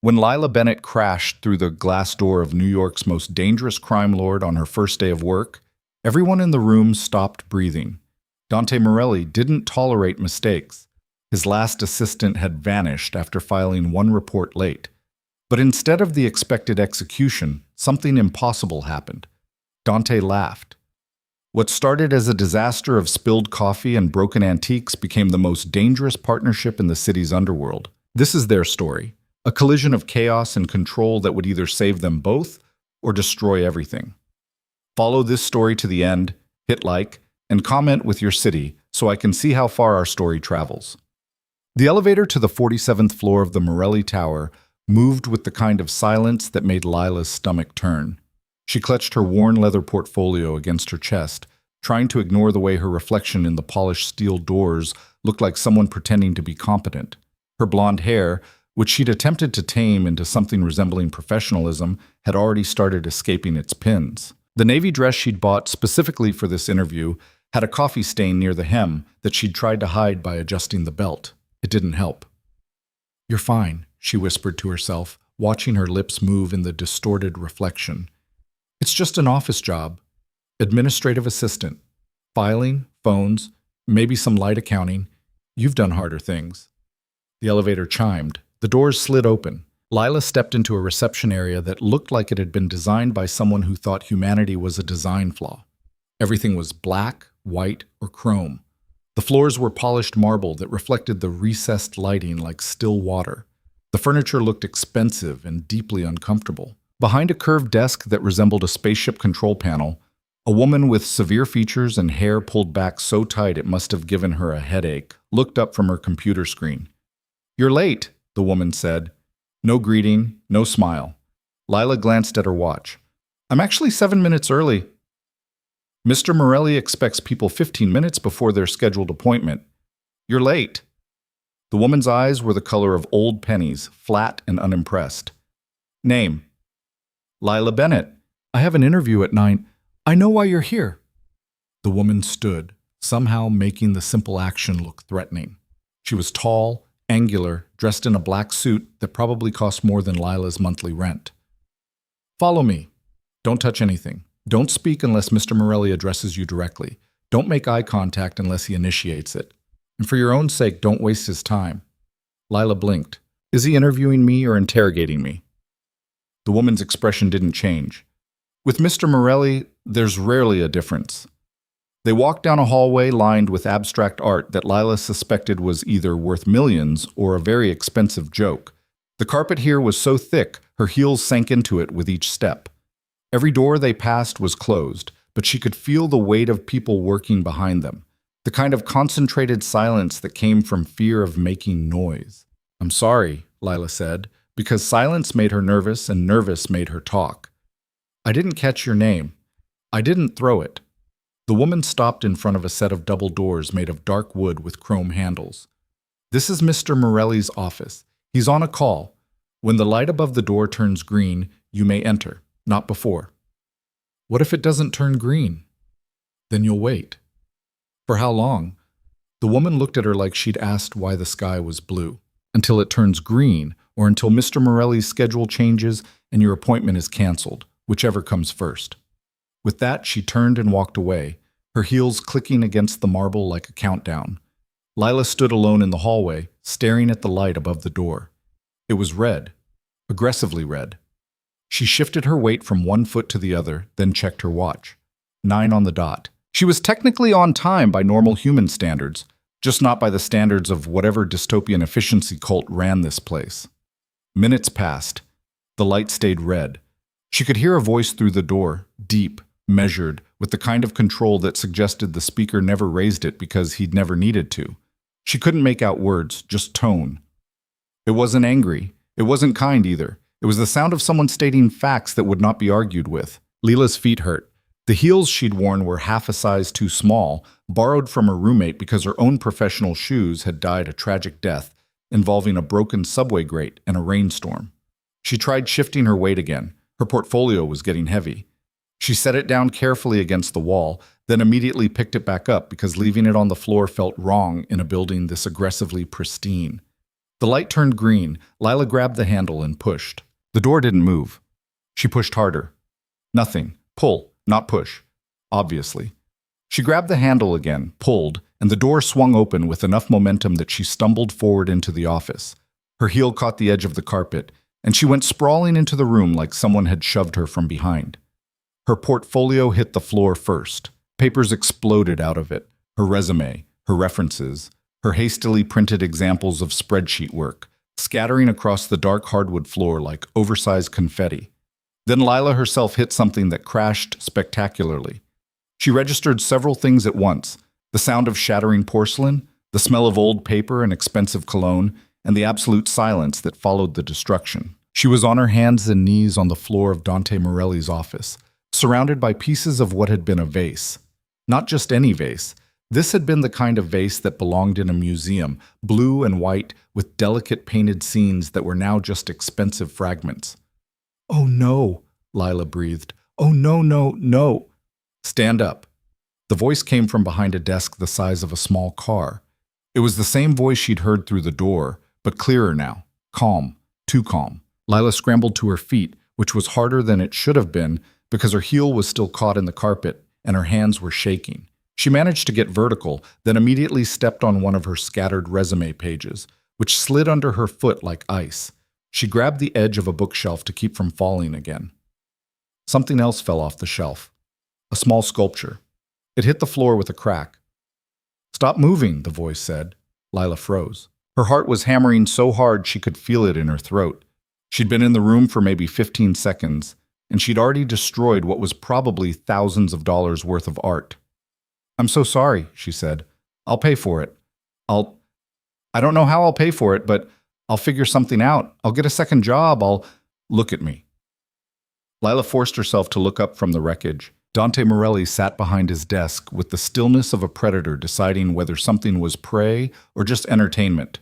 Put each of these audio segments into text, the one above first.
When Lila Bennett crashed through the glass door of New York's most dangerous crime lord on her first day of work, everyone in the room stopped breathing. Dante Morelli didn't tolerate mistakes. His last assistant had vanished after filing one report late. But instead of the expected execution, something impossible happened. Dante laughed. What started as a disaster of spilled coffee and broken antiques became the most dangerous partnership in the city's underworld. This is their story. A collision of chaos and control that would either save them both or destroy everything. Follow this story to the end, hit like, and comment with your city so I can see how far our story travels. The elevator to the 47th floor of the Morelli Tower moved with the kind of silence that made Lila's stomach turn. She clutched her worn leather portfolio against her chest, trying to ignore the way her reflection in the polished steel doors looked like someone pretending to be competent. Her blonde hair, which she'd attempted to tame into something resembling professionalism, had already started escaping its pins. The navy dress she'd bought specifically for this interview had a coffee stain near the hem that she'd tried to hide by adjusting the belt. It didn't help. "You're fine," she whispered to herself, watching her lips move in the distorted reflection. "It's just an office job. Administrative assistant. Filing, phones, maybe some light accounting. You've done harder things." The elevator chimed. The doors slid open. Lila stepped into a reception area that looked like it had been designed by someone who thought humanity was a design flaw. Everything was black, white, or chrome. The floors were polished marble that reflected the recessed lighting like still water. The furniture looked expensive and deeply uncomfortable. Behind a curved desk that resembled a spaceship control panel, a woman with severe features and hair pulled back so tight it must have given her a headache looked up from her computer screen. "You're late," the woman said. No greeting, no smile. Lila glanced at her watch. "I'm actually 7 minutes early." "Mr. Morelli expects people 15 minutes before their scheduled appointment. You're late." The woman's eyes were the color of old pennies, flat and unimpressed. "Name?" "Lila Bennett. I have an interview at 9. I know why you're here." The woman stood, somehow making the simple action look threatening. She was tall, angular, dressed in a black suit that probably cost more than Lila's monthly rent. "Follow me. Don't touch anything. Don't speak unless Mr. Morelli addresses you directly. Don't make eye contact unless he initiates it. And for your own sake, don't waste his time." Lila blinked. "Is he interviewing me or interrogating me?" The woman's expression didn't change. With Mr. Morelli, there's rarely a difference. They walked down a hallway lined with abstract art that Lila suspected was either worth millions or a very expensive joke. The carpet here was so thick, her heels sank into it with each step. Every door they passed was closed, but she could feel the weight of people working behind them, the kind of concentrated silence that came from fear of making noise. "I'm sorry," Lila said, because silence made her nervous and nervous made her talk. "I didn't catch your name. I didn't throw it." The woman stopped in front of a set of double doors made of dark wood with chrome handles. "This is Mr. Morelli's office. He's on a call. When the light above the door turns green, you may enter, not before." "What if it doesn't turn green?" "Then you'll wait." "For how long?" The woman looked at her like she'd asked why the sky was blue. "Until it turns green, or until Mr. Morelli's schedule changes and your appointment is canceled, whichever comes first." With that, she turned and walked away, her heels clicking against the marble like a countdown. Lila stood alone in the hallway, staring at the light above the door. It was red, aggressively red. She shifted her weight from one foot to the other, then checked her watch. 9 on the dot. She was technically on time by normal human standards, just not by the standards of whatever dystopian efficiency cult ran this place. Minutes passed. The light stayed red. She could hear a voice through the door, deep, measured, with the kind of control that suggested the speaker never raised it because he'd never needed to. She couldn't make out words, just tone. It wasn't angry. It wasn't kind either. It was the sound of someone stating facts that would not be argued with. Lila's feet hurt. The heels she'd worn were half a size too small, borrowed from her roommate because her own professional shoes had died a tragic death, involving a broken subway grate and a rainstorm. She tried shifting her weight again. Her portfolio was getting heavy. She set it down carefully against the wall, then immediately picked it back up because leaving it on the floor felt wrong in a building this aggressively pristine. The light turned green. Lila grabbed the handle and pushed. The door didn't move. She pushed harder. Nothing. Pull, not push. Obviously. She grabbed the handle again, pulled, and the door swung open with enough momentum that she stumbled forward into the office. Her heel caught the edge of the carpet, and she went sprawling into the room like someone had shoved her from behind. Her portfolio hit the floor first. Papers exploded out of it. Her resume, her references, her hastily printed examples of spreadsheet work, scattering across the dark hardwood floor like oversized confetti. Then Lila herself hit something that crashed spectacularly. She registered several things at once: the sound of shattering porcelain, the smell of old paper and expensive cologne, and the absolute silence that followed the destruction. She was on her hands and knees on the floor of Dante Morelli's office, surrounded by pieces of what had been a vase. Not just any vase. This had been the kind of vase that belonged in a museum, blue and white, with delicate painted scenes that were now just expensive fragments. "Oh no," Lila breathed. "Oh no, no, no." "Stand up." The voice came from behind a desk the size of a small car. It was the same voice she'd heard through the door, but clearer now. Calm. Too calm. Lila scrambled to her feet, which was harder than it should have been because her heel was still caught in the carpet and her hands were shaking. She managed to get vertical, then immediately stepped on one of her scattered resume pages, which slid under her foot like ice. She grabbed the edge of a bookshelf to keep from falling again. Something else fell off the shelf. A small sculpture. It hit the floor with a crack. "Stop moving," the voice said. Lila froze. Her heart was hammering so hard she could feel it in her throat. She'd been in the room for maybe 15 seconds, and she'd already destroyed what was probably thousands of dollars worth of art. "I'm so sorry," she said. "I'll pay for it. I don't know how I'll pay for it, but I'll figure something out. I'll get a second job. Look at me." Lila forced herself to look up from the wreckage. Dante Morelli sat behind his desk with the stillness of a predator deciding whether something was prey or just entertainment.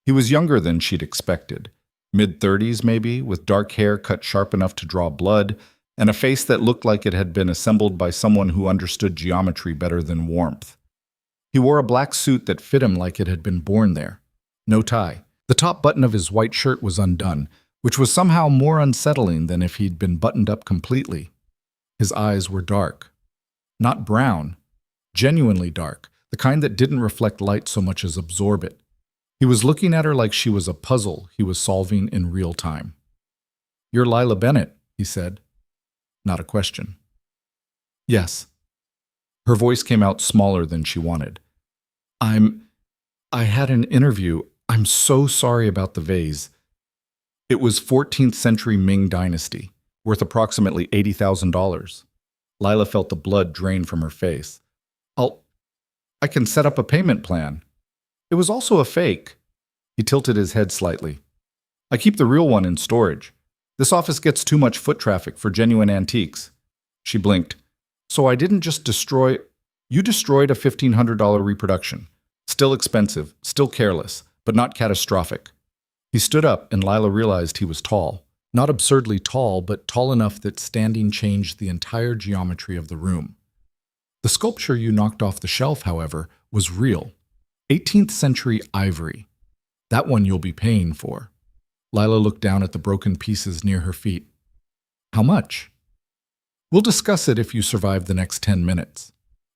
He was younger than she'd expected. Mid-30s maybe, with dark hair cut sharp enough to draw blood, and a face that looked like it had been assembled by someone who understood geometry better than warmth. He wore a black suit that fit him like it had been born there. No tie. The top button of his white shirt was undone, which was somehow more unsettling than if he'd been buttoned up completely. His eyes were dark. Not brown. Genuinely dark, the kind that didn't reflect light so much as absorb it. He was looking at her like she was a puzzle he was solving in real time. "You're Lila Bennett," he said. Not a question. "Yes." Her voice came out smaller than she wanted. I had an interview. I'm so sorry about the vase. It was 14th century Ming Dynasty, worth approximately $80,000. Lila felt the blood drain from her face. I can set up a payment plan. It was also a fake." He tilted his head slightly. "I keep the real one in storage. This office gets too much foot traffic for genuine antiques." She blinked. "So I didn't just destroy... You destroyed a $1,500 reproduction. Still expensive, still careless, but not catastrophic." He stood up and Lila realized he was tall. Not absurdly tall, but tall enough that standing changed the entire geometry of the room. The sculpture you knocked off the shelf, however, was real. 18th century ivory. That one you'll be paying for. Lila looked down at the broken pieces near her feet. "How much?" "We'll discuss it if you survive the next 10 minutes.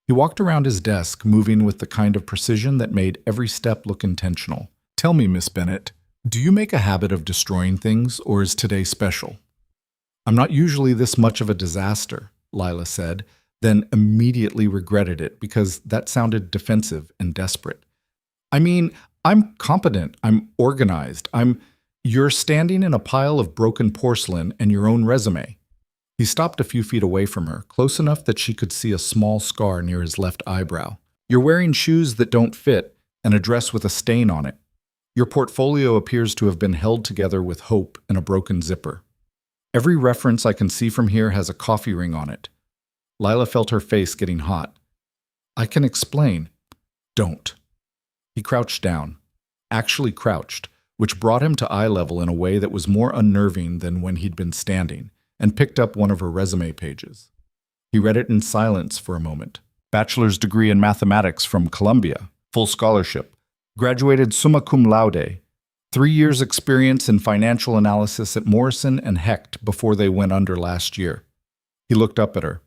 He walked around his desk, moving with the kind of precision that made every step look intentional. "Tell me, Miss Bennett, do you make a habit of destroying things, or is today special?" "I'm not usually this much of a disaster," Lila said, then immediately regretted it because that sounded defensive and desperate. "I mean, I'm competent, I'm organized, You're standing in a pile of broken porcelain and your own resume." He stopped a few feet away from her, close enough that she could see a small scar near his left eyebrow. "You're wearing shoes that don't fit and a dress with a stain on it. Your portfolio appears to have been held together with hope and a broken zipper. Every reference I can see from here has a coffee ring on it." Lila felt her face getting hot. "I can explain." "Don't." He crouched down. Actually crouched, which brought him to eye level in a way that was more unnerving than when he'd been standing, and picked up one of her resume pages. He read it in silence for a moment. "Bachelor's degree in mathematics from Columbia, full scholarship. Graduated summa cum laude. 3 years experience in financial analysis at Morrison and Hecht before they went under last year. He looked up at her.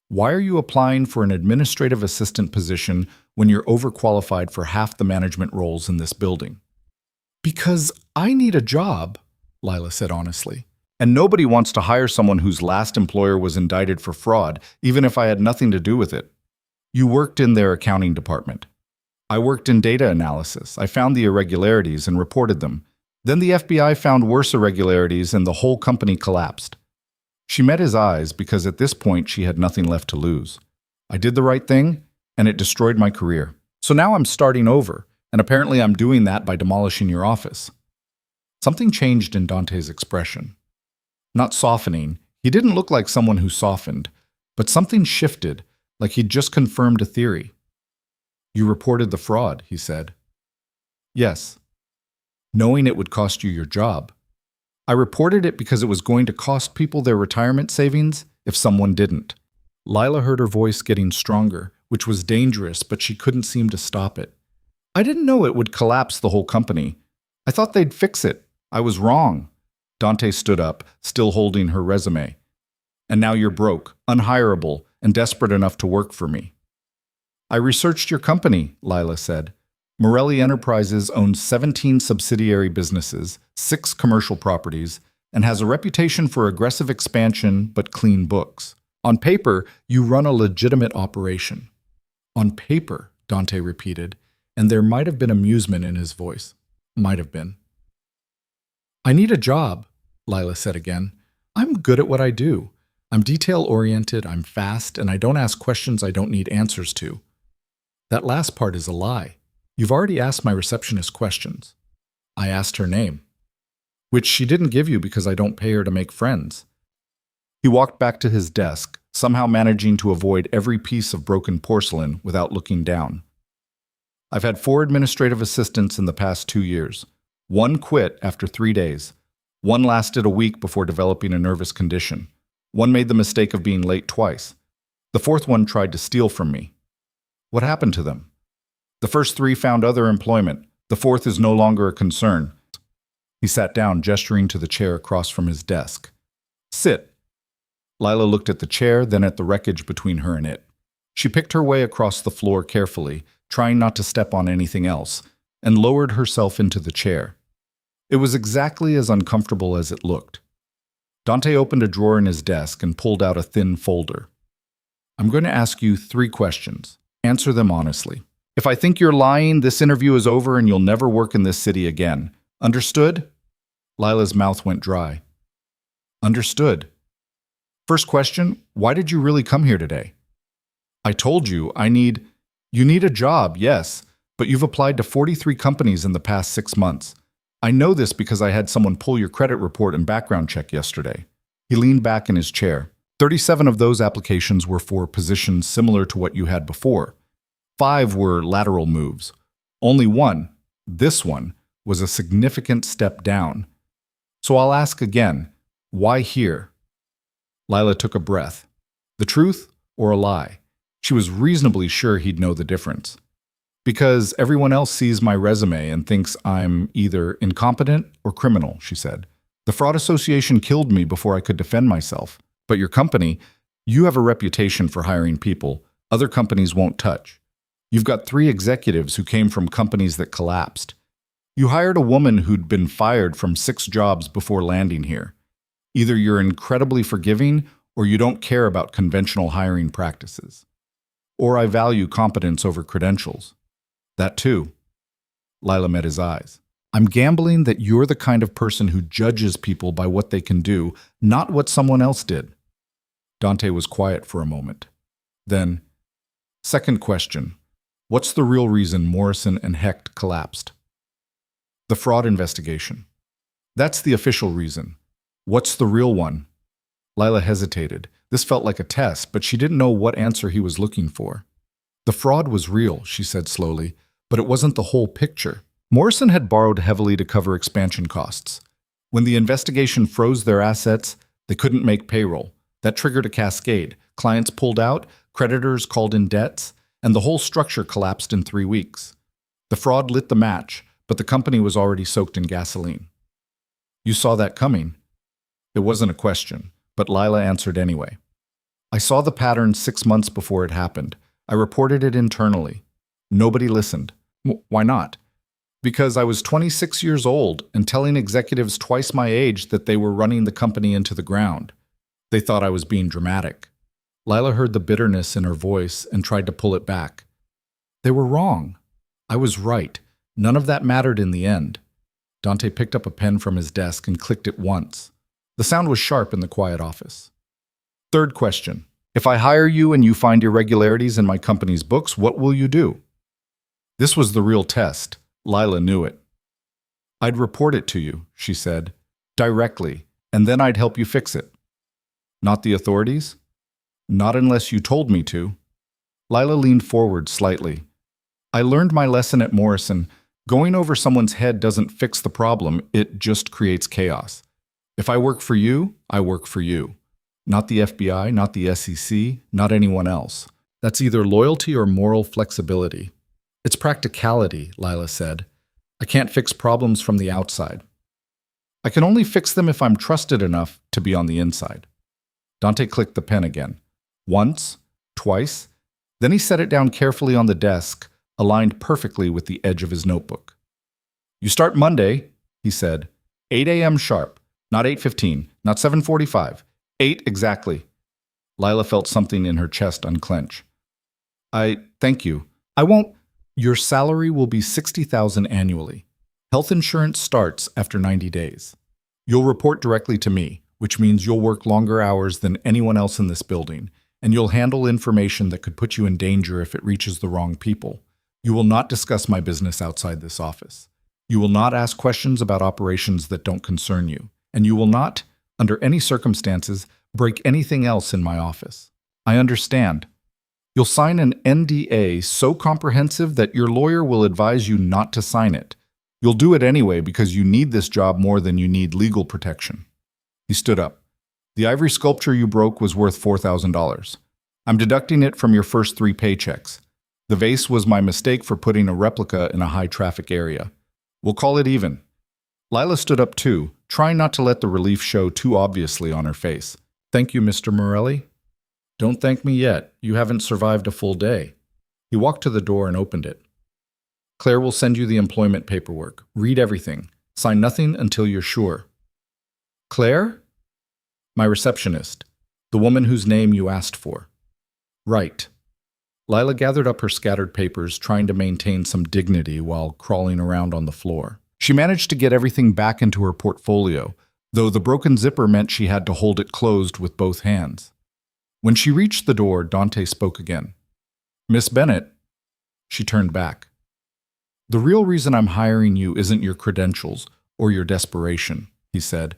Why are you applying for an administrative assistant position when you're overqualified for half the management roles in this building? Because I need a job, Lila said honestly. And nobody wants to hire someone whose last employer was indicted for fraud, even if I had nothing to do with it. You worked in their accounting department. I worked in data analysis. I found the irregularities and reported them. Then the FBI found worse irregularities and the whole company collapsed. She met his eyes because at this point she had nothing left to lose. I did the right thing, and it destroyed my career. So now I'm starting over, and apparently I'm doing that by demolishing your office. Something changed in Dante's expression. Not softening. He didn't look like someone who softened, but something shifted, like he'd just confirmed a theory. You reported the fraud, he said. Yes. Knowing it would cost you your job. I reported it because it was going to cost people their retirement savings if someone didn't. Lila heard her voice getting stronger, which was dangerous, but she couldn't seem to stop it. I didn't know it would collapse the whole company. I thought they'd fix it. I was wrong. Dante stood up, still holding her resume. And now you're broke, unhireable, and desperate enough to work for me. I researched your company, Lila said. Morelli Enterprises owns 17 subsidiary businesses, 6 commercial properties, and has a reputation for aggressive expansion but clean books. On paper, you run a legitimate operation. On paper, Dante repeated, and there might have been amusement in his voice. Might have been. I need a job, Lila said again. I'm good at what I do. I'm detail-oriented, I'm fast, and I don't ask questions I don't need answers to. That last part is a lie. You've already asked my receptionist questions. I asked her name, which she didn't give you because I don't pay her to make friends. He walked back to his desk, somehow managing to avoid every piece of broken porcelain without looking down. I've had 4 administrative assistants in the past 2 years. 1 quit after 3 days. 1 lasted a week before developing a nervous condition. 1 made the mistake of being late twice. The 4th one tried to steal from me. What happened to them? The first 3 found other employment. The 4th is no longer a concern. He sat down, gesturing to the chair across from his desk. Sit. Lila looked at the chair, then at the wreckage between her and it. She picked her way across the floor carefully, trying not to step on anything else, and lowered herself into the chair. It was exactly as uncomfortable as it looked. Dante opened a drawer in his desk and pulled out a thin folder. I'm going to ask you 3 questions. Answer them honestly. If I think you're lying, this interview is over and you'll never work in this city again. Understood? Lila's mouth went dry. Understood. First question, why did you really come here today? I told you, You need a job, yes, but you've applied to 43 companies in the past 6 months. I know this because I had someone pull your credit report and background check yesterday. He leaned back in his chair. 37 of those applications were for positions similar to what you had before. 5 were lateral moves. Only 1, this one, was a significant step down. So I'll ask again, why here? Lila took a breath. The truth or a lie? She was reasonably sure he'd know the difference. Because everyone else sees my resume and thinks I'm either incompetent or criminal, she said. The Fraud Association killed me before I could defend myself. But your company, you have a reputation for hiring people other companies won't touch. You've got 3 executives who came from companies that collapsed. You hired a woman who'd been fired from 6 jobs before landing here. Either you're incredibly forgiving or you don't care about conventional hiring practices. Or I value competence over credentials. That too. Lila met his eyes. I'm gambling that you're the kind of person who judges people by what they can do, not what someone else did. Dante was quiet for a moment. Then, second question, what's the real reason Morrison and Hecht collapsed? The fraud investigation. That's the official reason. What's the real one? Lila hesitated. This felt like a test, but she didn't know what answer he was looking for. The fraud was real, she said slowly, but it wasn't the whole picture. Morrison had borrowed heavily to cover expansion costs. When the investigation froze their assets, they couldn't make payroll. That triggered a cascade. Clients pulled out, creditors called in debts, and the whole structure collapsed in 3 weeks. The fraud lit the match, but the company was already soaked in gasoline. You saw that coming? It wasn't a question, but Lila answered anyway. I saw the pattern 6 months before it happened. I reported it internally. Nobody listened. Why not? Because I was 26 years old and telling executives twice my age that they were running the company into the ground. They thought I was being dramatic. Lila heard the bitterness in her voice and tried to pull it back. They were wrong. I was right. None of that mattered in the end. Dante picked up a pen from his desk and clicked it once. The sound was sharp in the quiet office. Third question. If I hire you and you find irregularities in my company's books, what will you do? This was the real test. Lila knew it. I'd report it to you, she said, directly, and then I'd help you fix it. Not the authorities? Not unless you told me to. Lila leaned forward slightly. I learned my lesson at Morrison. Going over someone's head doesn't fix the problem, it just creates chaos. If I work for you, I work for you. Not the FBI, not the SEC, not anyone else. That's either loyalty or moral flexibility. It's practicality, Lila said. I can't fix problems from the outside. I can only fix them if I'm trusted enough to be on the inside. Dante clicked the pen again. Once, twice, then he set it down carefully on the desk, aligned perfectly with the edge of his notebook. You start Monday, he said, 8 a.m. sharp, not 8:15, not 7:45, 8 exactly. Lila felt something in her chest unclench. Thank you. I won't. Your salary will be $60,000 annually. Health insurance starts after 90 days. You'll report directly to me, which means you'll work longer hours than anyone else in this building, and you'll handle information that could put you in danger if it reaches the wrong people. You will not discuss my business outside this office. You will not ask questions about operations that don't concern you, and you will not, under any circumstances, break anything else in my office. I understand. You'll sign an NDA so comprehensive that your lawyer will advise you not to sign it. You'll do it anyway because you need this job more than you need legal protection. He stood up. The ivory sculpture you broke was worth $4,000. I'm deducting it from your first 3 paychecks. The vase was my mistake for putting a replica in a high-traffic area. We'll call it even. Lila stood up too, trying not to let the relief show too obviously on her face. Thank you, Mr. Morelli. Don't thank me yet. You haven't survived a full day. He walked to the door and opened it. Claire will send you the employment paperwork. Read everything. Sign nothing until you're sure. Claire? My receptionist. The woman whose name you asked for. Right. Lila gathered up her scattered papers, trying to maintain some dignity while crawling around on the floor. She managed to get everything back into her portfolio, though the broken zipper meant she had to hold it closed with both hands. When she reached the door, Dante spoke again. Miss Bennett. She turned back. The real reason I'm hiring you isn't your credentials or your desperation, he said.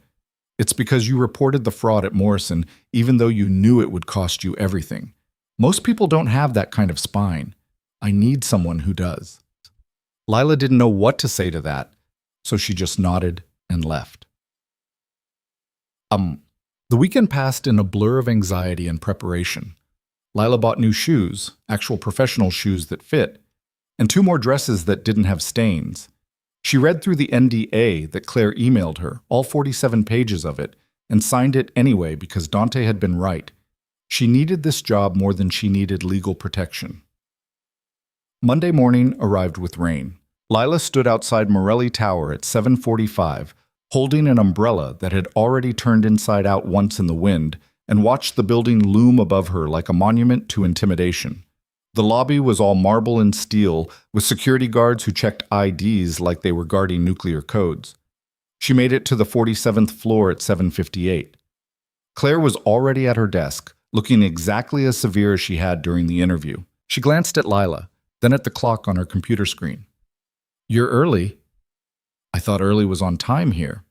It's because you reported the fraud at Morrison, even though you knew it would cost you everything. Most people don't have that kind of spine. I need someone who does. Lila didn't know what to say to that, so she just nodded and left. The weekend passed in a blur of anxiety and preparation. Lila bought new shoes, actual professional shoes that fit, and 2 more dresses that didn't have stains. She read through the NDA that Claire emailed her, all 47 pages of it, and signed it anyway because Dante had been right. She needed this job more than she needed legal protection. Monday morning arrived with rain. Lila stood outside Morelli Tower at 7:45, holding an umbrella that had already turned inside out once in the wind, and watched the building loom above her like a monument to intimidation. The lobby was all marble and steel, with security guards who checked IDs like they were guarding nuclear codes. She made it to the 47th floor at 7:58. Claire was already at her desk, looking exactly as severe as she had during the interview. She glanced at Lila, then at the clock on her computer screen. You're early. I thought early was on time here.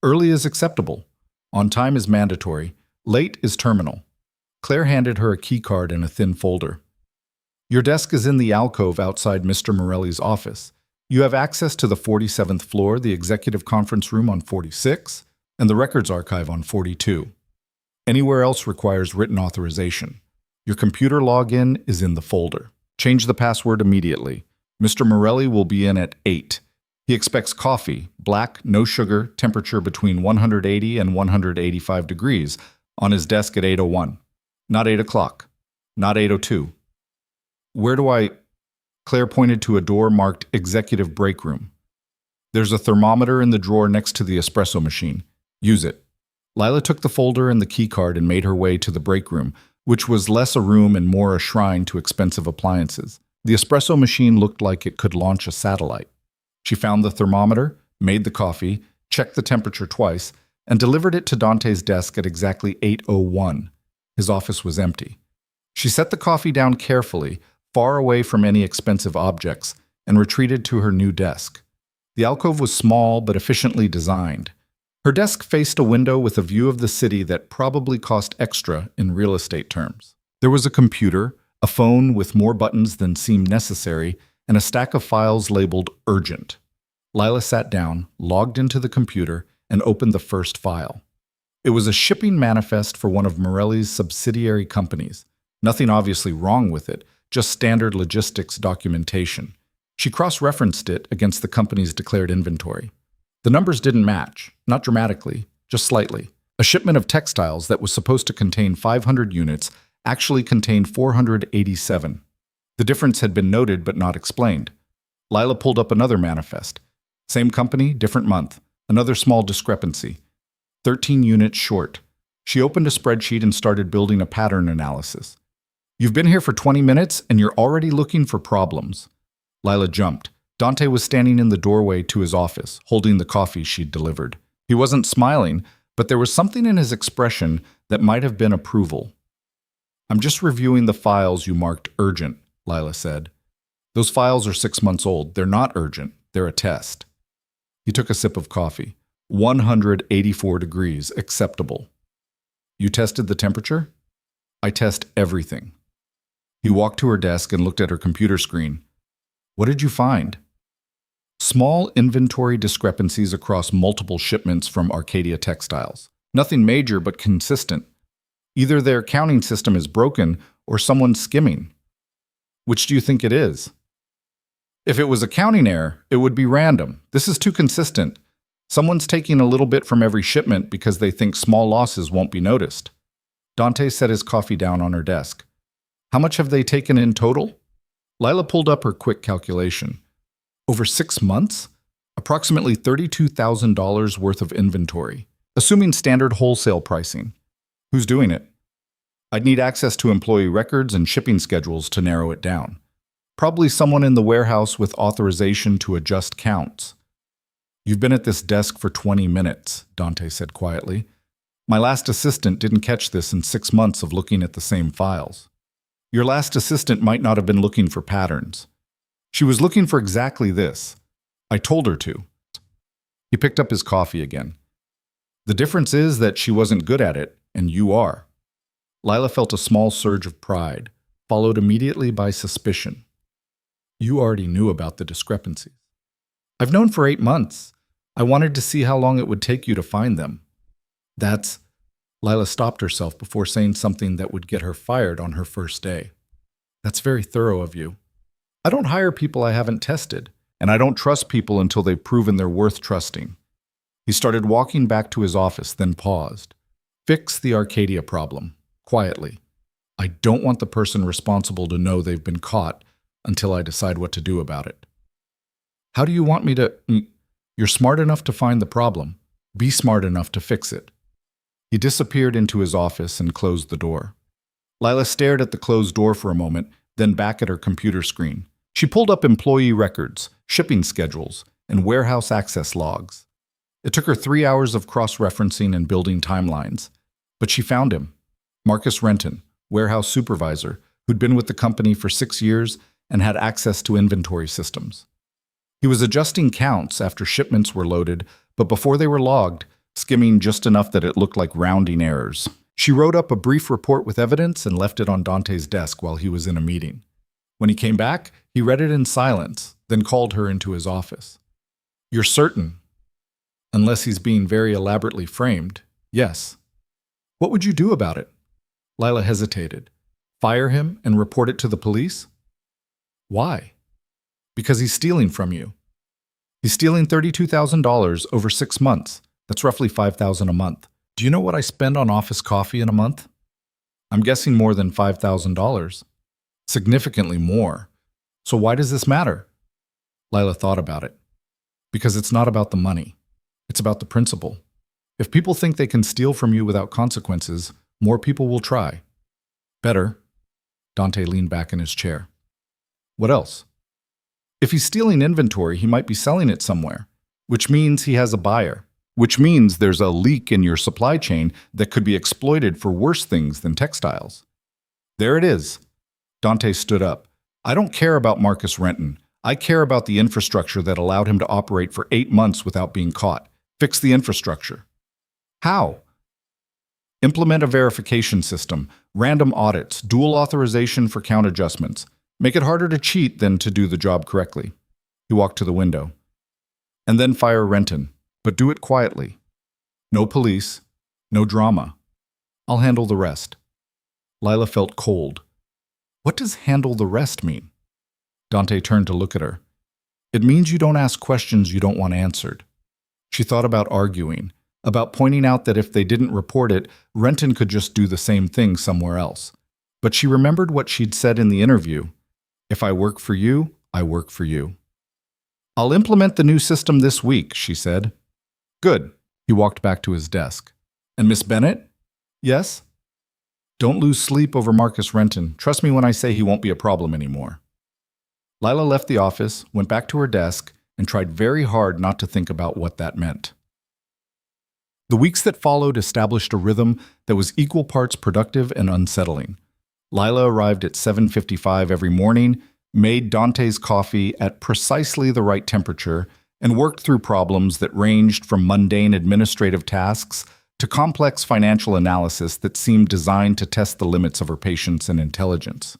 Early is acceptable. On time is mandatory. Late is terminal. Claire handed her a key card and a thin folder. Your desk is in the alcove outside Mr. Morelli's office. You have access to the 47th floor, the executive conference room on 46, and the records archive on 42. Anywhere else requires written authorization. Your computer login is in the folder. Change the password immediately. Mr. Morelli will be in at 8. He expects coffee, black, no sugar, temperature between 180 and 185 degrees, on his desk at 8:01. Not 8 o'clock. Not 8:02. Where do I... Claire pointed to a door marked Executive Break Room. There's a thermometer in the drawer next to the espresso machine. Use it. Lila took the folder and the keycard and made her way to the break room, which was less a room and more a shrine to expensive appliances. The espresso machine looked like it could launch a satellite. She found the thermometer, made the coffee, checked the temperature twice, and delivered it to Dante's desk at exactly 8:01. His office was empty. She set the coffee down carefully, far away from any expensive objects, and retreated to her new desk. The alcove was small but efficiently designed. Her desk faced a window with a view of the city that probably cost extra in real estate terms. There was a computer, a phone with more buttons than seemed necessary, and a stack of files labeled Urgent. Lila sat down, logged into the computer, and opened the first file. It was a shipping manifest for one of Morelli's subsidiary companies. Nothing obviously wrong with it, just standard logistics documentation. She cross-referenced it against the company's declared inventory. The numbers didn't match, not dramatically, just slightly. A shipment of textiles that was supposed to contain 500 units actually contained 487. The difference had been noted but not explained. Lila pulled up another manifest. Same company, different month. Another small discrepancy. 13 units short. She opened a spreadsheet and started building a pattern analysis. You've been here for 20 minutes and you're already looking for problems. Lila jumped. Dante was standing in the doorway to his office, holding the coffee she'd delivered. He wasn't smiling, but there was something in his expression that might have been approval. I'm just reviewing the files you marked urgent, Lila said. Those files are 6 months old. They're not urgent. They're a test. He took a sip of coffee. 184 degrees, acceptable. You tested the temperature? I test everything. He walked to her desk and looked at her computer screen. What did you find? Small inventory discrepancies across multiple shipments from Arcadia Textiles. Nothing major but consistent. Either their counting system is broken or someone's skimming. Which do you think it is? If it was a counting error, it would be random. This is too consistent. Someone's taking a little bit from every shipment because they think small losses won't be noticed. Dante set his coffee down on her desk. How much have they taken in total? Lila pulled up her quick calculation. Over 6 months? Approximately $32,000 worth of inventory, assuming standard wholesale pricing. Who's doing it? I'd need access to employee records and shipping schedules to narrow it down. Probably someone in the warehouse with authorization to adjust counts. You've been at this desk for 20 minutes, Dante said quietly. My last assistant didn't catch this in 6 months of looking at the same files. Your last assistant might not have been looking for patterns. She was looking for exactly this. I told her to. He picked up his coffee again. The difference is that she wasn't good at it, and you are. Lila felt a small surge of pride, followed immediately by suspicion. You already knew about the discrepancies. I've known for 8 months. I wanted to see how long it would take you to find them. That's... Lila stopped herself before saying something that would get her fired on her first day. That's very thorough of you. I don't hire people I haven't tested, and I don't trust people until they've proven they're worth trusting. He started walking back to his office, then paused. Fix the Arcadia problem, quietly. I don't want the person responsible to know they've been caught until I decide what to do about it. How do you want me to... You're smart enough to find the problem. Be smart enough to fix it. He disappeared into his office and closed the door. Lila stared at the closed door for a moment, then back at her computer screen. She pulled up employee records, shipping schedules, and warehouse access logs. It took her 3 hours of cross-referencing and building timelines. But she found him. Marcus Renton, warehouse supervisor, who'd been with the company for 6 years and had access to inventory systems. He was adjusting counts after shipments were loaded, but before they were logged, skimming just enough that it looked like rounding errors. She wrote up a brief report with evidence and left it on Dante's desk while he was in a meeting. When he came back, he read it in silence, then called her into his office. You're certain? Unless he's being very elaborately framed, yes. What would you do about it? Lila hesitated. Fire him and report it to the police? Why? Because he's stealing from you. He's stealing $32,000 over 6 months. That's roughly $5,000 a month. Do you know what I spend on office coffee in a month? I'm guessing more than $5,000. Significantly more. So why does this matter? Lila thought about it. Because it's not about the money. It's about the principle. If people think they can steal from you without consequences, more people will try. Better. Dante leaned back in his chair. What else? If he's stealing inventory, he might be selling it somewhere, which means he has a buyer, which means there's a leak in your supply chain that could be exploited for worse things than textiles. There it is. Dante stood up. I don't care about Marcus Renton. I care about the infrastructure that allowed him to operate for 8 months without being caught. Fix the infrastructure. How? Implement a verification system, random audits, dual authorization for count adjustments. Make it harder to cheat than to do the job correctly. He walked to the window. And then fire Renton, but do it quietly. No police, no drama. I'll handle the rest. Lila felt cold. What does handle the rest mean? Dante turned to look at her. It means you don't ask questions you don't want answered. She thought about arguing, about pointing out that if they didn't report it, Renton could just do the same thing somewhere else. But she remembered what she'd said in the interview. If I work for you, I work for you. I'll implement the new system this week, she said. Good. He walked back to his desk. And Miss Bennett? Yes? Don't lose sleep over Marcus Renton. Trust me when I say he won't be a problem anymore. Lila left the office, went back to her desk, and tried very hard not to think about what that meant. The weeks that followed established a rhythm that was equal parts productive and unsettling. Lila arrived at 7:55 every morning, made Dante's coffee at precisely the right temperature, and worked through problems that ranged from mundane administrative tasks to complex financial analysis that seemed designed to test the limits of her patience and intelligence.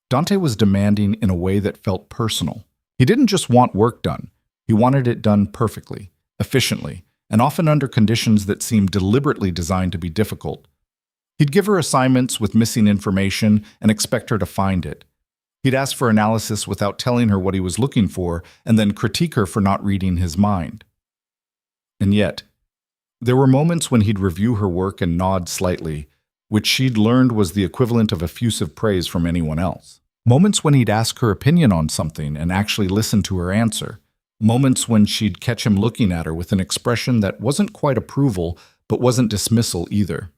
Dante was demanding in a way that felt personal. He didn't just want work done. He wanted it done perfectly, efficiently, and often under conditions that seemed deliberately designed to be difficult. He'd give her assignments with missing information and expect her to find it. He'd ask for analysis without telling her what he was looking for, and then critique her for not reading his mind. And yet, there were moments when he'd review her work and nod slightly, which she'd learned was the equivalent of effusive praise from anyone else. Moments when he'd ask her opinion on something and actually listen to her answer. Moments when she'd catch him looking at her with an expression that wasn't quite approval, but wasn't dismissal either.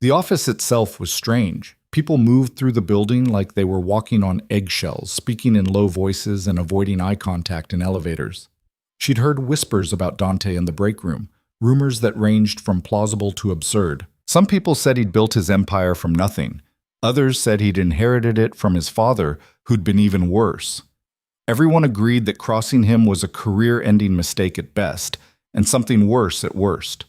The office itself was strange. People moved through the building like they were walking on eggshells, speaking in low voices and avoiding eye contact in elevators. She'd heard whispers about Dante in the break room, rumors that ranged from plausible to absurd. Some people said he'd built his empire from nothing. Others said he'd inherited it from his father, who'd been even worse. Everyone agreed that crossing him was a career-ending mistake at best, and something worse at worst.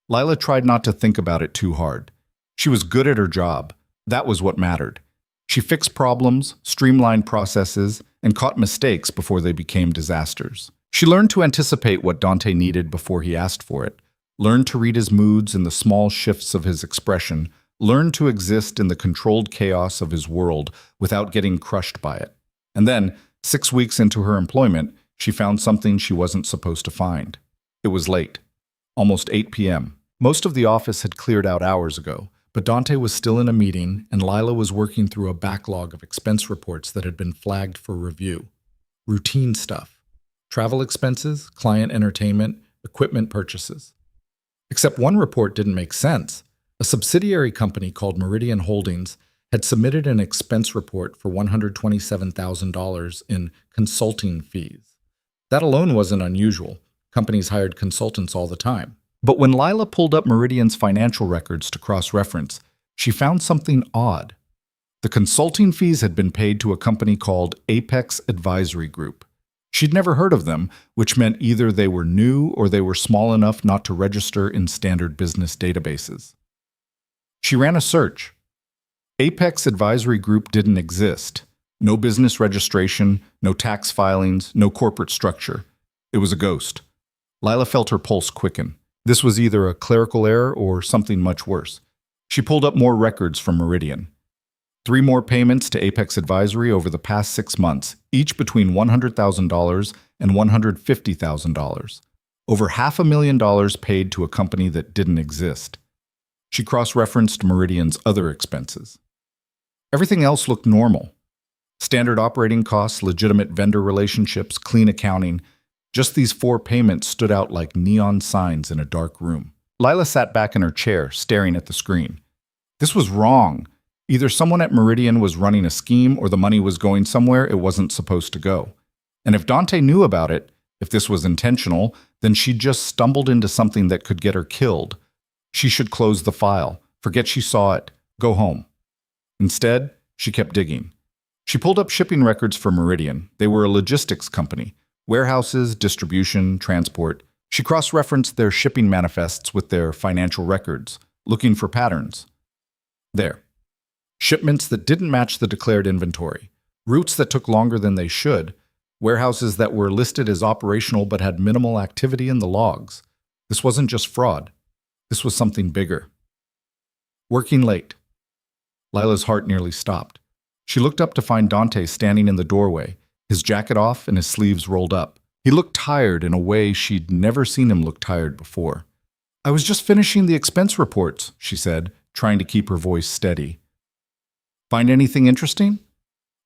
Lila tried not to think about it too hard. She was good at her job. That was what mattered. She fixed problems, streamlined processes, and caught mistakes before they became disasters. She learned to anticipate what Dante needed before he asked for it, learned to read his moods in the small shifts of his expression, learned to exist in the controlled chaos of his world without getting crushed by it. And then, 6 weeks into her employment, she found something she wasn't supposed to find. It was late, almost 8 p.m. Most of the office had cleared out hours ago, but Dante was still in a meeting, and Lila was working through a backlog of expense reports that had been flagged for review. Routine stuff. Travel expenses, client entertainment, equipment purchases. Except one report didn't make sense. A subsidiary company called Meridian Holdings had submitted an expense report for $127,000 in consulting fees. That alone wasn't unusual. Companies hired consultants all the time. But when Lila pulled up Meridian's financial records to cross-reference, she found something odd. The consulting fees had been paid to a company called Apex Advisory Group. She'd never heard of them, which meant either they were new or they were small enough not to register in standard business databases. She ran a search. Apex Advisory Group didn't exist. No business registration, no tax filings, no corporate structure. It was a ghost. Lila felt her pulse quicken. This was either a clerical error or something much worse. She pulled up more records from Meridian. 3 more payments to Apex Advisory over the past 6 months, each between $100,000 and $150,000. Over $500,000 paid to a company that didn't exist. She cross-referenced Meridian's other expenses. Everything else looked normal. Standard operating costs, legitimate vendor relationships, clean accounting. Just these 4 payments stood out like neon signs in a dark room. Lila sat back in her chair, staring at the screen. This was wrong. Either someone at Meridian was running a scheme or the money was going somewhere it wasn't supposed to go. And if Dante knew about it, if this was intentional, then she'd just stumbled into something that could get her killed. She should close the file, forget she saw it, go home. Instead, she kept digging. She pulled up shipping records for Meridian. They were a logistics company. Warehouses, distribution, transport. She cross-referenced their shipping manifests with their financial records, looking for patterns. There. Shipments that didn't match the declared inventory. Routes that took longer than they should. Warehouses that were listed as operational but had minimal activity in the logs. This wasn't just fraud. This was something bigger. Working late. Lila's heart nearly stopped. She looked up to find Dante standing in the doorway, his jacket off and his sleeves rolled up. He looked tired in a way she'd never seen him look tired before. "I was just finishing the expense reports," she said, trying to keep her voice steady. "Find anything interesting?"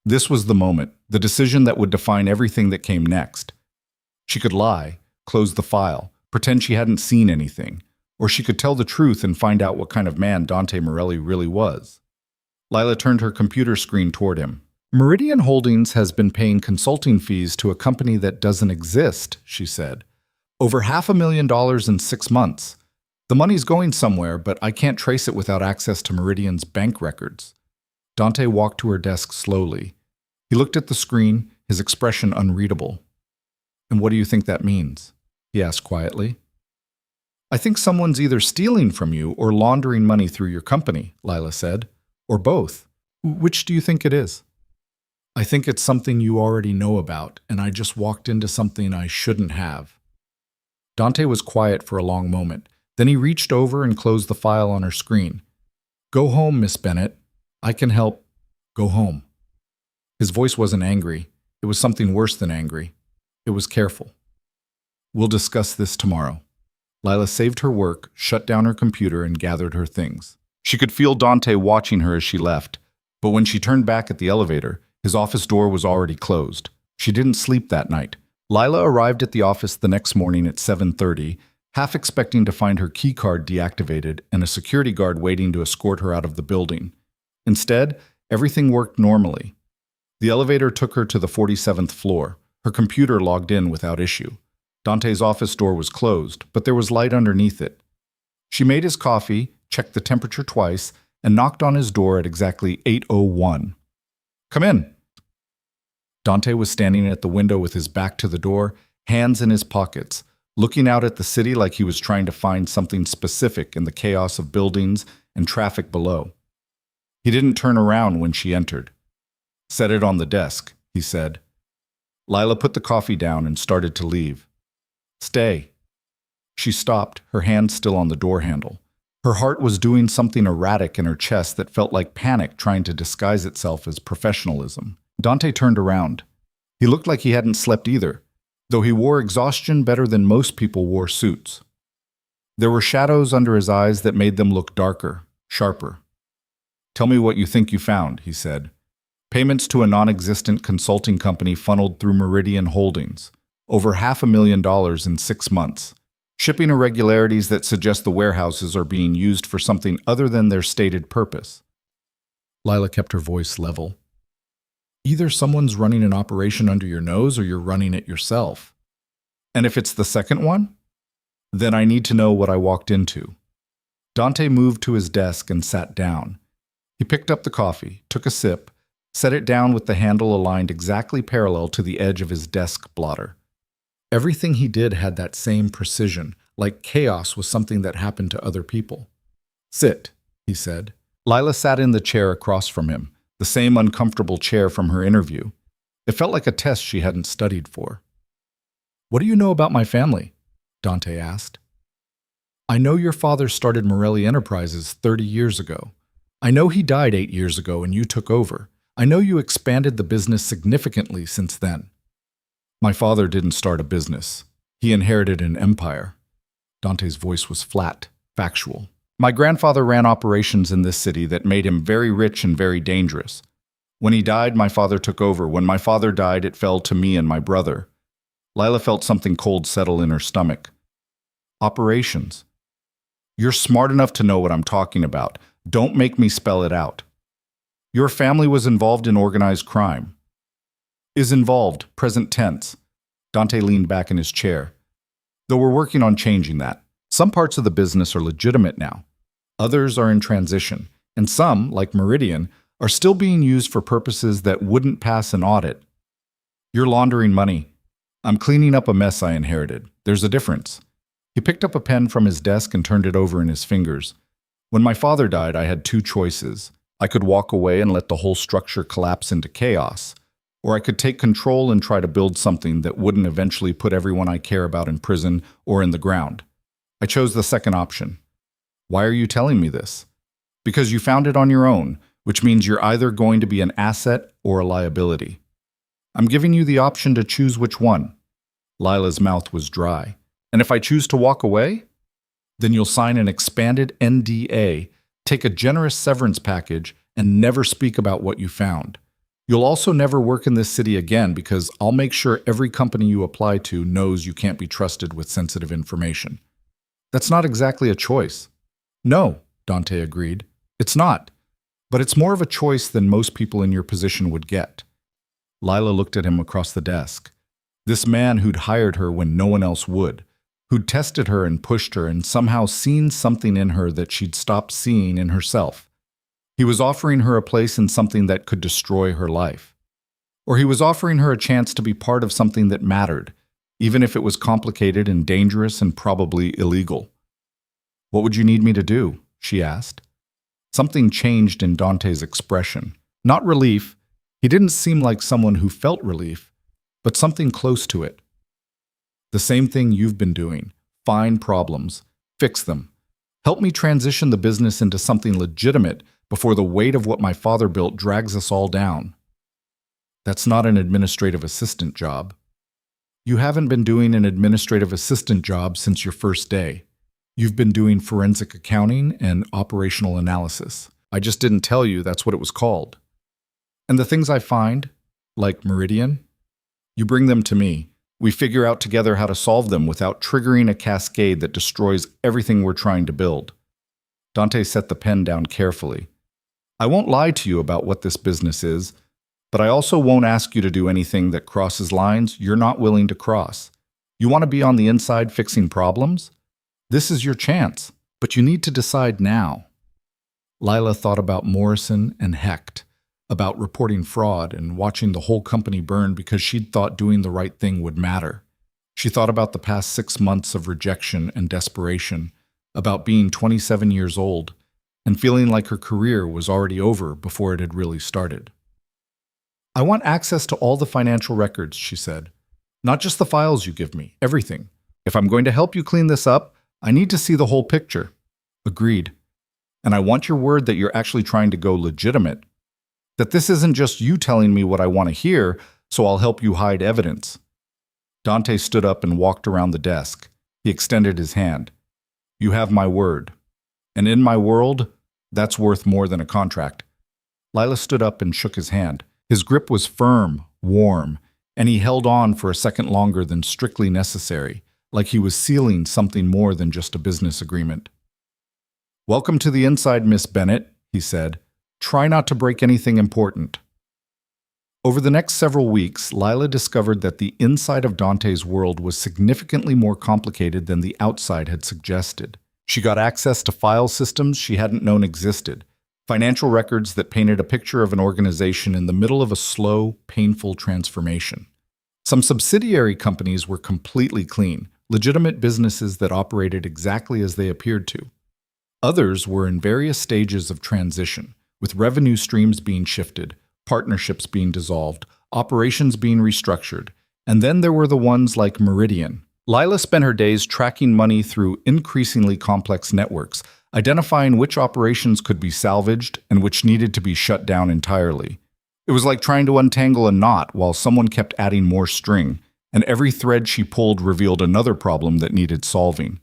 This was the moment, the decision that would define everything that came next. She could lie, close the file, pretend she hadn't seen anything, or she could tell the truth and find out what kind of man Dante Morelli really was. Lila turned her computer screen toward him. "Meridian Holdings has been paying consulting fees to a company that doesn't exist," she said. "Over $500,000 in 6 months. The money's going somewhere, but I can't trace it without access to Meridian's bank records." Dante walked to her desk slowly. He looked at the screen, his expression unreadable. "And what do you think that means?" he asked quietly. "I think someone's either stealing from you or laundering money through your company," Lila said. "Or both. Which do you think it is?" "I think it's something you already know about, and I just walked into something I shouldn't have." Dante was quiet for a long moment. Then he reached over and closed the file on her screen. "Go home, Miss Bennett. I can help. Go home." His voice wasn't angry. It was something worse than angry. It was careful. "We'll discuss this tomorrow." Lila saved her work, shut down her computer, and gathered her things. She could feel Dante watching her as she left, but when she turned back at the elevator, his office door was already closed. She didn't sleep that night. Lila arrived at the office the next morning at 7:30, half expecting to find her keycard deactivated and a security guard waiting to escort her out of the building. Instead, everything worked normally. The elevator took her to the 47th floor. Her computer logged in without issue. Dante's office door was closed, but there was light underneath it. She made his coffee, checked the temperature twice, and knocked on his door at exactly 8:01. "Come in." Dante was standing at the window with his back to the door, hands in his pockets, looking out at the city like he was trying to find something specific in the chaos of buildings and traffic below. He didn't turn around when she entered. "Set it on the desk," he said. Lila put the coffee down and started to leave. "Stay." She stopped, her hand still on the door handle. Her heart was doing something erratic in her chest that felt like panic trying to disguise itself as professionalism. Dante turned around. He looked like he hadn't slept either, though he wore exhaustion better than most people wore suits. There were shadows under his eyes that made them look darker, sharper. "Tell me what you think you found," he said. "Payments to a non-existent consulting company funneled through Meridian Holdings. Over $500,000 in 6 months. Shipping irregularities that suggest the warehouses are being used for something other than their stated purpose." Lila kept her voice level. "Either someone's running an operation under your nose or you're running it yourself. And if it's the second one, then I need to know what I walked into." Dante moved to his desk and sat down. He picked up the coffee, took a sip, set it down with the handle aligned exactly parallel to the edge of his desk blotter. Everything he did had that same precision, like chaos was something that happened to other people. "Sit," he said. Lila sat in the chair across from him, the same uncomfortable chair from her interview. It felt like a test she hadn't studied for. "What do you know about my family?" Dante asked. "I know your father started Morelli Enterprises 30 years ago. I know he died 8 years ago and you took over. I know you expanded the business significantly since then." My father didn't start a business. He inherited an empire. Dante's voice was flat, factual. My grandfather ran operations in this city that made him very rich and very dangerous. When he died, my father took over. When my father died, it fell to me and my brother. Lila felt something cold settle in her stomach. Operations. You're smart enough to know what I'm talking about. Don't make me spell it out. Your family was involved in organized crime. Is involved, present tense. Dante leaned back in his chair. Though we're working on changing that. Some parts of the business are legitimate now. Others are in transition. And some, like Meridian, are still being used for purposes that wouldn't pass an audit. You're laundering money. I'm cleaning up a mess I inherited. There's a difference. He picked up a pen from his desk and turned it over in his fingers. When my father died, I had two choices. I could walk away and let the whole structure collapse into chaos, or I could take control and try to build something that wouldn't eventually put everyone I care about in prison or in the ground. I chose the second option. Why are you telling me this? Because you found it on your own, which means you're either going to be an asset or a liability. I'm giving you the option to choose which one. Lila's mouth was dry. And if I choose to walk away? Then you'll sign an expanded NDA, take a generous severance package, and never speak about what you found. You'll also never work in this city again because I'll make sure every company you apply to knows you can't be trusted with sensitive information. That's not exactly a choice. No, Dante agreed. It's not. But it's more of a choice than most people in your position would get. Lila looked at him across the desk. This man who'd hired her when no one else would, who'd tested her and pushed her and somehow seen something in her that she'd stopped seeing in herself. He was offering her a place in something that could destroy her life. Or he was offering her a chance to be part of something that mattered, even if it was complicated and dangerous and probably illegal. What would you need me to do? She asked. Something changed in Dante's expression. Not relief. He didn't seem like someone who felt relief, but something close to it. The same thing you've been doing. Find problems. Fix them. Help me transition the business into something legitimate before the weight of what my father built drags us all down. That's not an administrative assistant job. You haven't been doing an administrative assistant job since your first day. You've been doing forensic accounting and operational analysis. I just didn't tell you that's what it was called. And the things I find, like Meridian, you bring them to me. We figure out together how to solve them without triggering a cascade that destroys everything we're trying to build. Dante set the pen down carefully. I won't lie to you about what this business is, but I also won't ask you to do anything that crosses lines you're not willing to cross. You want to be on the inside fixing problems? This is your chance, but you need to decide now. Lila thought about Morrison and Hecht, about reporting fraud and watching the whole company burn because she'd thought doing the right thing would matter. She thought about the past 6 months of rejection and desperation, about being 27 years old, and feeling like her career was already over before it had really started. I want access to all the financial records, she said. Not just the files you give me, everything. If I'm going to help you clean this up, I need to see the whole picture. Agreed. And I want your word that you're actually trying to go legitimate. That this isn't just you telling me what I want to hear, so I'll help you hide evidence. Dante stood up and walked around the desk. He extended his hand. You have my word. And in my world, that's worth more than a contract. Lila stood up and shook his hand. His grip was firm, warm, and he held on for a second longer than strictly necessary, like he was sealing something more than just a business agreement. Welcome to the inside, Miss Bennett, he said. Try not to break anything important. Over the next several weeks, Lila discovered that the inside of Dante's world was significantly more complicated than the outside had suggested. She got access to file systems she hadn't known existed, financial records that painted a picture of an organization in the middle of a slow, painful transformation. Some subsidiary companies were completely clean, legitimate businesses that operated exactly as they appeared to. Others were in various stages of transition, with revenue streams being shifted, partnerships being dissolved, operations being restructured, and then there were the ones like Meridian. Lila spent her days tracking money through increasingly complex networks, identifying which operations could be salvaged and which needed to be shut down entirely. It was like trying to untangle a knot while someone kept adding more string, and every thread she pulled revealed another problem that needed solving.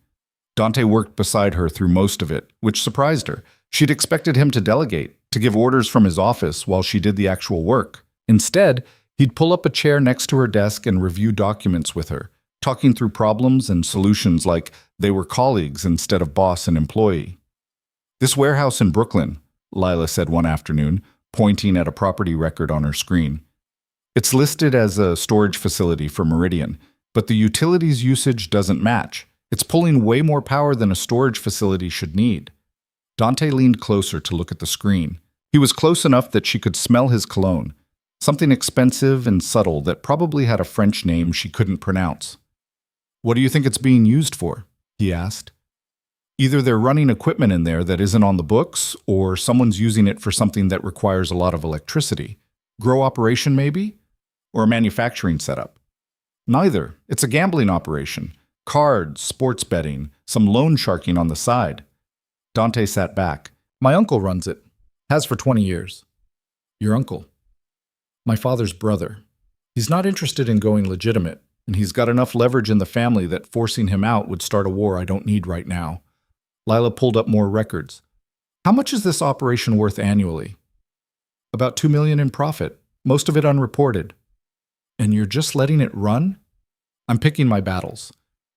Dante worked beside her through most of it, which surprised her. She'd expected him to delegate, to give orders from his office while she did the actual work. Instead, he'd pull up a chair next to her desk and review documents with her, talking through problems and solutions like they were colleagues instead of boss and employee. "This warehouse in Brooklyn," Lila said one afternoon, pointing at a property record on her screen. "It's listed as a storage facility for Meridian, but the utilities usage doesn't match. It's pulling way more power than a storage facility should need." Dante leaned closer to look at the screen. He was close enough that she could smell his cologne, something expensive and subtle that probably had a French name she couldn't pronounce. "What do you think it's being used for?" he asked. "Either they're running equipment in there that isn't on the books, or someone's using it for something that requires a lot of electricity. Grow operation, maybe? Or a manufacturing setup?" "Neither. It's a gambling operation. Cards, sports betting, some loan sharking on the side." Dante sat back. "My uncle runs it. Has for 20 years. "Your uncle?" "My father's brother. He's not interested in going legitimate, and he's got enough leverage in the family that forcing him out would start a war I don't need right now." Lila pulled up more records. "How much is this operation worth annually?" "About $2 million in profit, most of it unreported." "And you're just letting it run?" "I'm picking my battles.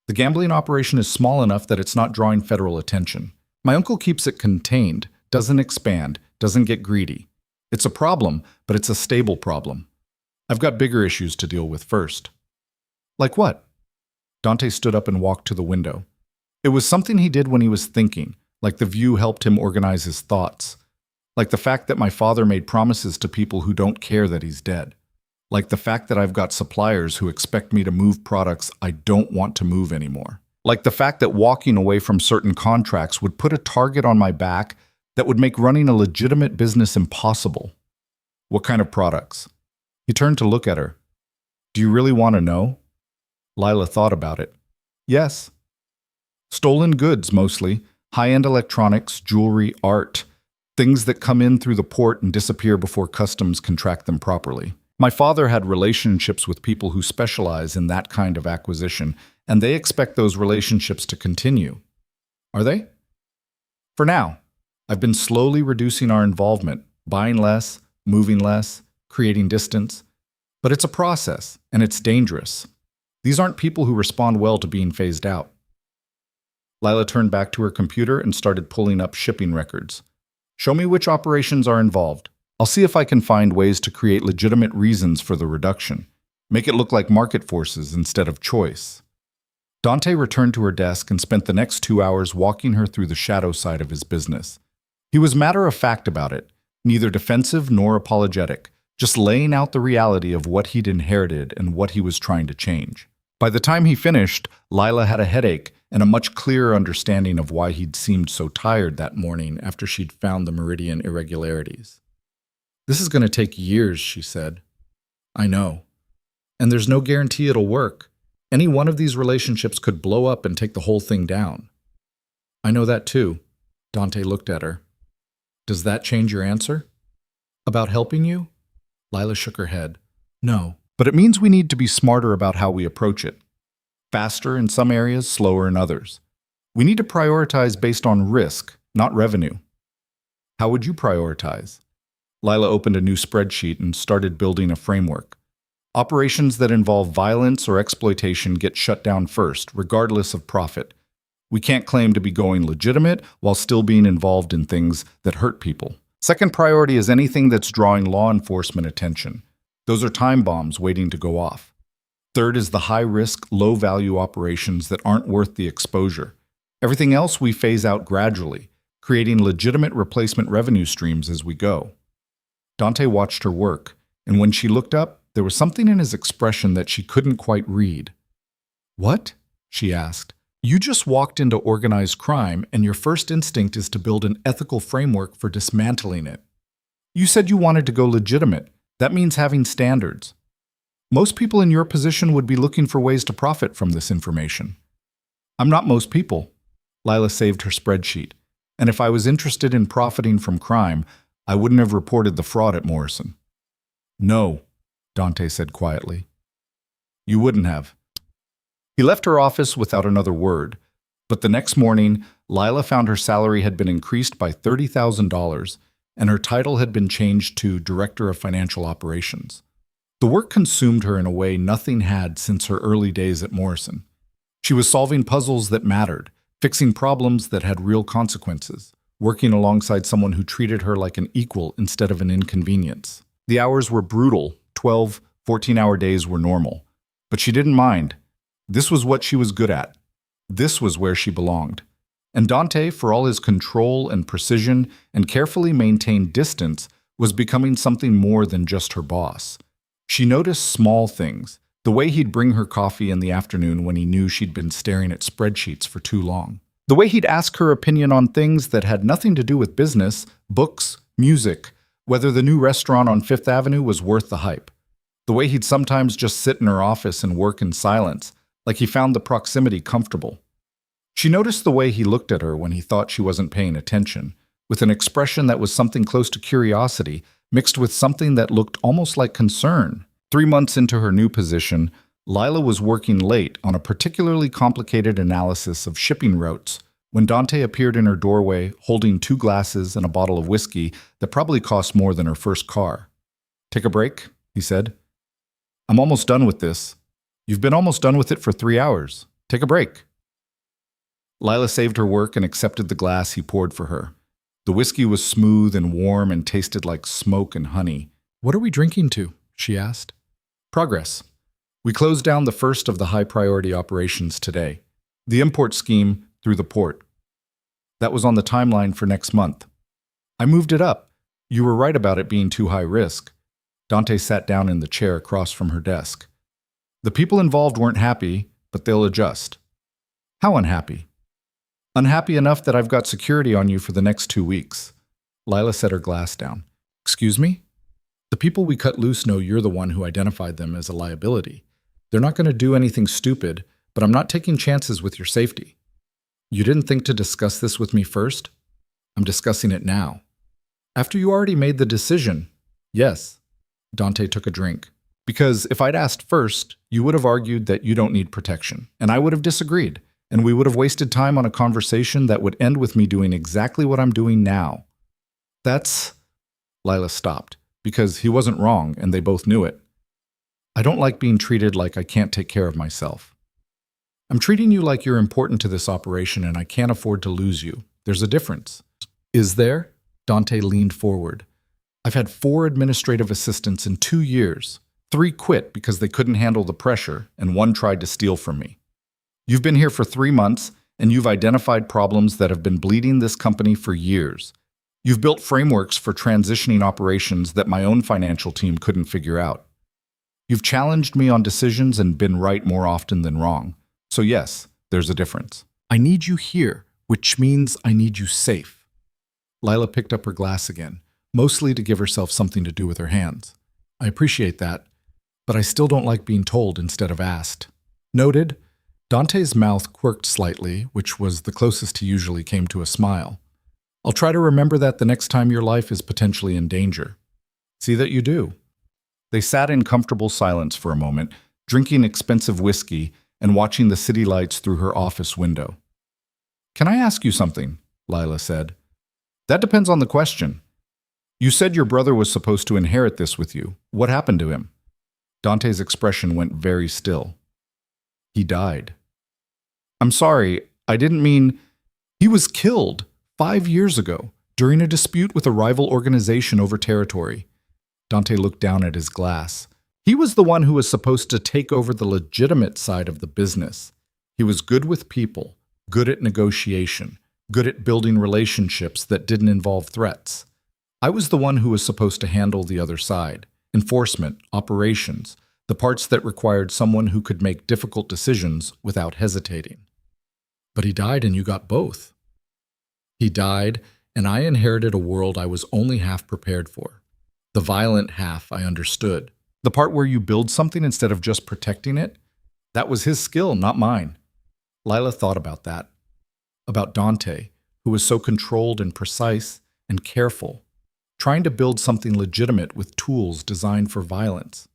The gambling operation is small enough that it's not drawing federal attention. My uncle keeps it contained, doesn't expand, doesn't get greedy. It's a problem, but it's a stable problem. I've got bigger issues to deal with first." "Like what?" Dante stood up and walked to the window. It was something he did when he was thinking, like the view helped him organize his thoughts. Like the fact that my father made promises to people who don't care that he's dead. Like the fact that I've got suppliers who expect me to move products I don't want to move anymore. Like the fact that walking away from certain contracts would put a target on my back that would make running a legitimate business impossible. "What kind of products?" He turned to look at her. "Do you really want to know?" Lila thought about it. "Yes." "Stolen goods, mostly. High-end electronics, jewelry, art. Things that come in through the port and disappear before customs can track them properly. My father had relationships with people who specialize in that kind of acquisition, and they expect those relationships to continue." "Are they?" "For now. I've been slowly reducing our involvement, buying less, moving less, creating distance. But it's a process, and it's dangerous. These aren't people who respond well to being phased out." Lila turned back to her computer and started pulling up shipping records. "Show me which operations are involved. I'll see if I can find ways to create legitimate reasons for the reduction. Make it look like market forces instead of choice." Dante returned to her desk and spent the next 2 hours walking her through the shadow side of his business. He was matter-of-fact about it, neither defensive nor apologetic, just laying out the reality of what he'd inherited and what he was trying to change. By the time he finished, Lila had a headache and a much clearer understanding of why he'd seemed so tired that morning after she'd found the Meridian irregularities. "This is going to take years," she said. "I know. And there's no guarantee it'll work. Any one of these relationships could blow up and take the whole thing down." "I know that too." Dante looked at her. "Does that change your answer?" "About helping you?" Lila shook her head. "No. But it means we need to be smarter about how we approach it. Faster in some areas, slower in others. We need to prioritize based on risk, not revenue." "How would you prioritize?" Lila opened a new spreadsheet and started building a framework. "Operations that involve violence or exploitation get shut down first, regardless of profit. We can't claim to be going legitimate while still being involved in things that hurt people. Second priority is anything that's drawing law enforcement attention. Those are time bombs waiting to go off. Third is the high-risk, low-value operations that aren't worth the exposure. Everything else we phase out gradually, creating legitimate replacement revenue streams as we go." Dante watched her work, and when she looked up, there was something in his expression that she couldn't quite read. "What?" she asked. "You just walked into organized crime, and your first instinct is to build an ethical framework for dismantling it. You said you wanted to go legitimate. That means having standards. Most people in your position would be looking for ways to profit from this information." "I'm not most people." Lila saved her spreadsheet. "And if I was interested in profiting from crime, I wouldn't have reported the fraud at Morrison." "No," Dante said quietly. You wouldn't have. He left her office without another word, but the next morning, Lila found her salary had been increased by $30,000 and her title had been changed to Director of Financial Operations. The work consumed her in a way nothing had since her early days at Morrison. She was solving puzzles that mattered, fixing problems that had real consequences, working alongside someone who treated her like an equal instead of an inconvenience. The hours were brutal, 12, 14-hour days were normal. But she didn't mind. This was what she was good at. This was where she belonged. And Dante, for all his control and precision and carefully maintained distance, was becoming something more than just her boss. She noticed small things, the way he'd bring her coffee in the afternoon when he knew she'd been staring at spreadsheets for too long. The way he'd ask her opinion on things that had nothing to do with business, books, music, whether the new restaurant on Fifth Avenue was worth the hype. The way he'd sometimes just sit in her office and work in silence, like he found the proximity comfortable. She noticed the way he looked at her when he thought she wasn't paying attention, with an expression that was something close to curiosity, mixed with something that looked almost like concern. 3 months into her new position, Lila was working late on a particularly complicated analysis of shipping routes when Dante appeared in her doorway holding 2 glasses and a bottle of whiskey that probably cost more than her first car. "Take a break," he said. "I'm almost done with this. You've been almost done with it for 3 hours. Take a break." Lila saved her work and accepted the glass he poured for her. The whiskey was smooth and warm and tasted like smoke and honey. "What are we drinking to?" she asked. "Progress. We closed down the first of the high-priority operations today. The import scheme through the port. That was on the timeline for next month. I moved it up. You were right about it being too high risk." Dante sat down in the chair across from her desk. "The people involved weren't happy, but they'll adjust." "How unhappy?" "Unhappy enough that I've got security on you for the next 2 weeks." Lila set her glass down. "Excuse me? The people we cut loose know you're the one who identified them as a liability. They're not going to do anything stupid, but I'm not taking chances with your safety." "You didn't think to discuss this with me first?" "I'm discussing it now." "After you already made the decision?" "Yes." Dante took a drink. "Because if I'd asked first, you would have argued that you don't need protection, and I would have disagreed, and we would have wasted time on a conversation that would end with me doing exactly what I'm doing now." "That's—" Lila stopped, because he wasn't wrong, and they both knew it. "I don't like being treated like I can't take care of myself. I'm treating you like you're important to this operation, and I can't afford to lose you. There's a difference." "Is there?" Dante leaned forward. "I've had 4 administrative assistants in 2 years. 3 quit because they couldn't handle the pressure, and 1 tried to steal from me. You've been here for 3 months, and you've identified problems that have been bleeding this company for years. You've built frameworks for transitioning operations that my own financial team couldn't figure out. You've challenged me on decisions and been right more often than wrong. So yes, there's a difference. I need you here, which means I need you safe." Lila picked up her glass again, mostly to give herself something to do with her hands. "I appreciate that, but I still don't like being told instead of asked." "Noted." Dante's mouth quirked slightly, which was the closest he usually came to a smile. "I'll try to remember that the next time your life is potentially in danger." "See that you do." They sat in comfortable silence for a moment, drinking expensive whiskey and watching the city lights through her office window. "Can I ask you something?" Lila said. "That depends on the question. You said your brother was supposed to inherit this with you. What happened to him?" Dante's expression went very still. "He died." "I'm sorry, I didn't mean—" "He was killed 5 years ago during a dispute with a rival organization over territory." Dante looked down at his glass. "He was the one who was supposed to take over the legitimate side of the business. He was good with people, good at negotiation, good at building relationships that didn't involve threats. I was the one who was supposed to handle the other side, enforcement, operations, the parts that required someone who could make difficult decisions without hesitating." "But he died and you got both." "He died, and I inherited a world I was only half prepared for. The violent half I understood. The part where you build something instead of just protecting it? That was his skill, not mine." Lila thought about that. About Dante, who was so controlled and precise and careful, trying to build something legitimate with tools designed for violence.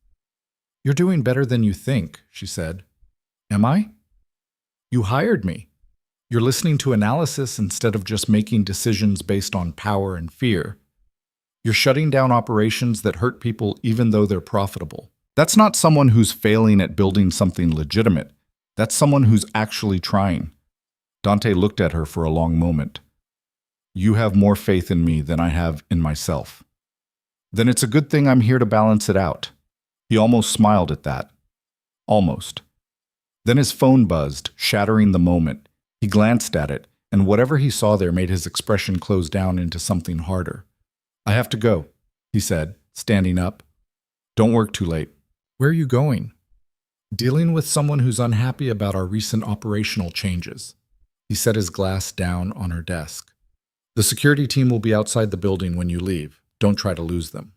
You're doing better than you think, she said. Am I? You hired me. You're listening to analysis instead of just making decisions based on power and fear. You're shutting down operations that hurt people even though they're profitable. That's not someone who's failing at building something legitimate. That's someone who's actually trying. Dante looked at her for a long moment. You have more faith in me than I have in myself. Then it's a good thing I'm here to balance it out. He almost smiled at that. Almost. Then his phone buzzed, shattering the moment. He glanced at it, and whatever he saw there made his expression close down into something harder. I have to go, he said, standing up. Don't work too late. Where are you going? Dealing with someone who's unhappy about our recent operational changes. He set his glass down on her desk. The security team will be outside the building when you leave. Don't try to lose them.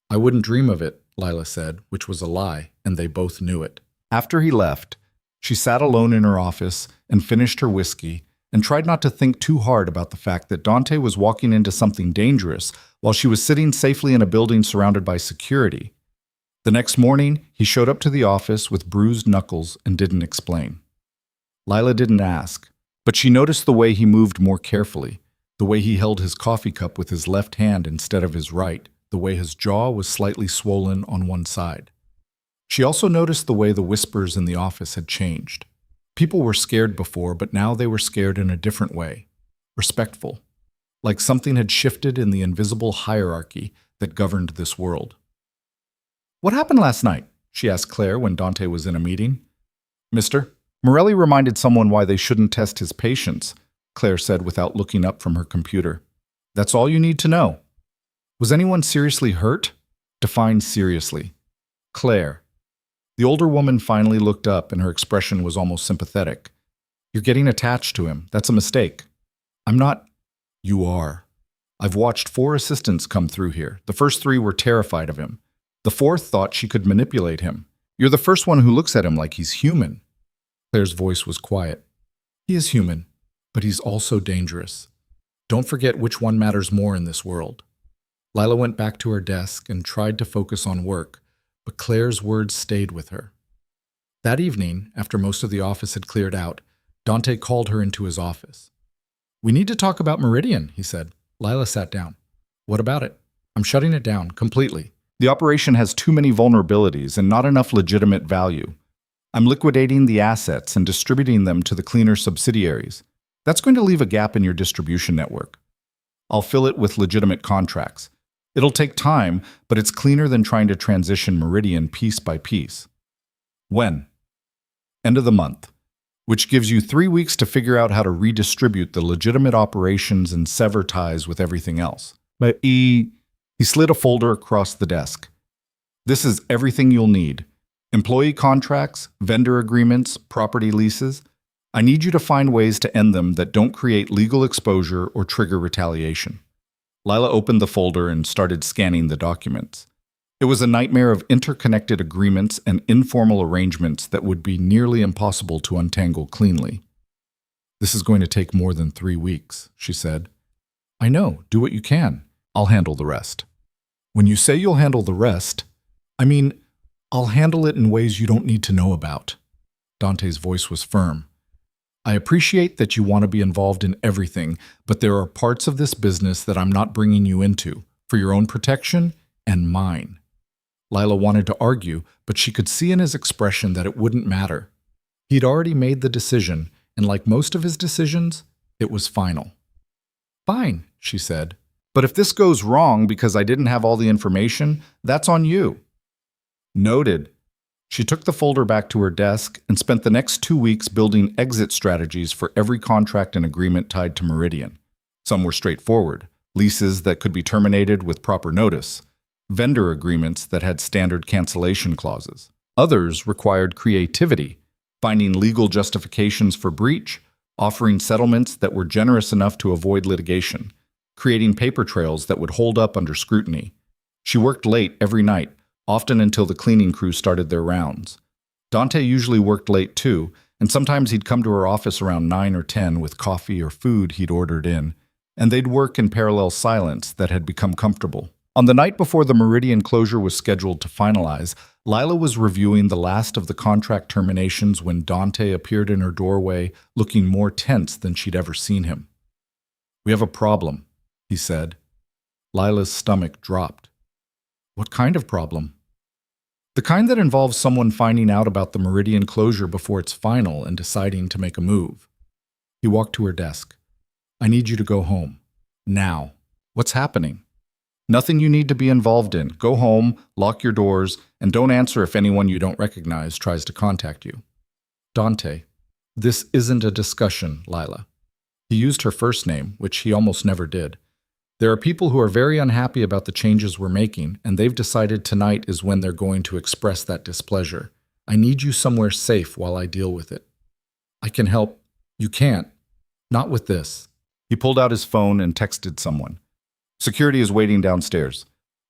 I wouldn't dream of it, Lila said, which was a lie, and they both knew it. After he left, she sat alone in her office and finished her whiskey and tried not to think too hard about the fact that Dante was walking into something dangerous while she was sitting safely in a building surrounded by security. The next morning, he showed up to the office with bruised knuckles and didn't explain. Lila didn't ask, but she noticed the way he moved more carefully, the way he held his coffee cup with his left hand instead of his right, the way his jaw was slightly swollen on one side. She also noticed the way the whispers in the office had changed. People were scared before, but now they were scared in a different way, respectful, like something had shifted in the invisible hierarchy that governed this world. What happened last night? She asked Claire when Dante was in a meeting. Mister, Morelli reminded someone why they shouldn't test his patience, Claire said without looking up from her computer. That's all you need to know. Was anyone seriously hurt? Define seriously. Claire. The older woman finally looked up and her expression was almost sympathetic. You're getting attached to him. That's a mistake. I'm not. You are. I've watched 4 assistants come through here. The first 3 were terrified of him. The 4th thought she could manipulate him. You're the first one who looks at him like he's human. Claire's voice was quiet. He is human, but he's also dangerous. Don't forget which one matters more in this world. Lila went back to her desk and tried to focus on work, but Claire's words stayed with her. That evening, after most of the office had cleared out, Dante called her into his office. We need to talk about Meridian, he said. Lila sat down. What about it? I'm shutting it down completely. The operation has too many vulnerabilities and not enough legitimate value. I'm liquidating the assets and distributing them to the cleaner subsidiaries. That's going to leave a gap in your distribution network. I'll fill it with legitimate contracts. It'll take time, but it's cleaner than trying to transition Meridian piece by piece. When? End of the month, which gives you 3 weeks to figure out how to redistribute the legitimate operations and sever ties with everything else. But he slid a folder across the desk. This is everything you'll need. Employee contracts, vendor agreements, property leases. I need you to find ways to end them that don't create legal exposure or trigger retaliation. Lila opened the folder and started scanning the documents. It was a nightmare of interconnected agreements and informal arrangements that would be nearly impossible to untangle cleanly. This is going to take more than 3 weeks, she said. I know, do what you can. I'll handle the rest. When you say you'll handle the rest, I mean, I'll handle it in ways you don't need to know about. Dante's voice was firm. I appreciate that you want to be involved in everything, but there are parts of this business that I'm not bringing you into, for your own protection and mine. Lila wanted to argue, but she could see in his expression that it wouldn't matter. He'd already made the decision, and like most of his decisions, it was final. Fine, she said. But if this goes wrong because I didn't have all the information, that's on you. Noted. She took the folder back to her desk and spent the next 2 weeks building exit strategies for every contract and agreement tied to Meridian. Some were straightforward, leases that could be terminated with proper notice, vendor agreements that had standard cancellation clauses. Others required creativity, finding legal justifications for breach, offering settlements that were generous enough to avoid litigation, creating paper trails that would hold up under scrutiny. She worked late every night, often until the cleaning crew started their rounds. Dante usually worked late too, and sometimes he'd come to her office around 9 or 10 with coffee or food he'd ordered in, and they'd work in parallel silence that had become comfortable. On the night before the Meridian closure was scheduled to finalize, Lila was reviewing the last of the contract terminations when Dante appeared in her doorway, looking more tense than she'd ever seen him. "We have a problem," he said. Lila's stomach dropped. "What kind of problem?" "The kind that involves someone finding out about the Meridian closure before it's final and deciding to make a move." He walked to her desk. "I need you to go home. Now." "What's happening?" "Nothing you need to be involved in. Go home, lock your doors, and don't answer if anyone you don't recognize tries to contact you." "Dante, this isn't a discussion, Lila." He used her first name, which he almost never did. "There are people who are very unhappy about the changes we're making, and they've decided tonight is when they're going to express that displeasure. I need you somewhere safe while I deal with it." "I can help." "You can't. Not with this." He pulled out his phone and texted someone. "Security is waiting downstairs.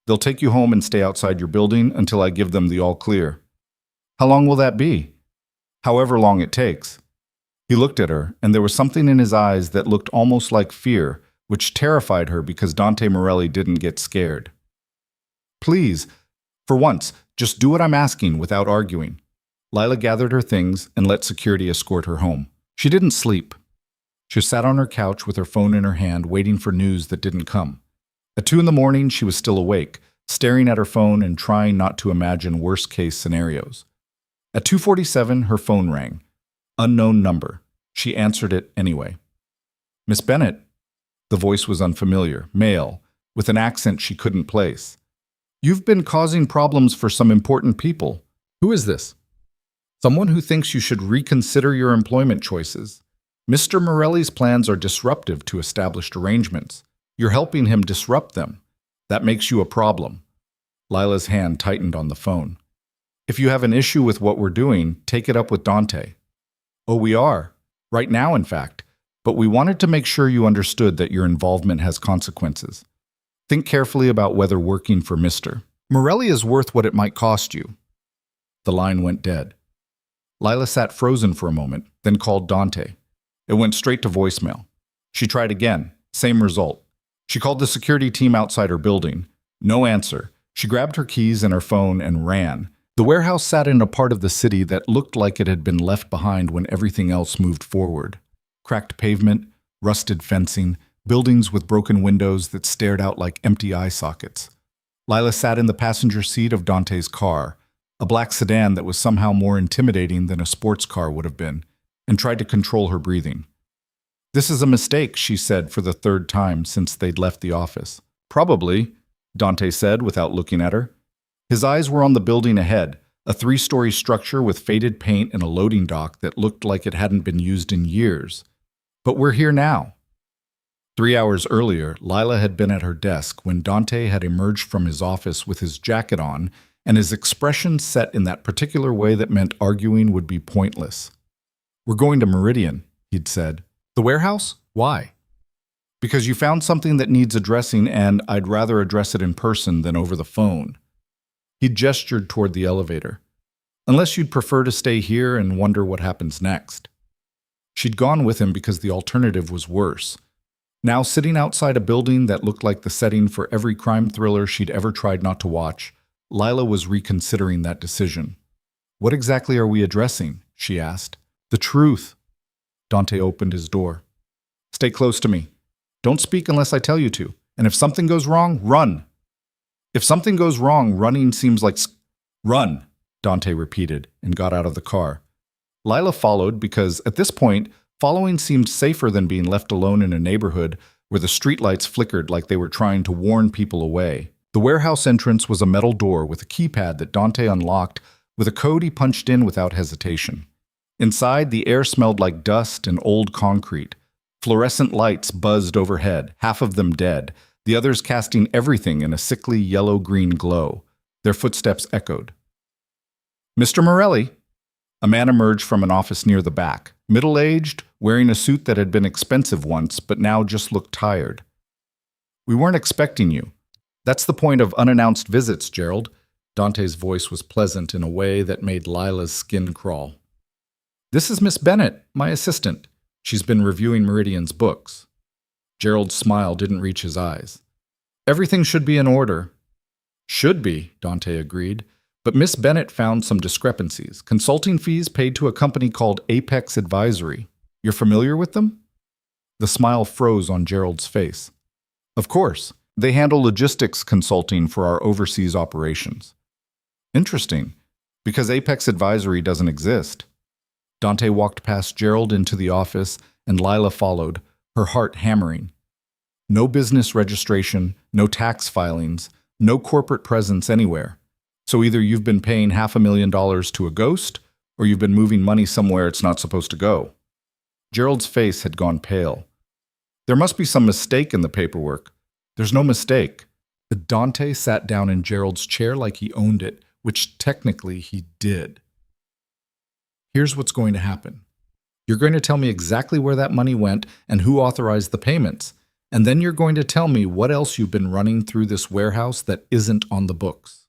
They'll take you home and stay outside your building until I give them the all clear." "How long will that be?" "However long it takes." He looked at her, and there was something in his eyes that looked almost like fear, which terrified her because Dante Morelli didn't get scared. "Please, for once, just do what I'm asking without arguing." Lila gathered her things and let security escort her home. She didn't sleep. She sat on her couch with her phone in her hand, waiting for news that didn't come. At 2 in the morning, she was still awake, staring at her phone and trying not to imagine worst-case scenarios. At 2:47, her phone rang. Unknown number. She answered it anyway. "Miss Bennett." The voice was unfamiliar, male, with an accent she couldn't place. "You've been causing problems for some important people. Who is this?" "Someone who thinks you should reconsider your employment choices. Mr. Morelli's plans are disruptive to established arrangements. You're helping him disrupt them. That makes you a problem." Lila's hand tightened on the phone. "If you have an issue with what we're doing, take it up with Dante." "Oh, we are. Right now, in fact. But we wanted to make sure you understood that your involvement has consequences. Think carefully about whether working for Mr. Morelli is worth what it might cost you." The line went dead. Lila sat frozen for a moment, then called Dante. It went straight to voicemail. She tried again. Same result. She called the security team outside her building. No answer. She grabbed her keys and her phone and ran. The warehouse sat in a part of the city that looked like it had been left behind when everything else moved forward. Cracked pavement, rusted fencing, buildings with broken windows that stared out like empty eye sockets. Lila sat in the passenger seat of Dante's car, a black sedan that was somehow more intimidating than a sports car would have been, and tried to control her breathing. "This is a mistake," she said for the third time since they'd left the office. "Probably," Dante said without looking at her. His eyes were on the building ahead, a 3-story structure with faded paint and a loading dock that looked like it hadn't been used in years. "But we're here now." 3 hours earlier, Lila had been at her desk when Dante had emerged from his office with his jacket on and his expression set in that particular way that meant arguing would be pointless. "We're going to Meridian," he'd said. "The warehouse? Why?" "Because you found something that needs addressing, and I'd rather address it in person than over the phone." He gestured toward the elevator. "Unless you'd prefer to stay here and wonder what happens next." She'd gone with him because the alternative was worse. Now sitting outside a building that looked like the setting for every crime thriller she'd ever tried not to watch, Lila was reconsidering that decision. "What exactly are we addressing?" she asked. "The truth." Dante opened his door. "Stay close to me. Don't speak unless I tell you to. And if something goes wrong, run." "If something goes wrong, running seems like run," Dante repeated and got out of the car. Lila followed because, at this point, following seemed safer than being left alone in a neighborhood where the streetlights flickered like they were trying to warn people away. The warehouse entrance was a metal door with a keypad that Dante unlocked with a code he punched in without hesitation. Inside, the air smelled like dust and old concrete. Fluorescent lights buzzed overhead, half of them dead, the others casting everything in a sickly yellow-green glow. Their footsteps echoed. "Mr. Morelli?" A man emerged from an office near the back, middle-aged, wearing a suit that had been expensive once but now just looked tired. "We weren't expecting you. That's the point of unannounced visits, Gerald." Dante's voice was pleasant in a way that made Lila's skin crawl. "This is Miss Bennett, my assistant. She's been reviewing Meridian's books." Gerald's smile didn't reach his eyes. Everything should be in order. Should be, Dante agreed. But Miss Bennett found some discrepancies. Consulting fees paid to a company called Apex Advisory. You're familiar with them? The smile froze on Gerald's face. Of course. They handle logistics consulting for our overseas operations. Interesting, because Apex Advisory doesn't exist. Dante walked past Gerald into the office, and Lila followed, her heart hammering. No business registration, no tax filings, no corporate presence anywhere. So either you've been paying $500,000 to a ghost, or you've been moving money somewhere it's not supposed to go. Gerald's face had gone pale. There must be some mistake in the paperwork. There's no mistake. Dante sat down in Gerald's chair like he owned it, which technically he did. Here's what's going to happen. You're going to tell me exactly where that money went and who authorized the payments. And then you're going to tell me what else you've been running through this warehouse that isn't on the books.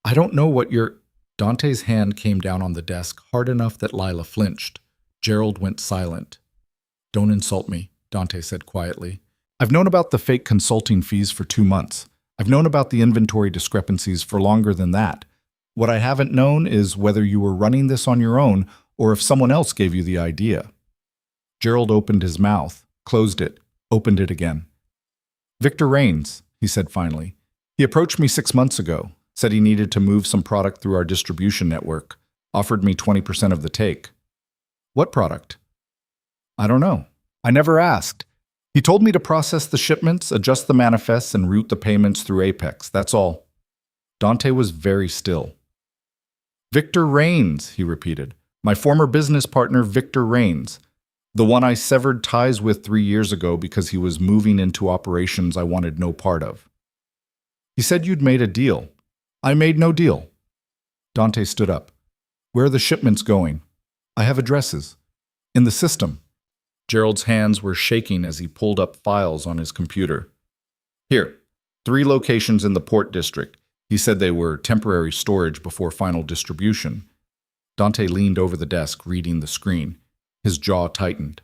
I don't know what you're... Dante's hand came down on the desk hard enough that Lila flinched. Gerald went silent. Don't insult me, Dante said quietly. I've known about the fake consulting fees for 2 months. I've known about the inventory discrepancies for longer than that. What I haven't known is whether you were running this on your own or if someone else gave you the idea. Gerald opened his mouth, closed it, opened it again. Victor Raines, he said finally. He approached me 6 months ago, said he needed to move some product through our distribution network, offered me 20% of the take. What product? I don't know. I never asked. He told me to process the shipments, adjust the manifests, and route the payments through Apex. That's all. Dante was very still. Victor Raines, he repeated. My former business partner, Victor Raines. The one I severed ties with 3 years ago because he was moving into operations I wanted no part of. He said you'd made a deal. I made no deal. Dante stood up. Where are the shipments going? I have addresses. In the system. Gerald's hands were shaking as he pulled up files on his computer. Here, 3 locations in the Port District. He said they were temporary storage before final distribution. Dante leaned over the desk, reading the screen. His jaw tightened.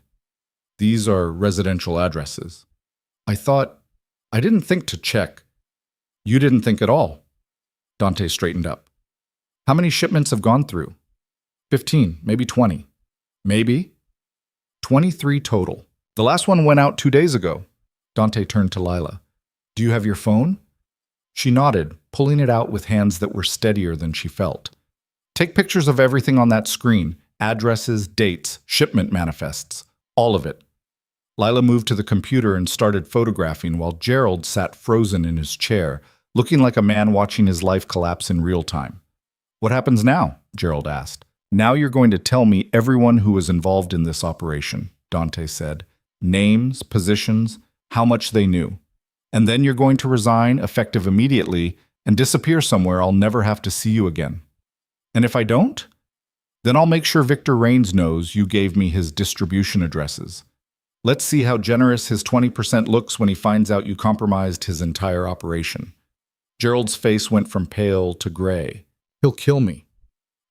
These are residential addresses. I didn't think to check. You didn't think at all. Dante straightened up. How many shipments have gone through? 15, maybe 20. Maybe? 23 total. The last one went out 2 days ago. Dante turned to Lila. Do you have your phone? She nodded, pulling it out with hands that were steadier than she felt. Take pictures of everything on that screen. Addresses, dates, shipment manifests. All of it. Lila moved to the computer and started photographing while Gerald sat frozen in his chair, looking like a man watching his life collapse in real time. What happens now? Gerald asked. Now you're going to tell me everyone who was involved in this operation, Dante said. Names, positions, how much they knew. And then you're going to resign, effective immediately, and disappear somewhere I'll never have to see you again. And if I don't? Then I'll make sure Victor Raines knows you gave me his distribution addresses. Let's see how generous his 20% looks when he finds out you compromised his entire operation. Gerald's face went from pale to gray. He'll kill me.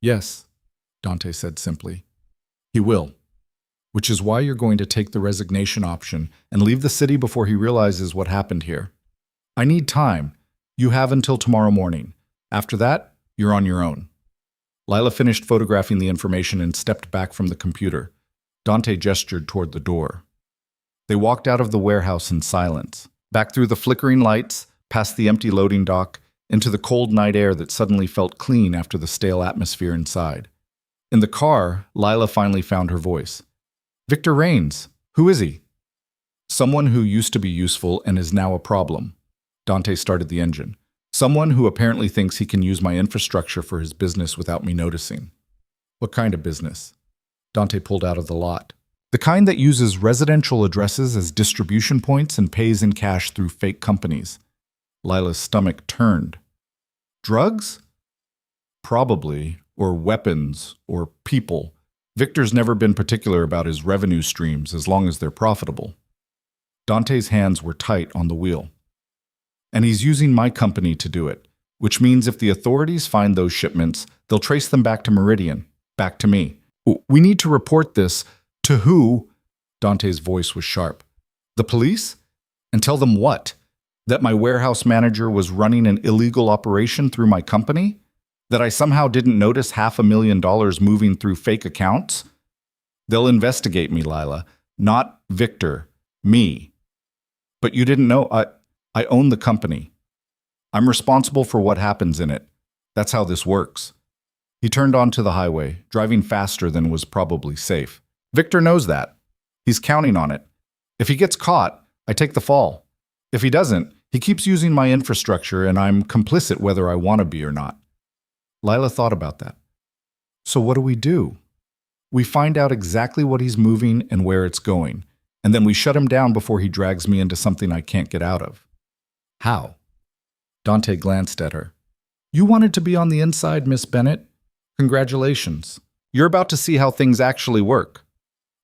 Yes, Dante said simply. He will. Which is why you're going to take the resignation option and leave the city before he realizes what happened here. I need time. You have until tomorrow morning. After that, you're on your own. Lila finished photographing the information and stepped back from the computer. Dante gestured toward the door. They walked out of the warehouse in silence, back through the flickering lights, past the empty loading dock, into the cold night air that suddenly felt clean after the stale atmosphere inside. In the car, Lila finally found her voice. Victor Raines. Who is he? Someone who used to be useful and is now a problem. Dante started the engine. Someone who apparently thinks he can use my infrastructure for his business without me noticing. What kind of business? Dante pulled out of the lot. The kind that uses residential addresses as distribution points and pays in cash through fake companies. Lila's stomach turned. Drugs? Probably. Or weapons. Or people. Victor's never been particular about his revenue streams as long as they're profitable. Dante's hands were tight on the wheel. And he's using my company to do it, which means if the authorities find those shipments, they'll trace them back to Meridian, back to me. We need to report this. To who? Dante's voice was sharp. The police? And tell them what? That my warehouse manager was running an illegal operation through my company? That I somehow didn't notice $500,000 moving through fake accounts? They'll investigate me, Lila. Not Victor. Me. But you didn't know I own the company. I'm responsible for what happens in it. That's how this works. He turned onto the highway, driving faster than was probably safe. Victor knows that. He's counting on it. If he gets caught, I take the fall. If he doesn't, he keeps using my infrastructure and I'm complicit whether I want to be or not. Lila thought about that. So what do? We find out exactly what he's moving and where it's going, and then we shut him down before he drags me into something I can't get out of. How? Dante glanced at her. You wanted to be on the inside, Miss Bennett? Congratulations. You're about to see how things actually work.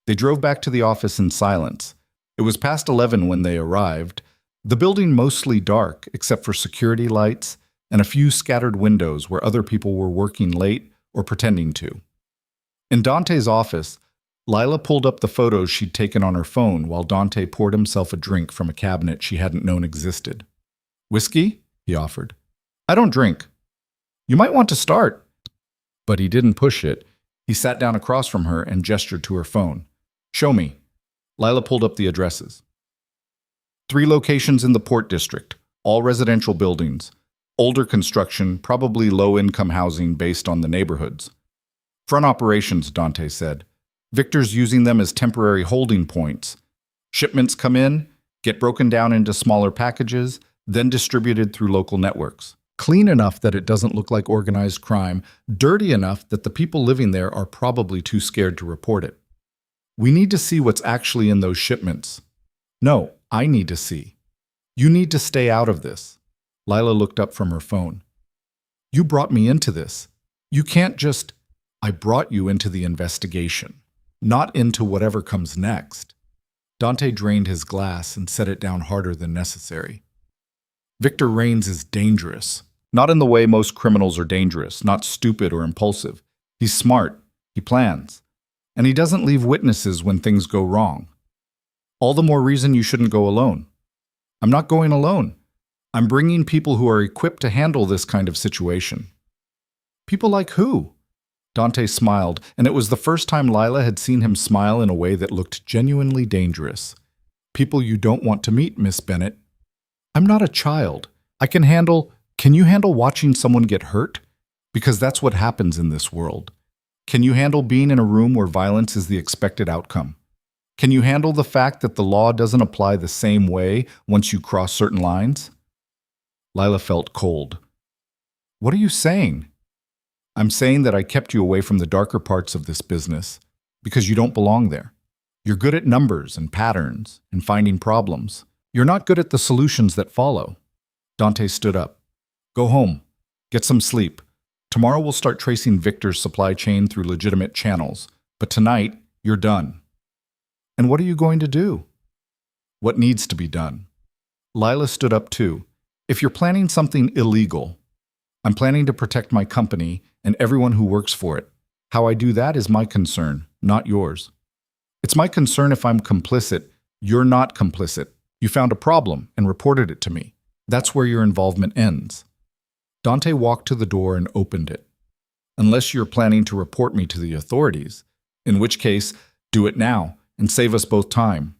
They drove back to the office in silence. It was past 11 when they arrived, the building mostly dark except for security lights and a few scattered windows where other people were working late or pretending to. In Dante's office, Lila pulled up the photos she'd taken on her phone while Dante poured himself a drink from a cabinet she hadn't known existed. Whiskey? He offered. I don't drink. You might want to start. But he didn't push it. He sat down across from her and gestured to her phone. Show me. Lila pulled up the addresses. 3 locations in the Port District, all residential buildings. Older construction, probably low-income housing based on the neighborhoods. Front operations, Dante said. Victor's using them as temporary holding points. Shipments come in, get broken down into smaller packages, then distributed through local networks. Clean enough that it doesn't look like organized crime, dirty enough that the people living there are probably too scared to report it. We need to see what's actually in those shipments. No, I need to see. You need to stay out of this. Lila looked up from her phone. You brought me into this. You can't just... I brought you into the investigation, not into whatever comes next. Dante drained his glass and set it down harder than necessary. Victor Raines is dangerous. Not in the way most criminals are dangerous, not stupid or impulsive. He's smart. He plans. And he doesn't leave witnesses when things go wrong. All the more reason you shouldn't go alone. I'm not going alone. I'm bringing people who are equipped to handle this kind of situation. People like who? Dante smiled, and it was the first time Lila had seen him smile in a way that looked genuinely dangerous. People you don't want to meet, Miss Bennett. I'm not a child. Can you handle watching someone get hurt? Because that's what happens in this world. Can you handle being in a room where violence is the expected outcome? Can you handle the fact that the law doesn't apply the same way once you cross certain lines? Lila felt cold. What are you saying? I'm saying that I kept you away from the darker parts of this business because you don't belong there. You're good at numbers and patterns and finding problems. You're not good at the solutions that follow. Dante stood up. Go home. Get some sleep. Tomorrow we'll start tracing Victor's supply chain through legitimate channels. But tonight, you're done. And what are you going to do? What needs to be done? Lila stood up too. If you're planning something illegal, I'm planning to protect my company and everyone who works for it. How I do that is my concern, not yours. It's my concern if I'm complicit. You're not complicit. You found a problem and reported it to me. That's where your involvement ends. Dante walked to the door and opened it. Unless you're planning to report me to the authorities, in which case, do it now and save us both time.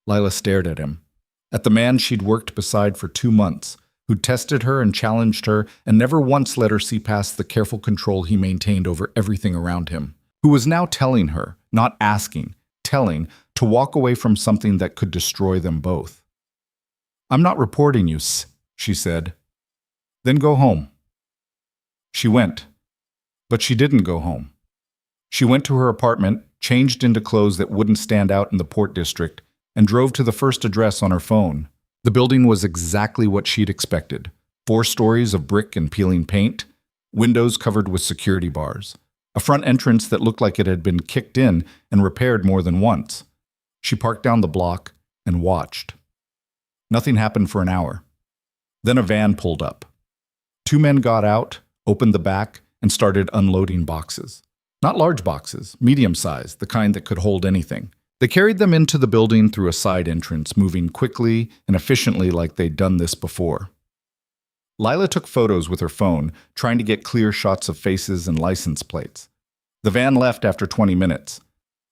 Lila stared at him, at the man she'd worked beside for 2 months, who tested her and challenged her and never once let her see past the careful control he maintained over everything around him, who was now telling her, not asking, telling, to walk away from something that could destroy them both. I'm not reporting you, she said. Then go home. She went. But she didn't go home. She went to her apartment, changed into clothes that wouldn't stand out in the Port District, and drove to the first address on her phone. The building was exactly what she'd expected. 4 stories of brick and peeling paint, windows covered with security bars, a front entrance that looked like it had been kicked in and repaired more than once. She parked down the block and watched. Nothing happened for an hour. Then a van pulled up. 2 men got out, opened the back, and started unloading boxes. Not large boxes, medium-sized, the kind that could hold anything. They carried them into the building through a side entrance, moving quickly and efficiently like they'd done this before. Lila took photos with her phone, trying to get clear shots of faces and license plates. The van left after 20 minutes.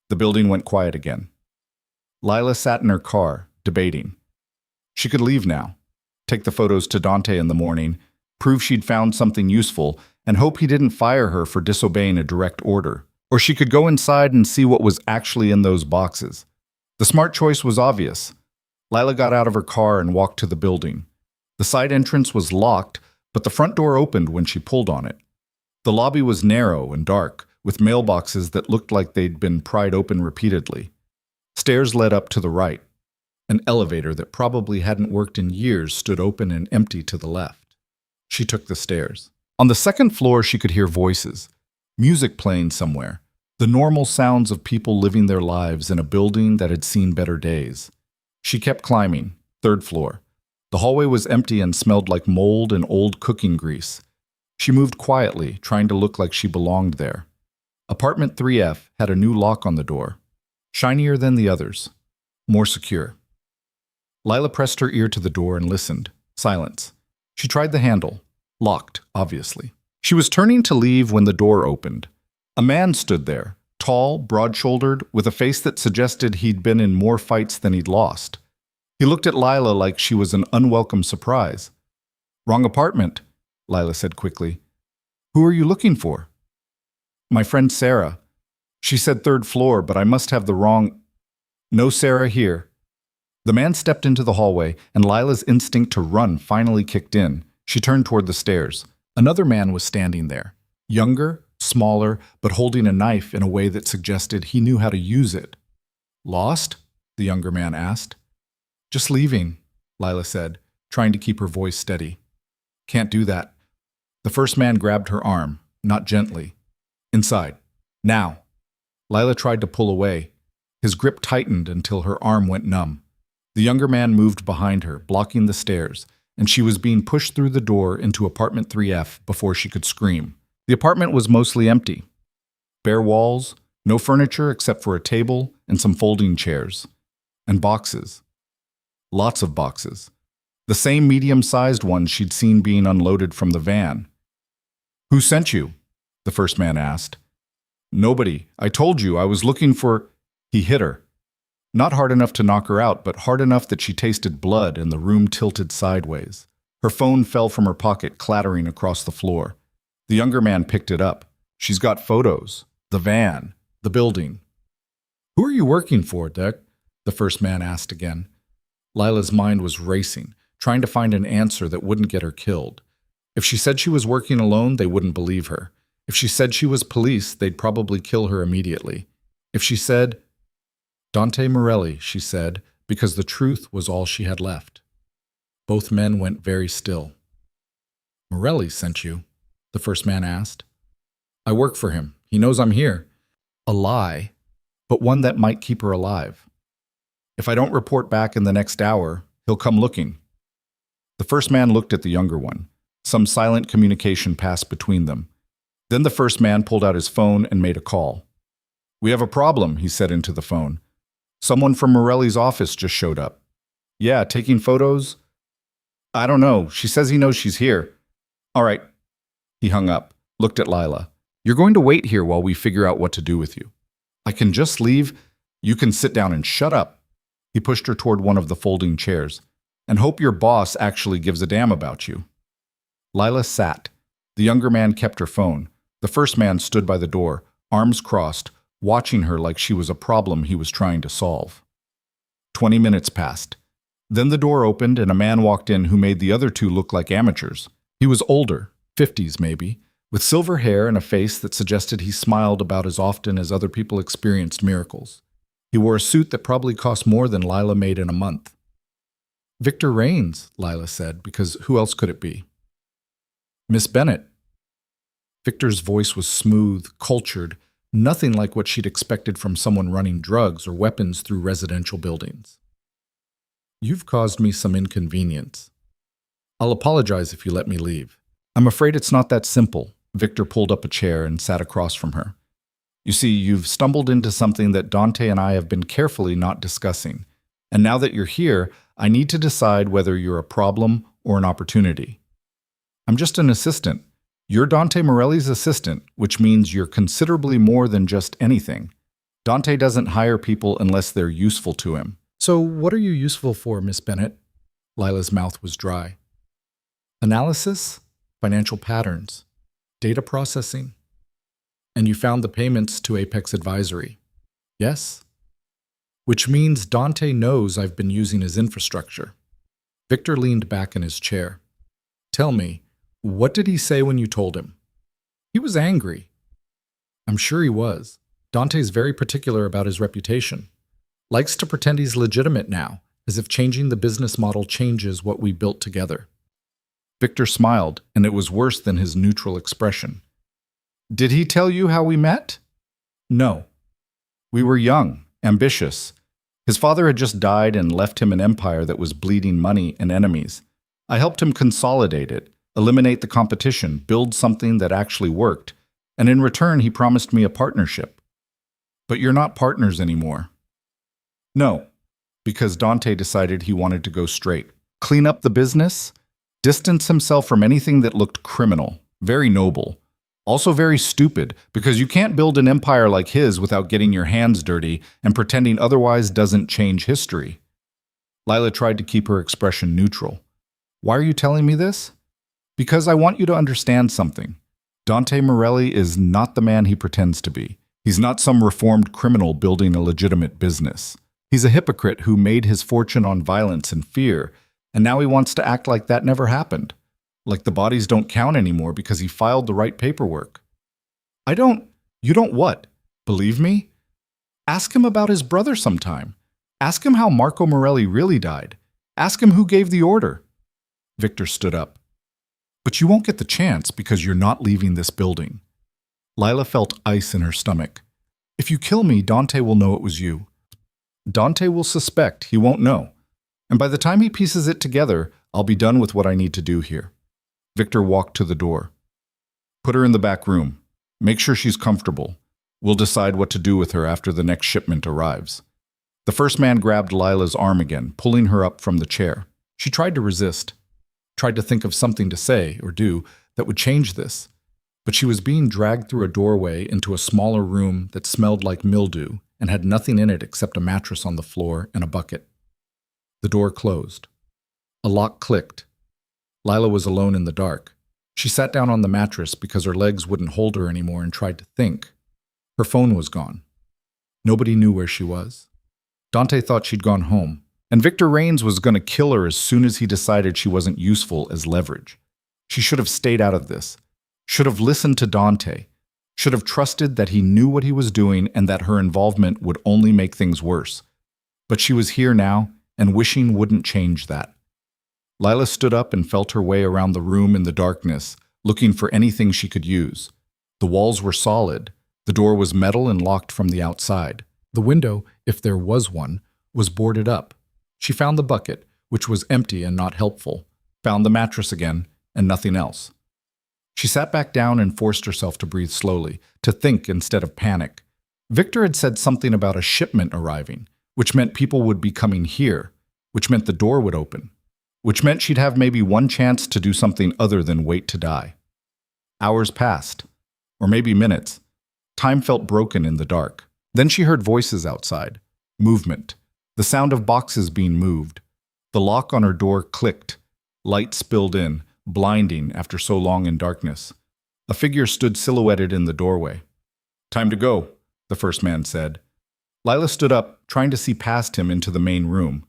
The building went quiet again. Lila sat in her car, debating. She could leave now, take the photos to Dante in the morning, prove she'd found something useful, and hope he didn't fire her for disobeying a direct order. Or she could go inside and see what was actually in those boxes. The smart choice was obvious. Lila got out of her car and walked to the building. The side entrance was locked, but the front door opened when she pulled on it. The lobby was narrow and dark, with mailboxes that looked like they'd been pried open repeatedly. Stairs led up to the right. An elevator that probably hadn't worked in years stood open and empty to the left. She took the stairs. On the second floor, she could hear voices, music playing somewhere, the normal sounds of people living their lives in a building that had seen better days. She kept climbing, third floor. The hallway was empty and smelled like mold and old cooking grease. She moved quietly, trying to look like she belonged there. Apartment 3F had a new lock on the door, shinier than the others, more secure. Lila pressed her ear to the door and listened. Silence. She tried the handle. Locked, obviously. She was turning to leave when the door opened. A man stood there, tall, broad-shouldered, with a face that suggested he'd been in more fights than he'd lost. He looked at Lila like she was an unwelcome surprise. "Wrong apartment," Lila said quickly. "Who are you looking for?" "My friend Sarah. She said third floor, but I must have the wrong—" "No Sarah here." The man stepped into the hallway, and Lila's instinct to run finally kicked in. She turned toward the stairs. Another man was standing there, younger, smaller, but holding a knife in a way that suggested he knew how to use it. "Lost?" the younger man asked. "Just leaving," Lila said, trying to keep her voice steady. "Can't do that." The first man grabbed her arm, not gently. "Inside. Now." Lila tried to pull away. His grip tightened until her arm went numb. The younger man moved behind her, blocking the stairs, and she was being pushed through the door into apartment 3F before she could scream. The apartment was mostly empty. Bare walls, no furniture except for a table and some folding chairs. And boxes. Lots of boxes. The same medium-sized ones she'd seen being unloaded from the van. "Who sent you?" the first man asked. "Nobody. I told you I was looking for—" He hit her. Not hard enough to knock her out, but hard enough that she tasted blood and the room tilted sideways. Her phone fell from her pocket, clattering across the floor. The younger man picked it up. "She's got photos. The van. The building." "Who are you working for, Dick?" the first man asked again. Lila's mind was racing, trying to find an answer that wouldn't get her killed. If she said she was working alone, they wouldn't believe her. If she said she was police, they'd probably kill her immediately. If she said, "Dante Morelli," she said, because the truth was all she had left. Both men went very still. "Morelli sent you?" the first man asked. "I work for him. He knows I'm here." A lie, but one that might keep her alive. "If I don't report back in the next hour, he'll come looking." The first man looked at the younger one. Some silent communication passed between them. Then the first man pulled out his phone and made a call. "We have a problem," he said into the phone. "Someone from Morelli's office just showed up." "Yeah, taking photos?" "I don't know. She says he knows she's here." "All right." He hung up, looked at Lila. "You're going to wait here while we figure out what to do with you." "I can just leave." "You can sit down and shut up." He pushed her toward one of the folding chairs. "And hope your boss actually gives a damn about you." Lila sat. The younger man kept her phone. The first man stood by the door, arms crossed, watching her like she was a problem he was trying to solve. 20 minutes passed. Then the door opened and a man walked in who made the other two look like amateurs. He was older, 50s maybe, with silver hair and a face that suggested he smiled about as often as other people experienced miracles. He wore a suit that probably cost more than Lila made in a month. "Victor Raines," Lila said, because who else could it be? "Miss Bennett." Victor's voice was smooth, cultured, nothing like what she'd expected from someone running drugs or weapons through residential buildings. "You've caused me some inconvenience. I'll apologize if you let me leave." "I'm afraid it's not that simple." Victor pulled up a chair and sat across from her. You see, you've stumbled into something that Dante and I have been carefully not discussing. And now that you're here, I need to decide whether you're a problem or an opportunity. I'm just an assistant. You're Dante Morelli's assistant, which means you're considerably more than just anything. Dante doesn't hire people unless they're useful to him. So what are you useful for, Miss Bennett? Lila's mouth was dry. Analysis, financial patterns, data processing. And you found the payments to Apex Advisory. Yes? Which means Dante knows I've been using his infrastructure. Victor leaned back in his chair. Tell me, what did he say when you told him? He was angry. I'm sure he was. Dante's very particular about his reputation. Likes to pretend he's legitimate now, as if changing the business model changes what we built together. Victor smiled, and it was worse than his neutral expression. Did he tell you how we met? No. We were young, ambitious. His father had just died and left him an empire that was bleeding money and enemies. I helped him consolidate it, eliminate the competition, build something that actually worked, and in return he promised me a partnership. But you're not partners anymore. No, because Dante decided he wanted to go straight. Clean up the business, distance himself from anything that looked criminal, very noble. Also very stupid, because you can't build an empire like his without getting your hands dirty and pretending otherwise doesn't change history. Lila tried to keep her expression neutral. Why are you telling me this? Because I want you to understand something. Dante Morelli is not the man he pretends to be. He's not some reformed criminal building a legitimate business. He's a hypocrite who made his fortune on violence and fear, and now he wants to act like that never happened. Like the bodies don't count anymore because he filed the right paperwork. You don't what? Believe me? Ask him about his brother sometime. Ask him how Marco Morelli really died. Ask him who gave the order. Victor stood up. But you won't get the chance because you're not leaving this building. Lila felt ice in her stomach. If you kill me, Dante will know it was you. Dante will suspect, he won't know. And by the time he pieces it together, I'll be done with what I need to do here. Victor walked to the door. Put her in the back room. Make sure she's comfortable. We'll decide what to do with her after the next shipment arrives. The first man grabbed Lila's arm again, pulling her up from the chair. She tried to resist, tried to think of something to say or do that would change this. But she was being dragged through a doorway into a smaller room that smelled like mildew and had nothing in it except a mattress on the floor and a bucket. The door closed. A lock clicked. Lila was alone in the dark. She sat down on the mattress because her legs wouldn't hold her anymore and tried to think. Her phone was gone. Nobody knew where she was. Dante thought she'd gone home, and Victor Raines was going to kill her as soon as he decided she wasn't useful as leverage. She should have stayed out of this, should have listened to Dante, should have trusted that he knew what he was doing and that her involvement would only make things worse. But she was here now, and wishing wouldn't change that. Lila stood up and felt her way around the room in the darkness, looking for anything she could use. The walls were solid. The door was metal and locked from the outside. The window, if there was one, was boarded up. She found the bucket, which was empty and not helpful, found the mattress again, and nothing else. She sat back down and forced herself to breathe slowly, to think instead of panic. Victor had said something about a shipment arriving, which meant people would be coming here, which meant the door would open, which meant she'd have maybe one chance to do something other than wait to die. Hours passed, or maybe minutes. Time felt broken in the dark. Then she heard voices outside, movement, the sound of boxes being moved. The lock on her door clicked. Light spilled in, blinding after so long in darkness. A figure stood silhouetted in the doorway. Time to go, the first man said. Lila stood up, trying to see past him into the main room.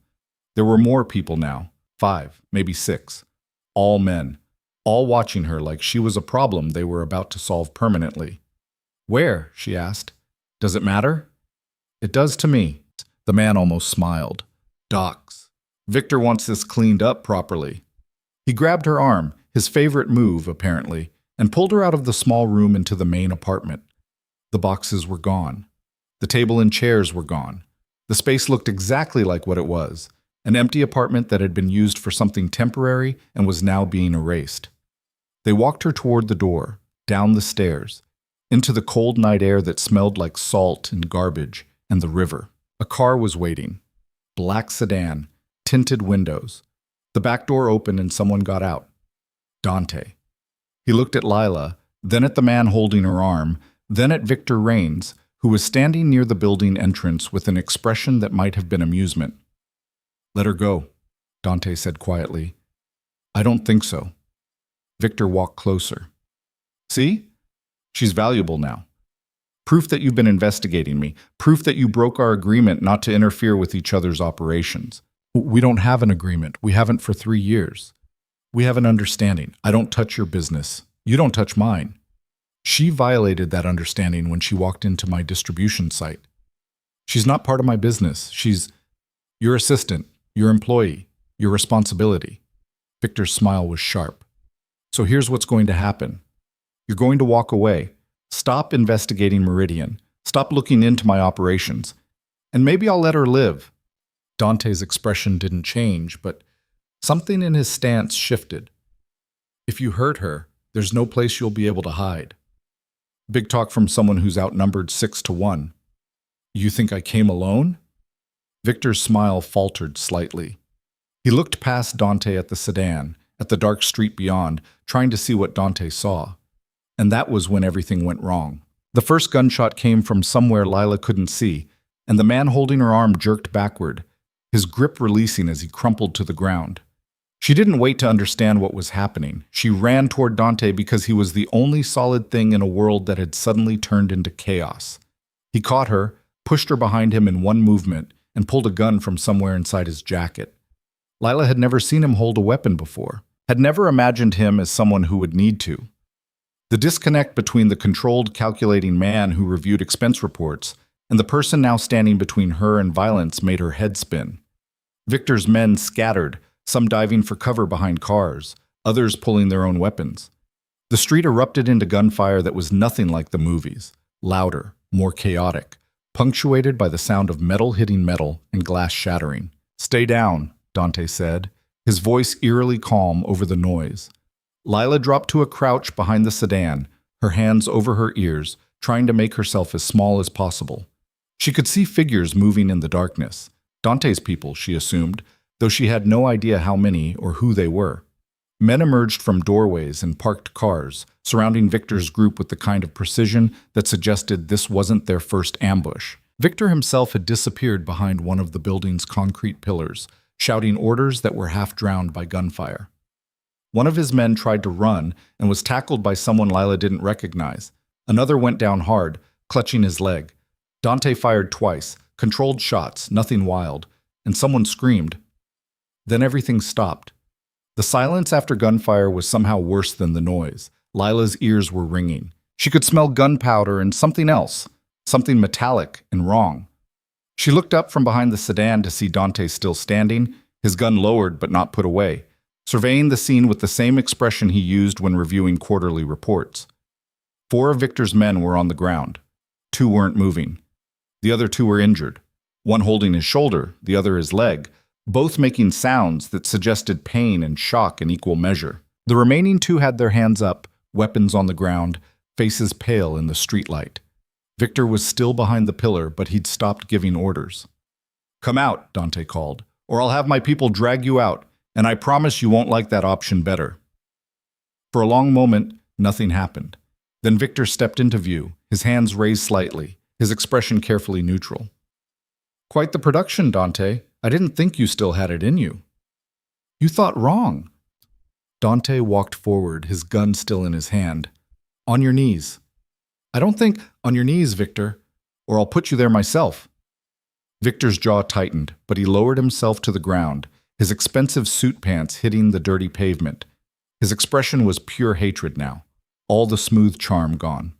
There were more people now. 5, maybe 6. All men. All watching her like she was a problem they were about to solve permanently. Where? She asked. Does it matter? It does to me. The man almost smiled. Docks. Victor wants this cleaned up properly. He grabbed her arm, his favorite move, apparently, and pulled her out of the small room into the main apartment. The boxes were gone. The table and chairs were gone. The space looked exactly like what it was. An empty apartment that had been used for something temporary and was now being erased. They walked her toward the door, down the stairs. into the cold night air that smelled like salt and garbage, and the river. A car was waiting. Black sedan, tinted windows. The back door opened and someone got out. Dante. He looked at Lila, then at the man holding her arm, then at Victor Raines, who was standing near the building entrance with an expression that might have been amusement. "Let her go," Dante said quietly. "I don't think so." Victor walked closer. "See? She's valuable now. Proof that you've been investigating me. Proof that you broke our agreement not to interfere with each other's operations. We don't have an agreement. We haven't for 3 years. We have an understanding. I don't touch your business. You don't touch mine." She violated that understanding when she walked into my distribution site. She's not part of my business. She's your assistant, your employee, your responsibility. Victor's smile was sharp. "So here's what's going to happen. You're going to walk away. Stop investigating Meridian. Stop looking into my operations. And maybe I'll let her live." Dante's expression didn't change, but something in his stance shifted. "If you hurt her, there's no place you'll be able to hide." Big talk from someone who's outnumbered 6-1. "You think I came alone?" Victor's smile faltered slightly. He looked past Dante at the sedan, at the dark street beyond, trying to see what Dante saw. And that was when everything went wrong. The first gunshot came from somewhere Lila couldn't see, and the man holding her arm jerked backward, his grip releasing as he crumpled to the ground. She didn't wait to understand what was happening. She ran toward Dante because he was the only solid thing in a world that had suddenly turned into chaos. He caught her, pushed her behind him in one movement, and pulled a gun from somewhere inside his jacket. Lila had never seen him hold a weapon before, had never imagined him as someone who would need to. The disconnect between the controlled, calculating man who reviewed expense reports and the person now standing between her and violence made her head spin. Victor's men scattered, some diving for cover behind cars, others pulling their own weapons. The street erupted into gunfire that was nothing like the movies, louder, more chaotic, punctuated by the sound of metal hitting metal and glass shattering. "Stay down," Dante said, his voice eerily calm over the noise. Lila dropped to a crouch behind the sedan, her hands over her ears, trying to make herself as small as possible. She could see figures moving in the darkness. Dante's people, she assumed, though she had no idea how many or who they were. Men emerged from doorways and parked cars, surrounding Victor's group with the kind of precision that suggested this wasn't their first ambush. Victor himself had disappeared behind one of the building's concrete pillars, shouting orders that were half drowned by gunfire. One of his men tried to run and was tackled by someone Lila didn't recognize. Another went down hard, clutching his leg. Dante fired twice, controlled shots, nothing wild, and someone screamed. Then everything stopped. The silence after gunfire was somehow worse than the noise. Lila's ears were ringing. She could smell gunpowder and something else, something metallic and wrong. She looked up from behind the sedan to see Dante still standing, his gun lowered but not put away, surveying the scene with the same expression he used when reviewing quarterly reports. 4 of Victor's men were on the ground. 2 weren't moving. The other 2 were injured, one holding his shoulder, the other his leg, both making sounds that suggested pain and shock in equal measure. The remaining 2 had their hands up, weapons on the ground, faces pale in the streetlight. Victor was still behind the pillar, but he'd stopped giving orders. "Come out," Dante called, "or I'll have my people drag you out, and I promise you won't like that option better." For a long moment, nothing happened. Then Victor stepped into view, his hands raised slightly, his expression carefully neutral. "Quite the production, Dante. I didn't think you still had it in you." "You thought wrong." Dante walked forward, his gun still in his hand. "On your knees." "I don't think—" "On your knees, Victor, or I'll put you there myself." Victor's jaw tightened, but he lowered himself to the ground, his expensive suit pants hitting the dirty pavement. His expression was pure hatred now, all the smooth charm gone.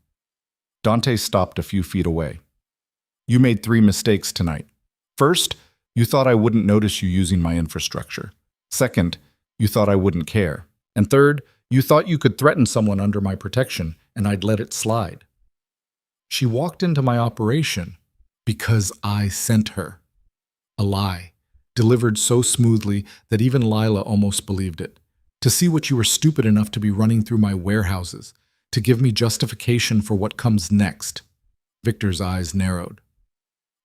Dante stopped a few feet away. "You made 3 mistakes tonight. First, you thought I wouldn't notice you using my infrastructure. Second, you thought I wouldn't care. And third, you thought you could threaten someone under my protection and I'd let it slide. She walked into my operation because I sent her." A lie, delivered so smoothly that even Lila almost believed it. "To see what you were stupid enough to be running through my warehouses. To give me justification for what comes next. Victor's eyes narrowed.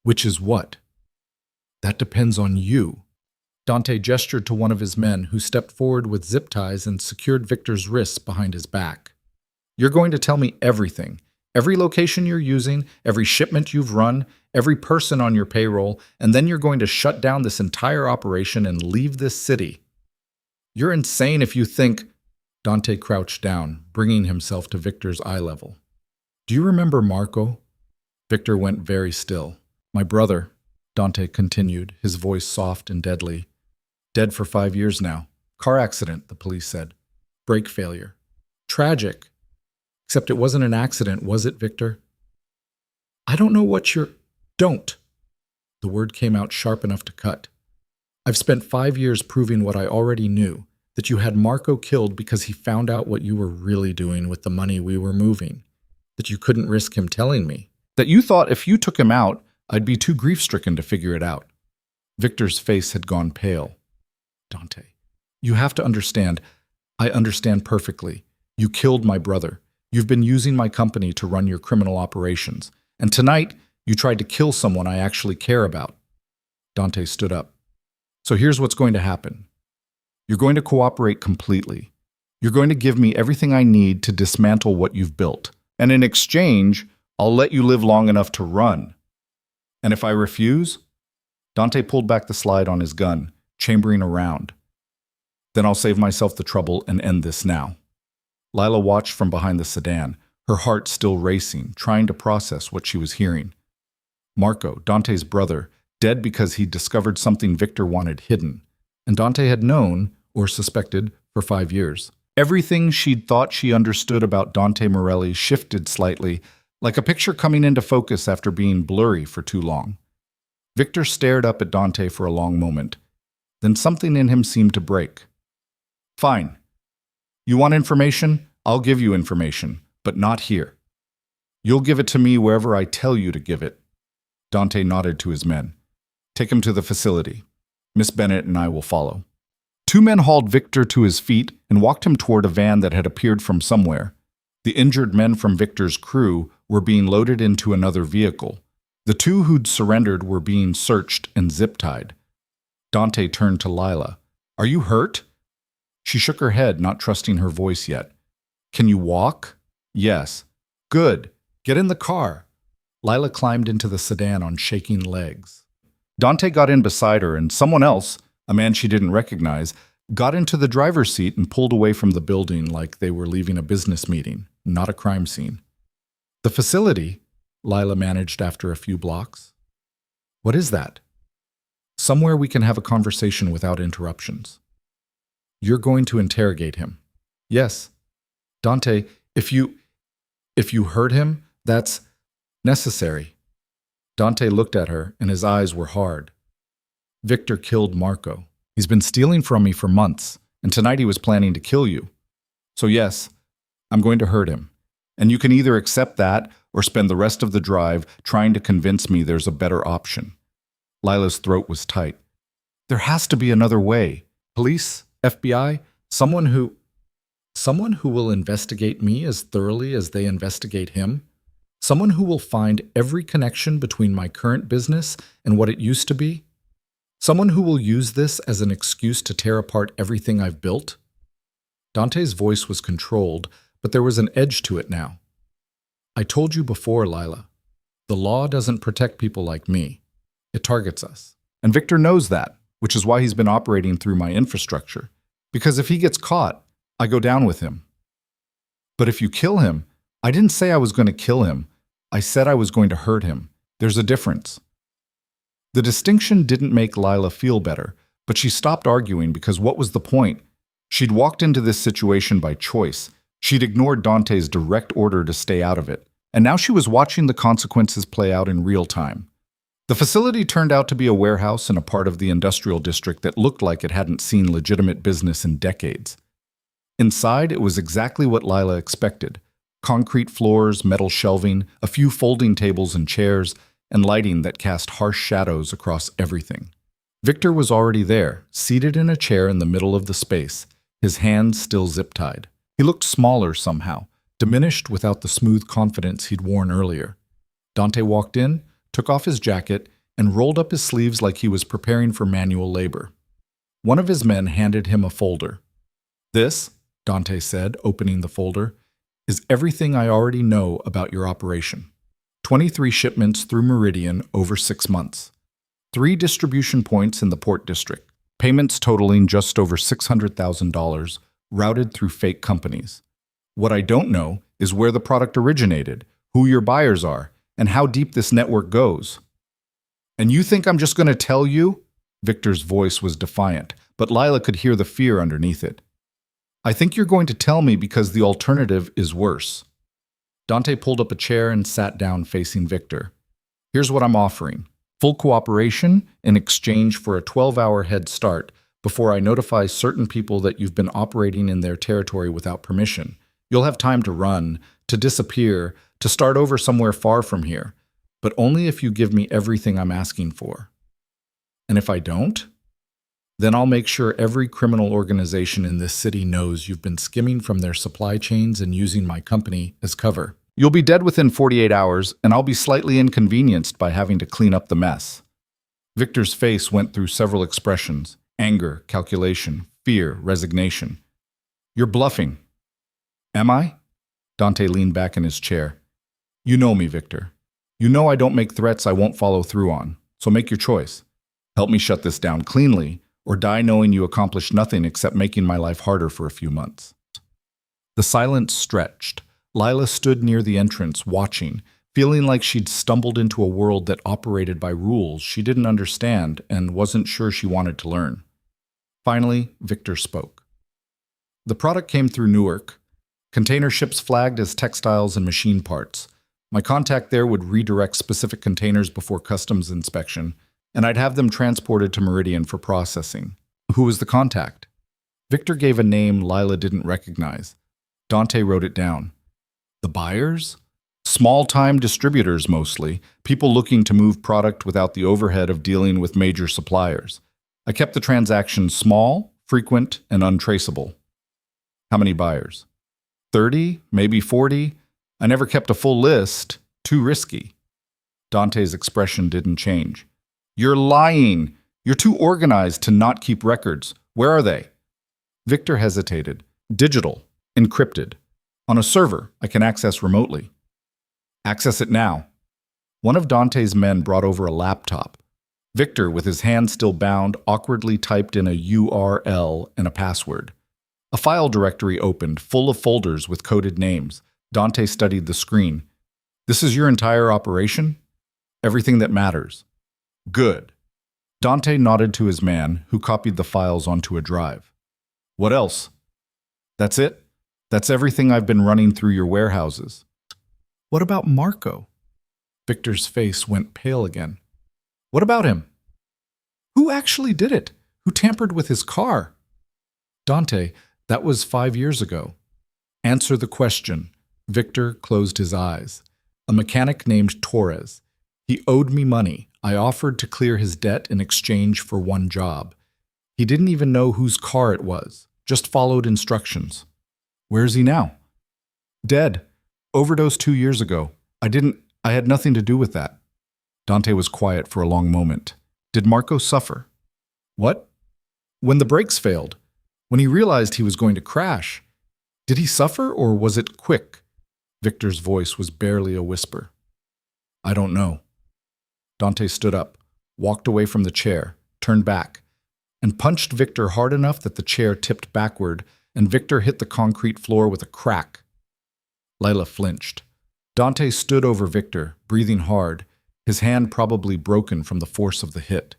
Which is what? That depends on you. Dante gestured to one of his men, who stepped forward with zip ties and secured Victor's wrists behind his back. You're going to tell me everything. Every location you're using, every shipment you've run, every person on your payroll, and then you're going to shut down this entire operation and leave this city. You're insane if you think... Dante crouched down, bringing himself to Victor's eye level. Do you remember Marco? Victor went very still. My brother, Dante continued, his voice soft and deadly. Dead for 5 years now. Car accident, the police said. Brake failure. Tragic. Except it wasn't an accident, was it, Victor? I don't know what you're... Don't. The word came out sharp enough to cut. I've spent 5 years proving what I already knew, that you had Marco killed because he found out what you were really doing with the money we were moving, that you couldn't risk him telling me, that you thought if you took him out, I'd be too grief-stricken to figure it out. Victor's face had gone pale. Dante, you have to understand. I understand perfectly. You killed my brother. You've been using my company to run your criminal operations. And tonight, you tried to kill someone I actually care about. Dante stood up. So here's what's going to happen. You're going to cooperate completely. You're going to give me everything I need to dismantle what you've built. And in exchange, I'll let you live long enough to run. And if I refuse? Dante pulled back the slide on his gun, chambering around. Then I'll save myself the trouble and end this now. Lila watched from behind the sedan, her heart still racing, trying to process what she was hearing. Marco, Dante's brother, dead because he discovered something Victor wanted hidden, and Dante had known, or suspected, for 5 years. Everything she'd thought she understood about Dante Morelli shifted slightly, like a picture coming into focus after being blurry for too long. Victor stared up at Dante for a long moment. Then something in him seemed to break. Fine. You want information? I'll give you information, but not here. You'll give it to me wherever I tell you to give it. Dante nodded to his men. Take him to the facility. Miss Bennett and I will follow. 2 men hauled Victor to his feet and walked him toward a van that had appeared from somewhere. The injured men from Victor's crew were being loaded into another vehicle. The 2 who'd surrendered were being searched and zip-tied. Dante turned to Lila. Are you hurt? She shook her head, not trusting her voice yet. Can you walk? Yes. Good. Get in the car. Lila climbed into the sedan on shaking legs. Dante got in beside her, and someone else, a man she didn't recognize, got into the driver's seat and pulled away from the building like they were leaving a business meeting, not a crime scene. The facility, Lila managed after a few blocks. What is that? Somewhere we can have a conversation without interruptions. You're going to interrogate him. Yes. Dante, if you hurt him, that's necessary. Dante looked at her, and his eyes were hard. Victor killed Marco. He's been stealing from me for months, and tonight he was planning to kill you. So yes, I'm going to hurt him. And you can either accept that or spend the rest of the drive trying to convince me there's a better option. Lila's throat was tight. There has to be another way. Police, FBI, someone who will investigate me as thoroughly as they investigate him. Someone who will find every connection between my current business and what it used to be. Someone who will use this as an excuse to tear apart everything I've built. Dante's voice was controlled, but there was an edge to it now. I told you before, Lila. The law doesn't protect people like me. It targets us. And Victor knows that, which is why he's been operating through my infrastructure. Because if he gets caught, I go down with him. But if you kill him, I didn't say I was going to kill him. I said I was going to hurt him. There's a difference. The distinction didn't make Lila feel better, but she stopped arguing because what was the point? She'd walked into this situation by choice. She'd ignored Dante's direct order to stay out of it, and now she was watching the consequences play out in real time. The facility turned out to be a warehouse in a part of the industrial district that looked like it hadn't seen legitimate business in decades. Inside, it was exactly what Lila expected. Concrete floors, metal shelving, a few folding tables and chairs, and lighting that cast harsh shadows across everything. Victor was already there, seated in a chair in the middle of the space, his hands still zip-tied. He looked smaller somehow, diminished without the smooth confidence he'd worn earlier. Dante walked in, took off his jacket, and rolled up his sleeves like he was preparing for manual labor. One of his men handed him a folder. "This," Dante said, opening the folder, "is everything I already know about your operation. 23 shipments through Meridian over 6 months. 3 distribution points in the Port District. Payments totaling just over $600,000, routed through fake companies. What I don't know is where the product originated, who your buyers are, and how deep this network goes." "And you think I'm just going to tell you?" Victor's voice was defiant, but Lila could hear the fear underneath it. "I think you're going to tell me because the alternative is worse." Dante pulled up a chair and sat down facing Victor. "Here's what I'm offering. Full cooperation in exchange for a 12-hour head start before I notify certain people that you've been operating in their territory without permission. You'll have time to run, to disappear, to start over somewhere far from here, but only if you give me everything I'm asking for. And if I don't, then I'll make sure every criminal organization in this city knows you've been skimming from their supply chains and using my company as cover. You'll be dead within 48 hours, and I'll be slightly inconvenienced by having to clean up the mess." Victor's face went through several expressions: anger, calculation, fear, resignation. "You're bluffing." "Am I?" Dante leaned back in his chair. "You know me, Victor. You know I don't make threats I won't follow through on, so make your choice. Help me shut this down cleanly, or die knowing you accomplished nothing except making my life harder for a few months." The silence stretched. Lila stood near the entrance, watching, feeling like she'd stumbled into a world that operated by rules she didn't understand and wasn't sure she wanted to learn. Finally, Victor spoke. "The product came through Newark. Container ships flagged as textiles and machine parts. My contact there would redirect specific containers before customs inspection, and I'd have them transported to Meridian for processing." "Who was the contact?" Victor gave a name Lila didn't recognize. Dante wrote it down. "The buyers? Small-time distributors mostly, people looking to move product without the overhead of dealing with major suppliers. I kept the transactions small, frequent, and untraceable." "How many buyers?" 30, maybe 40. I never kept a full list. Too risky." Dante's expression didn't change. "You're lying. You're too organized to not keep records. Where are they?" Victor hesitated. "Digital. Encrypted. On a server I can access remotely." "Access it now." One of Dante's men brought over a laptop. Victor, with his hand still bound, awkwardly typed in a URL and a password. A file directory opened, full of folders with coded names. Dante studied the screen. "This is your entire operation?" "Everything that matters." "Good." Dante nodded to his man, who copied the files onto a drive. "What else?" "That's it. That's everything I've been running through your warehouses." "What about Marco?" Victor's face went pale again. "What about him?" "Who actually did it? Who tampered with his car?" "Dante, that was 5 years ago." "Answer the question." Victor closed his eyes. "A mechanic named Torres. He owed me money. I offered to clear his debt in exchange for one job. He didn't even know whose car it was, just followed instructions." "Where is he now?" "Dead. Overdosed 2 years ago. I had nothing to do with that." Dante was quiet for a long moment. "Did Marco suffer?" "What?" "When the brakes failed. When he realized he was going to crash. Did he suffer, or was it quick?" Victor's voice was barely a whisper. "I don't know." Dante stood up, walked away from the chair, turned back, and punched Victor hard enough that the chair tipped backward, and Victor hit the concrete floor with a crack. Lila flinched. Dante stood over Victor, breathing hard, his hand probably broken from the force of the hit.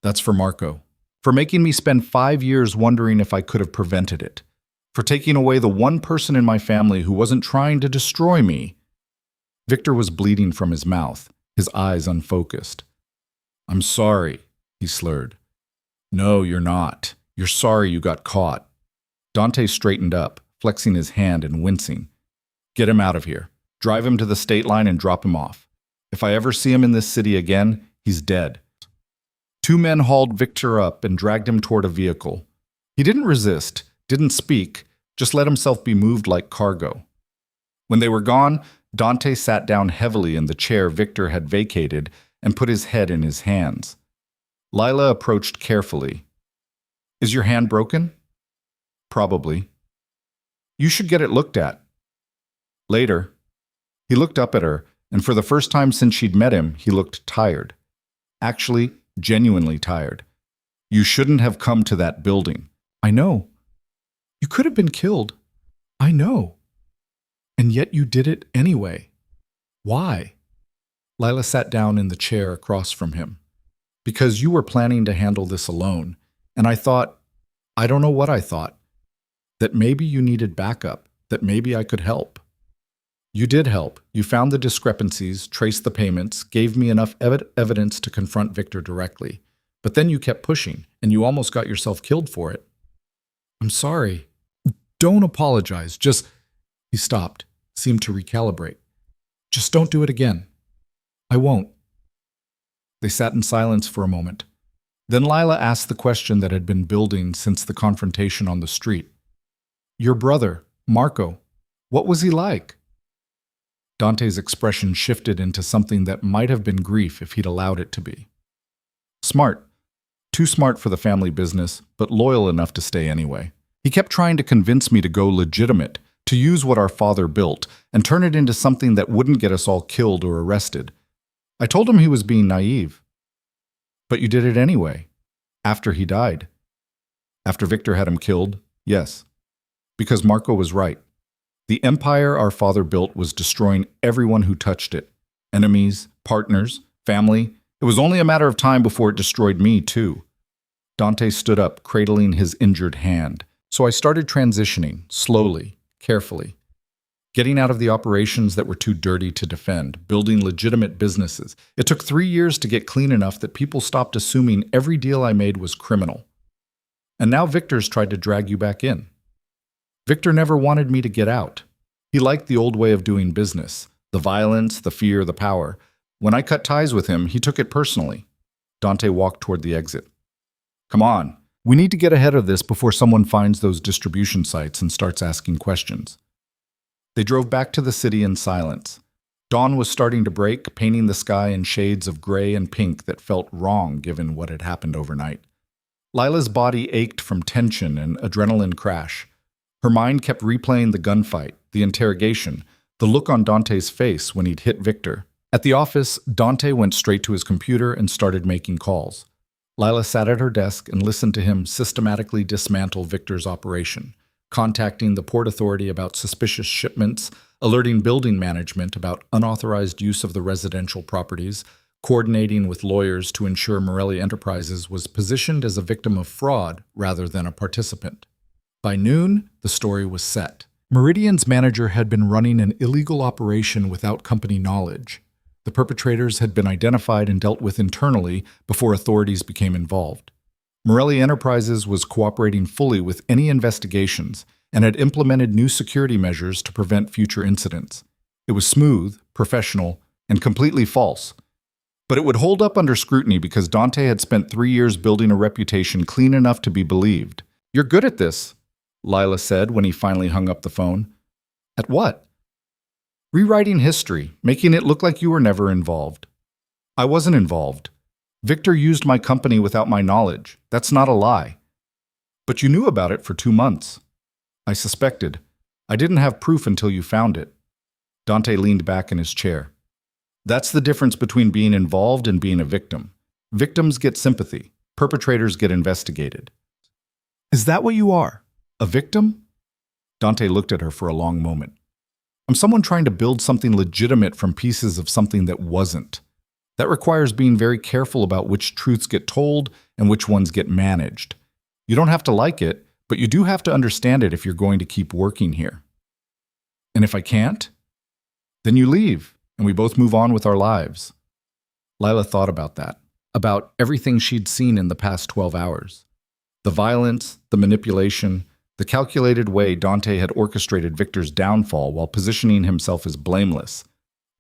"That's for Marco. For making me spend 5 years wondering if I could have prevented it. For taking away the one person in my family who wasn't trying to destroy me." Victor was bleeding from his mouth, his eyes unfocused. "I'm sorry," he slurred. "No, you're not. You're sorry you got caught." Dante straightened up, flexing his hand and wincing. "Get him out of here. Drive him to the state line and drop him off. If I ever see him in this city again, he's dead." 2 men hauled Victor up and dragged him toward a vehicle. He didn't resist, didn't speak, just let himself be moved like cargo. When they were gone, Dante sat down heavily in the chair Victor had vacated and put his head in his hands. Lila approached carefully. Is your hand broken? Probably. You should get it looked at. Later. He looked up at her, and for the first time since she'd met him, he looked tired. Actually, genuinely tired. You shouldn't have come to that building. I know. You could have been killed. I know. And yet you did it anyway. Why? Lila sat down in the chair across from him. Because you were planning to handle this alone, and I thought, I don't know what I thought, that maybe you needed backup, that maybe I could help. You did help. You found the discrepancies, traced the payments, gave me enough evidence to confront Victor directly. But then you kept pushing, and you almost got yourself killed for it. I'm sorry. Don't apologize. Just... He stopped, seemed to recalibrate. Just don't do it again. I won't. They sat in silence for a moment. Then Lila asked the question that had been building since the confrontation on the street. Your brother, Marco, what was he like? Dante's expression shifted into something that might have been grief if he'd allowed it to be. Smart. Too smart for the family business, but loyal enough to stay anyway. He kept trying to convince me to go legitimate, to use what our father built, and turn it into something that wouldn't get us all killed or arrested. I told him he was being naive. But you did it anyway. After he died. After Victor had him killed, yes. Because Marco was right. The empire our father built was destroying everyone who touched it. Enemies, partners, family. It was only a matter of time before it destroyed me, too. Dante stood up, cradling his injured hand. So I started transitioning, slowly, carefully. Getting out of the operations that were too dirty to defend, building legitimate businesses. It took 3 years to get clean enough that people stopped assuming every deal I made was criminal. And now Victor's tried to drag you back in. Victor never wanted me to get out. He liked the old way of doing business, the violence, the fear, the power. When I cut ties with him, he took it personally. Dante walked toward the exit. Come on, we need to get ahead of this before someone finds those distribution sites and starts asking questions. They drove back to the city in silence. Dawn was starting to break, painting the sky in shades of gray and pink that felt wrong given what had happened overnight. Lila's body ached from tension and adrenaline crash. Her mind kept replaying the gunfight, the interrogation, the look on Dante's face when he'd hit Victor. At the office, Dante went straight to his computer and started making calls. Lila sat at her desk and listened to him systematically dismantle Victor's operation, contacting the Port Authority about suspicious shipments, alerting building management about unauthorized use of the residential properties, coordinating with lawyers to ensure Morelli Enterprises was positioned as a victim of fraud rather than a participant. By noon, the story was set. Meridian's manager had been running an illegal operation without company knowledge. The perpetrators had been identified and dealt with internally before authorities became involved. Morelli Enterprises was cooperating fully with any investigations and had implemented new security measures to prevent future incidents. It was smooth, professional, and completely false. But it would hold up under scrutiny because Dante had spent 3 years building a reputation clean enough to be believed. You're good at this, Lila said when he finally hung up the phone. At what? Rewriting history, making it look like you were never involved. I wasn't involved. Victor used my company without my knowledge. That's not a lie. But you knew about it for 2 months. I suspected. I didn't have proof until you found it. Dante leaned back in his chair. That's the difference between being involved and being a victim. Victims get sympathy. Perpetrators get investigated. Is that what you are? A victim? Dante looked at her for a long moment. I'm someone trying to build something legitimate from pieces of something that wasn't. That requires being very careful about which truths get told and which ones get managed. You don't have to like it, but you do have to understand it if you're going to keep working here. And if I can't? Then you leave, and we both move on with our lives. Lila thought about that, about everything she'd seen in the past 12 hours. The violence, the manipulation, the calculated way Dante had orchestrated Victor's downfall while positioning himself as blameless.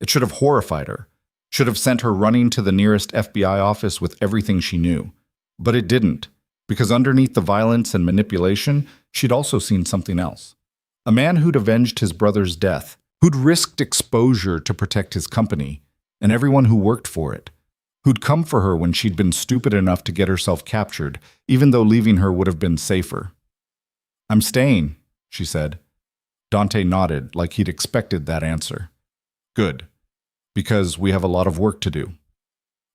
It should have horrified her, should have sent her running to the nearest FBI office with everything she knew. But it didn't, because underneath the violence and manipulation, she'd also seen something else. A man who'd avenged his brother's death, who'd risked exposure to protect his company and everyone who worked for it, who'd come for her when she'd been stupid enough to get herself captured, even though leaving her would have been safer. "I'm staying," she said. Dante nodded like he'd expected that answer. "Good, because we have a lot of work to do."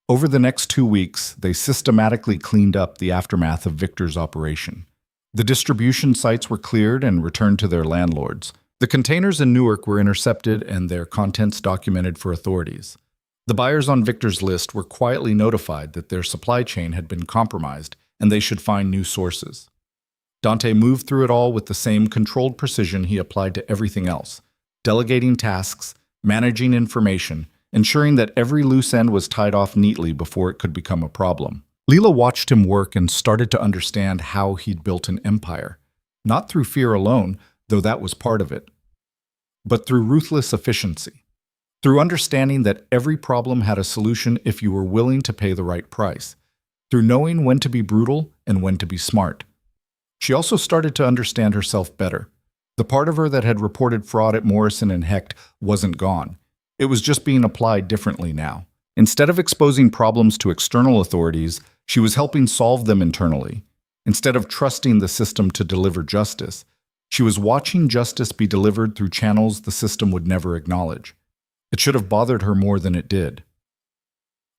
Over the next 2 weeks, they systematically cleaned up the aftermath of Victor's operation. The distribution sites were cleared and returned to their landlords. The containers in Newark were intercepted and their contents documented for authorities. The buyers on Victor's list were quietly notified that their supply chain had been compromised and they should find new sources. Dante moved through it all with the same controlled precision he applied to everything else, delegating tasks, managing information, ensuring that every loose end was tied off neatly before it could become a problem. Leela watched him work and started to understand how he'd built an empire, not through fear alone, though that was part of it, but through ruthless efficiency, through understanding that every problem had a solution if you were willing to pay the right price, through knowing when to be brutal and when to be smart. She also started to understand herself better. The part of her that had reported fraud at Morrison and Hecht wasn't gone. It was just being applied differently now. Instead of exposing problems to external authorities, she was helping solve them internally. Instead of trusting the system to deliver justice, she was watching justice be delivered through channels the system would never acknowledge. It should have bothered her more than it did.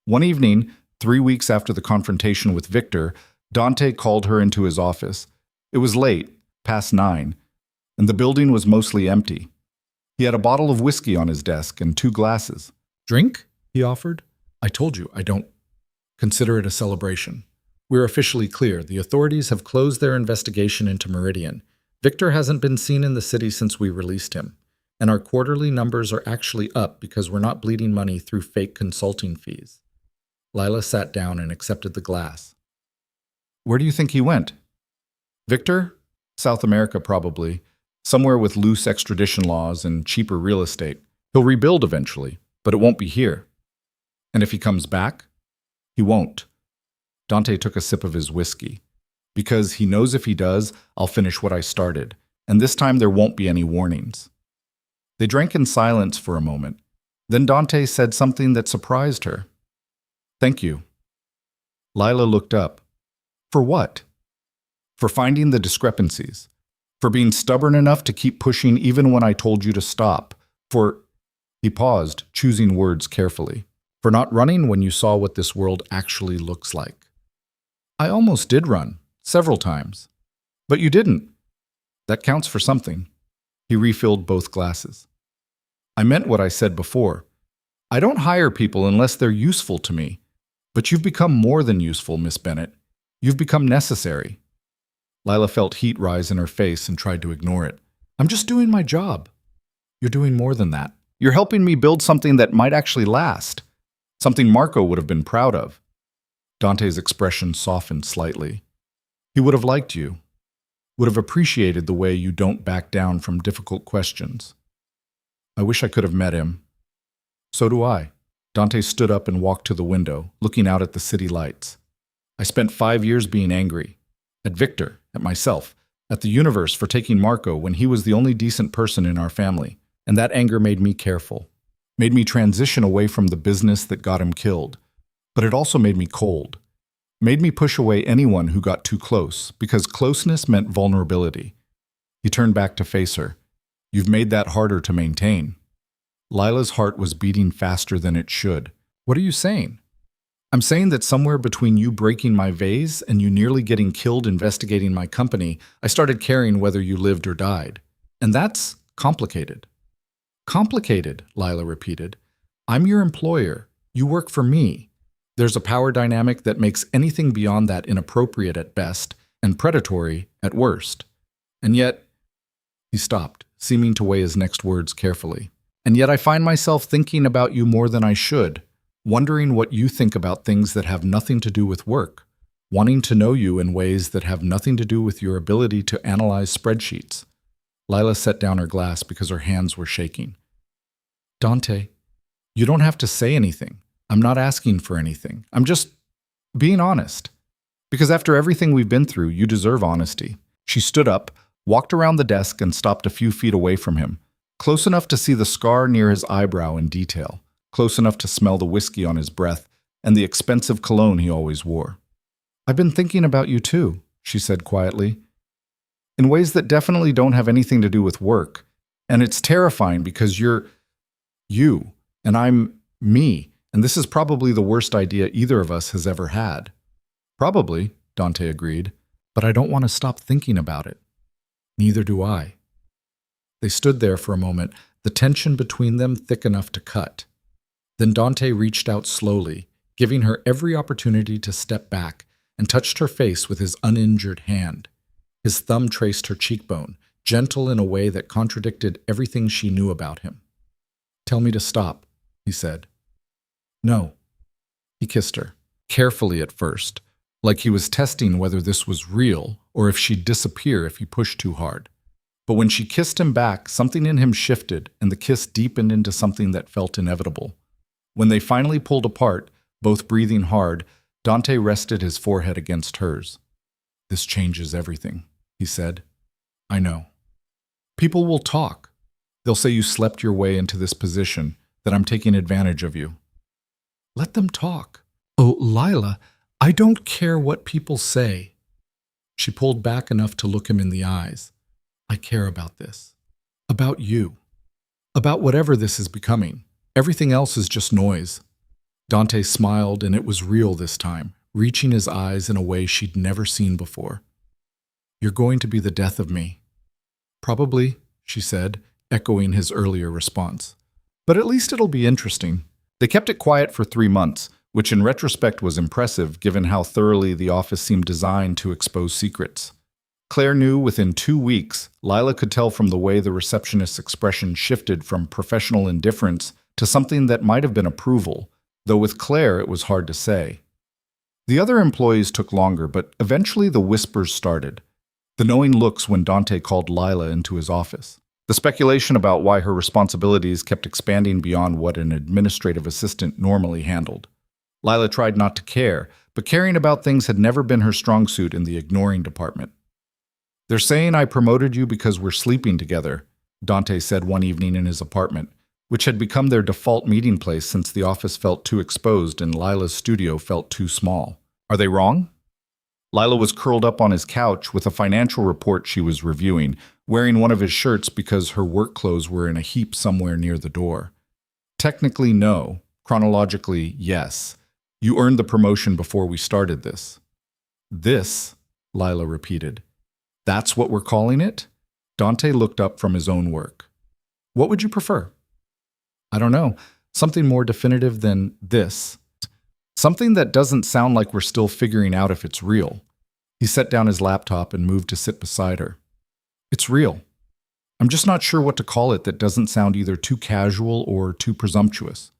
One evening, 3 weeks after the confrontation with Victor, Dante called her into his office. It was late, past 9, and the building was mostly empty. He had a bottle of whiskey on his desk and 2 glasses. "Drink?" he offered. "I told you, I don't consider it a celebration. We're officially clear. The authorities have closed their investigation into Meridian. Victor hasn't been seen in the city since we released him. And our quarterly numbers are actually up because we're not bleeding money through fake consulting fees." Lila sat down and accepted the glass. "Where do you think he went?" "Victor? South America, probably. Somewhere with loose extradition laws and cheaper real estate. He'll rebuild eventually, but it won't be here." "And if he comes back?" "He won't." Dante took a sip of his whiskey. "Because he knows if he does, I'll finish what I started, and this time there won't be any warnings." They drank in silence for a moment. Then Dante said something that surprised her. "Thank you." Lila looked up. "For what?" "For finding the discrepancies. For being stubborn enough to keep pushing even when I told you to stop. For—" He paused, choosing words carefully. "For not running when you saw what this world actually looks like." "I almost did run, several times. But you didn't. That counts for something." He refilled both glasses. "I meant what I said before. I don't hire people unless they're useful to me. But you've become more than useful, Miss Bennett. You've become necessary." Lila felt heat rise in her face and tried to ignore it. "I'm just doing my job." "You're doing more than that. You're helping me build something that might actually last. Something Marco would have been proud of." Dante's expression softened slightly. "He would have liked you. Would have appreciated the way you don't back down from difficult questions. I wish I could have met him." "So do I." Dante stood up and walked to the window, looking out at the city lights. "I spent 5 years being angry. At Victor, at myself, at the universe for taking Marco when he was the only decent person in our family. And that anger made me careful. Made me transition away from the business that got him killed. But it also made me cold. Made me push away anyone who got too close, because closeness meant vulnerability." He turned back to face her. "You've made that harder to maintain." Lila's heart was beating faster than it should. "What are you saying?" "I'm saying that somewhere between you breaking my vase and you nearly getting killed investigating my company, I started caring whether you lived or died. And that's complicated." "Complicated," Lila repeated. "I'm your employer. You work for me. There's a power dynamic that makes anything beyond that inappropriate at best and predatory at worst. And yet—" He stopped, seeming to weigh his next words carefully. "And yet I find myself thinking about you more than I should. Wondering what you think about things that have nothing to do with work, wanting to know you in ways that have nothing to do with your ability to analyze spreadsheets." Lila set down her glass because her hands were shaking. "Dante, you don't have to say anything. I'm not asking for anything. I'm just being honest. Because after everything we've been through, you deserve honesty." She stood up, walked around the desk, and stopped a few feet away from him, Close enough to see the scar near his eyebrow in detail, close enough to smell the whiskey on his breath and the expensive cologne he always wore. "I've been thinking about you too," she said quietly, "in ways that definitely don't have anything to do with work. And it's terrifying because you're you, and I'm me, and this is probably the worst idea either of us has ever had." "Probably," Dante agreed, "but I don't want to stop thinking about it." "Neither do I." They stood there for a moment, the tension between them thick enough to cut. Then Dante reached out slowly, giving her every opportunity to step back, and touched her face with his uninjured hand. His thumb traced her cheekbone, gentle in a way that contradicted everything she knew about him. "Tell me to stop," he said. "No." He kissed her, carefully at first, like he was testing whether this was real or if she'd disappear if he pushed too hard. But when she kissed him back, something in him shifted, and the kiss deepened into something that felt inevitable. When they finally pulled apart, both breathing hard, Dante rested his forehead against hers. "This changes everything," he said. "I know. People will talk. They'll say you slept your way into this position, that I'm taking advantage of you." "Let them talk." "Oh, Lila, I don't care what people say." She pulled back enough to look him in the eyes. "I care about this. About you. About whatever this is becoming. Everything else is just noise." Dante smiled, and it was real this time, reaching his eyes in a way she'd never seen before. "You're going to be the death of me." "Probably," she said, echoing his earlier response. "But at least it'll be interesting." They kept it quiet for 3 months, which in retrospect was impressive given how thoroughly the office seemed designed to expose secrets. Claire knew within 2 weeks. Lila could tell from the way the receptionist's expression shifted from professional indifference to something that might have been approval, though with Claire it was hard to say. The other employees took longer, but eventually the whispers started. The knowing looks when Dante called Lila into his office. The speculation about why her responsibilities kept expanding beyond what an administrative assistant normally handled. Lila tried not to care, but caring about things had never been her strong suit in the ignoring department. "They're saying I promoted you because we're sleeping together," Dante said one evening in his apartment, which had become their default meeting place since the office felt too exposed and Lila's studio felt too small. "Are they wrong?" Lila was curled up on his couch with a financial report she was reviewing, wearing one of his shirts because her work clothes were in a heap somewhere near the door. "Technically, no. Chronologically, yes. You earned the promotion before we started this." "This?" Lila repeated. "That's what we're calling it?" Dante looked up from his own work. "What would you prefer?" "I don't know. Something more definitive than this. Something that doesn't sound like we're still figuring out if it's real." He set down his laptop and moved to sit beside her. "It's real. I'm just not sure what to call it that doesn't sound either too casual or too presumptuous."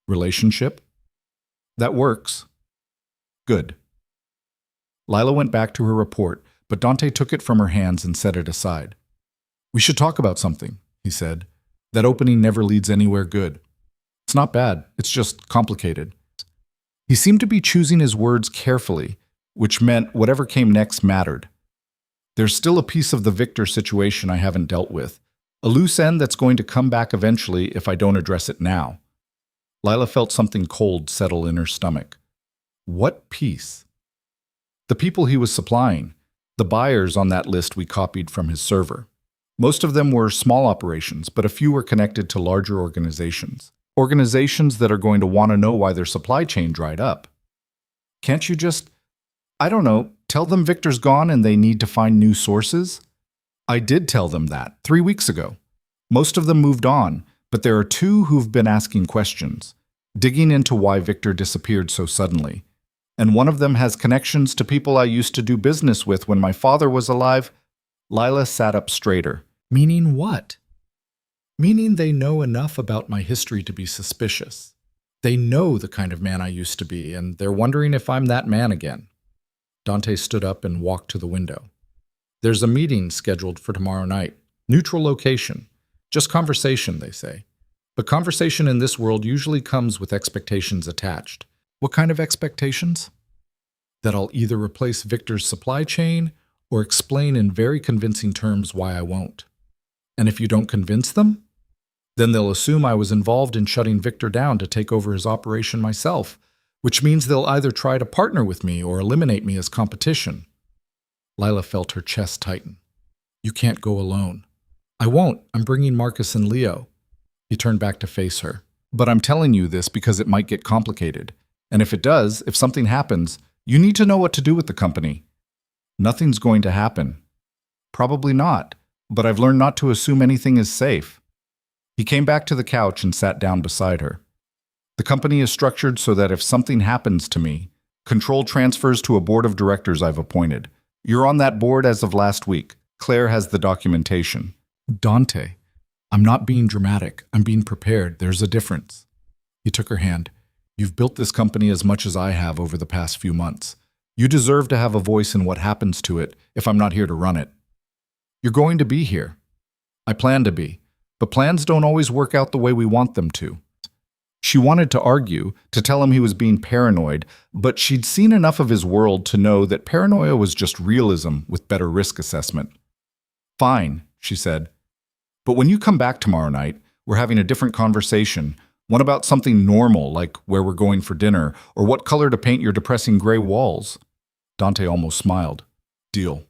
"Relationship?" "That works." "Good." Lila went back to her report, but Dante took it from her hands and set it aside. "We should talk about something," he said. "That opening never leads anywhere good." "It's not bad. It's just complicated." He seemed to be choosing his words carefully, which meant whatever came next mattered. "There's still a piece of the Victor situation I haven't dealt with. A loose end that's going to come back eventually if I don't address it now." Lila felt something cold settle in her stomach. "What piece?" "The people he was supplying. The buyers on that list we copied from his server. Most of them were small operations, but a few were connected to larger organizations. Organizations that are going to want to know why their supply chain dried up. Can't you just, I don't know, tell them Victor's gone and they need to find new sources?" "I did tell them that 3 weeks ago. Most of them moved on, but there are 2 who've been asking questions, digging into why Victor disappeared so suddenly. And one of them has connections to people I used to do business with when my father was alive." Lila sat up straighter. "Meaning what?" "Meaning they know enough about my history to be suspicious. They know the kind of man I used to be, and they're wondering if I'm that man again." Dante stood up and walked to the window. "There's a meeting scheduled for tomorrow night. Neutral location. Just conversation, they say. But conversation in this world usually comes with expectations attached." "What kind of expectations?" "That I'll either replace Victor's supply chain or explain in very convincing terms why I won't." And if you don't convince them? Then they'll assume I was involved in shutting Victor down to take over his operation myself, which means they'll either try to partner with me or eliminate me as competition. Lila felt her chest tighten. You can't go alone. I won't. I'm bringing Marcus and Leo. He turned back to face her. But I'm telling you this because it might get complicated. And if it does, if something happens, you need to know what to do with the company. Nothing's going to happen. Probably not, but I've learned not to assume anything is safe. He came back to the couch and sat down beside her. The company is structured so that if something happens to me, control transfers to a board of directors I've appointed. You're on that board as of last week. Claire has the documentation. Dante, I'm not being dramatic. I'm being prepared. There's a difference. He took her hand. You've built this company as much as I have over the past few months. You deserve to have a voice in what happens to it if I'm not here to run it. You're going to be here. I plan to be. But plans don't always work out the way we want them to. She wanted to argue, to tell him he was being paranoid, but she'd seen enough of his world to know that paranoia was just realism with better risk assessment. Fine, she said. But when you come back tomorrow night, we're having a different conversation. One about something normal, like where we're going for dinner, or what color to paint your depressing gray walls. Dante almost smiled. Deal.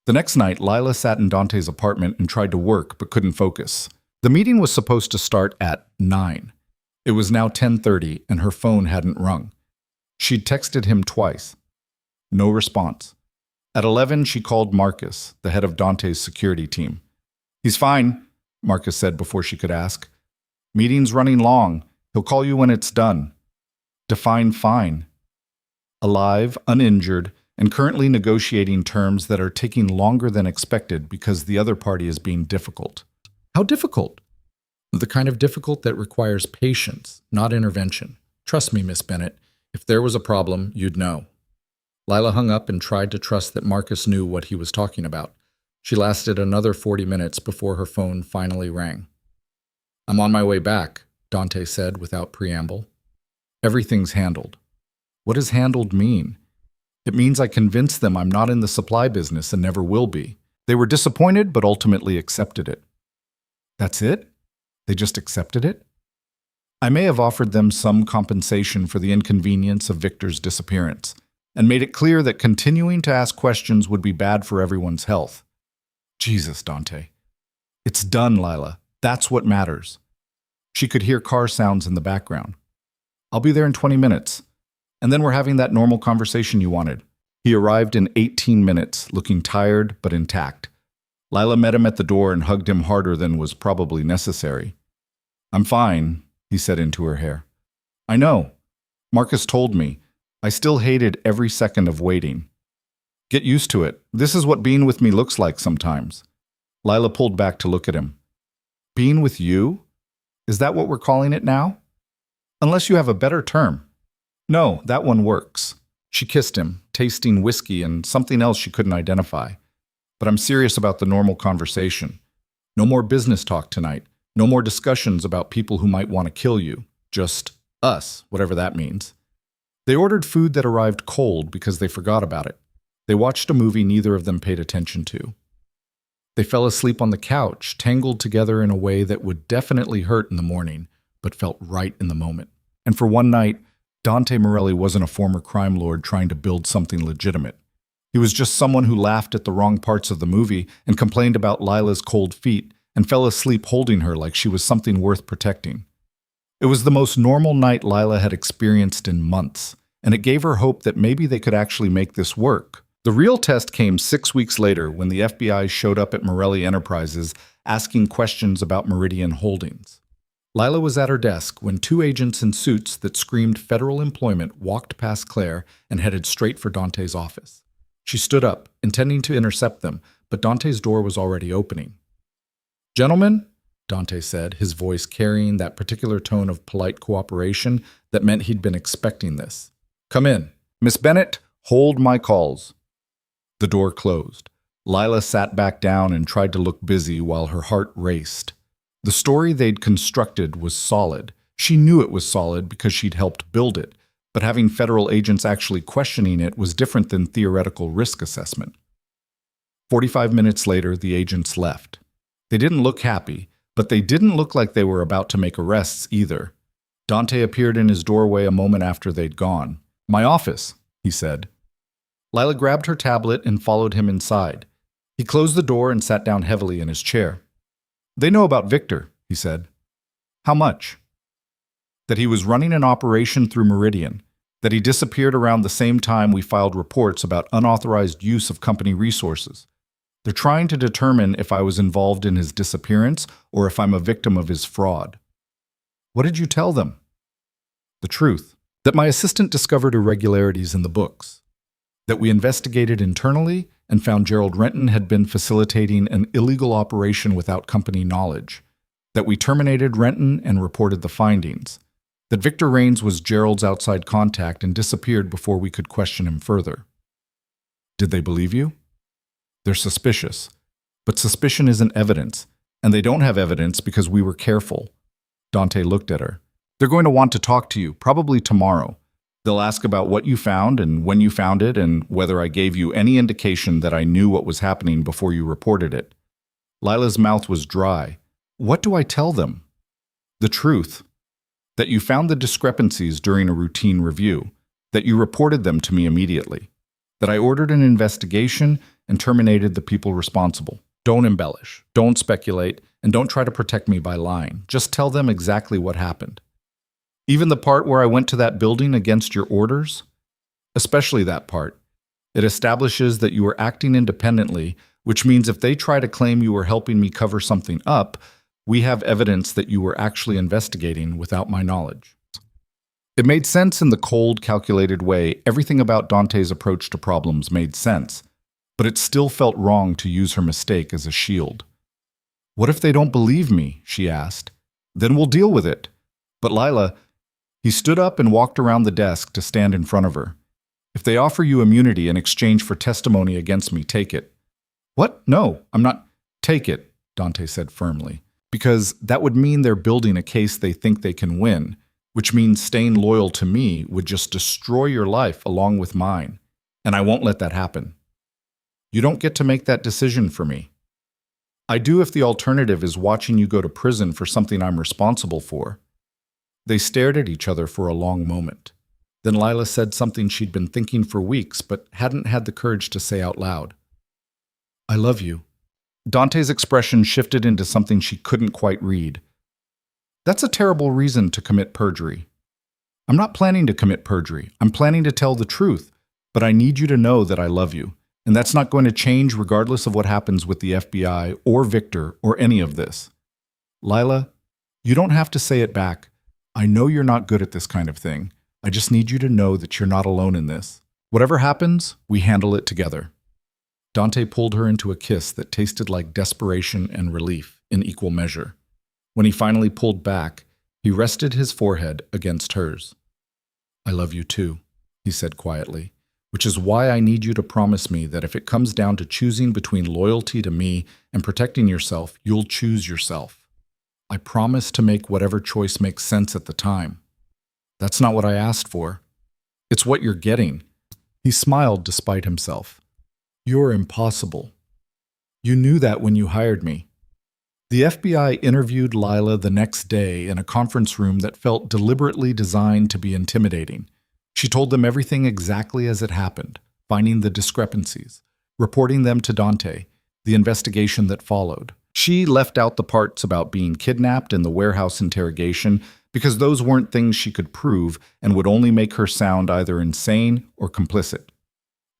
The next night, Lila sat in Dante's apartment and tried to work, but couldn't focus. The meeting was supposed to start at 9. It was now 10:30, and her phone hadn't rung. She'd texted him twice. No response. At 11, she called Marcus, the head of Dante's security team. He's fine, Marcus said before she could ask. Meeting's running long. He'll call you when it's done. Define fine. Alive, uninjured, and currently negotiating terms that are taking longer than expected because the other party is being difficult. How difficult? The kind of difficult that requires patience, not intervention. Trust me, Miss Bennett, if there was a problem, you'd know. Lila hung up and tried to trust that Marcus knew what he was talking about. She lasted another 40 minutes before her phone finally rang. I'm on my way back, Dante said without preamble. Everything's handled. What does handled mean? It means I convinced them I'm not in the supply business and never will be. They were disappointed, but ultimately accepted it. That's it? They just accepted it? I may have offered them some compensation for the inconvenience of Victor's disappearance, and made it clear that continuing to ask questions would be bad for everyone's health. Jesus, Dante. It's done, Lila. That's what matters. She could hear car sounds in the background. I'll be there in 20 minutes. And then we're having that normal conversation you wanted. He arrived in 18 minutes, looking tired but intact. Lila met him at the door and hugged him harder than was probably necessary. I'm fine, he said into her hair. I know. Marcus told me. I still hated every second of waiting. Get used to it. This is what being with me looks like sometimes. Lila pulled back to look at him. Being with you? Is that what we're calling it now? Unless you have a better term. No, that one works. She kissed him, tasting whiskey and something else she couldn't identify. But I'm serious about the normal conversation. No more business talk tonight. No more discussions about people who might want to kill you. Just us, whatever that means. They ordered food that arrived cold because they forgot about it. They watched a movie neither of them paid attention to. They fell asleep on the couch, tangled together in a way that would definitely hurt in the morning, but felt right in the moment. And for one night, Dante Morelli wasn't a former crime lord trying to build something legitimate. He was just someone who laughed at the wrong parts of the movie and complained about Lila's cold feet and fell asleep holding her like she was something worth protecting. It was the most normal night Lila had experienced in months, and it gave her hope that maybe they could actually make this work. The real test came 6 weeks later when the FBI showed up at Morelli Enterprises asking questions about Meridian Holdings. Lila was at her desk when 2 agents in suits that screamed federal employment walked past Claire and headed straight for Dante's office. She stood up, intending to intercept them, but Dante's door was already opening. Gentlemen, Dante said, his voice carrying that particular tone of polite cooperation that meant he'd been expecting this. Come in. Miss Bennett, hold my calls. The door closed. Lila sat back down and tried to look busy while her heart raced. The story they'd constructed was solid. She knew it was solid because she'd helped build it, but having federal agents actually questioning it was different than theoretical risk assessment. 45 minutes later, the agents left. They didn't look happy, but they didn't look like they were about to make arrests either. Dante appeared in his doorway a moment after they'd gone. "My office," he said. Lila grabbed her tablet and followed him inside. He closed the door and sat down heavily in his chair. "They know about Victor," he said. "How much?" "That he was running an operation through Meridian, that he disappeared around the same time we filed reports about unauthorized use of company resources. They're trying to determine if I was involved in his disappearance or if I'm a victim of his fraud." "What did you tell them?" "The truth. That my assistant discovered irregularities in the books. That we investigated internally and found Gerald Renton had been facilitating an illegal operation without company knowledge. That we terminated Renton and reported the findings. That Victor Rains was Gerald's outside contact and disappeared before we could question him further." "Did they believe you?" "They're suspicious. But suspicion isn't evidence, and they don't have evidence because we were careful." Dante looked at her. "They're going to want to talk to you, probably tomorrow. They'll ask about what you found and when you found it and whether I gave you any indication that I knew what was happening before you reported it." Lila's mouth was dry. "What do I tell them?" "The truth. That you found the discrepancies during a routine review. That you reported them to me immediately. That I ordered an investigation and terminated the people responsible. Don't embellish, don't speculate, and don't try to protect me by lying. Just tell them exactly what happened. Even the part where I went to that building against your orders? Especially that part. It establishes that you were acting independently, which means if they try to claim you were helping me cover something up, we have evidence that you were actually investigating without my knowledge." It made sense in the cold, calculated way. Everything about Dante's approach to problems made sense, but it still felt wrong to use her mistake as a shield. "What if they don't believe me?" she asked. "Then we'll deal with it." "But Lila..." He stood up and walked around the desk to stand in front of her. "If they offer you immunity in exchange for testimony against me, take it." "What? No, I'm not..." "Take it," Dante said firmly, "because that would mean they're building a case they think they can win, which means staying loyal to me would just destroy your life along with mine, and I won't let that happen. You don't get to make that decision for me. I do if the alternative is watching you go to prison for something I'm responsible for." They stared at each other for a long moment. Then Lila said something she'd been thinking for weeks but hadn't had the courage to say out loud. "I love you." Dante's expression shifted into something she couldn't quite read. "That's a terrible reason to commit perjury." "I'm not planning to commit perjury. I'm planning to tell the truth, but I need you to know that I love you, and that's not going to change regardless of what happens with the FBI or Victor or any of this." "Lila, you don't have to say it back. I know you're not good at this kind of thing. I just need you to know that you're not alone in this. Whatever happens, we handle it together." Dante pulled her into a kiss that tasted like desperation and relief in equal measure. When he finally pulled back, he rested his forehead against hers. "I love you too," he said quietly, "which is why I need you to promise me that if it comes down to choosing between loyalty to me and protecting yourself, you'll choose yourself. I promise to make whatever choice makes sense at the time. That's not what I asked for. It's what you're getting." He smiled despite himself. "You're impossible. You knew that when you hired me." The FBI interviewed Lila the next day in a conference room that felt deliberately designed to be intimidating. She told them everything exactly as it happened, finding the discrepancies, reporting them to Dante, the investigation that followed. She left out the parts about being kidnapped and the warehouse interrogation because those weren't things she could prove and would only make her sound either insane or complicit.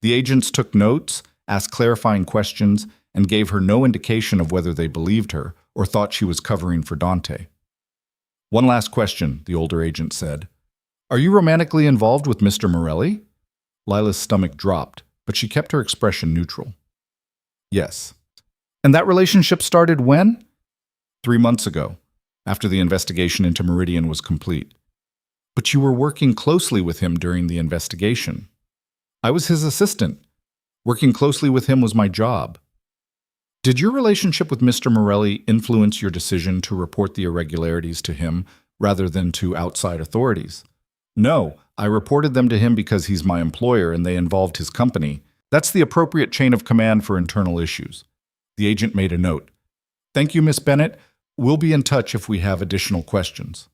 The agents took notes, asked clarifying questions, and gave her no indication of whether they believed her or thought she was covering for Dante. "One last question," the older agent said. "Are you romantically involved with Mr. Morelli?" Lila's stomach dropped, but she kept her expression neutral. "Yes." "And that relationship started when?" 3 months ago, after the investigation into Meridian was complete. "But you were working closely with him during the investigation." "I was his assistant. Working closely with him was my job." "Did your relationship with Mr. Morelli influence your decision to report the irregularities to him rather than to outside authorities?" "No, I reported them to him because he's my employer and they involved his company. That's the appropriate chain of command for internal issues." The agent made a note. Thank you, Miss Bennett. We'll be in touch if we have additional questions.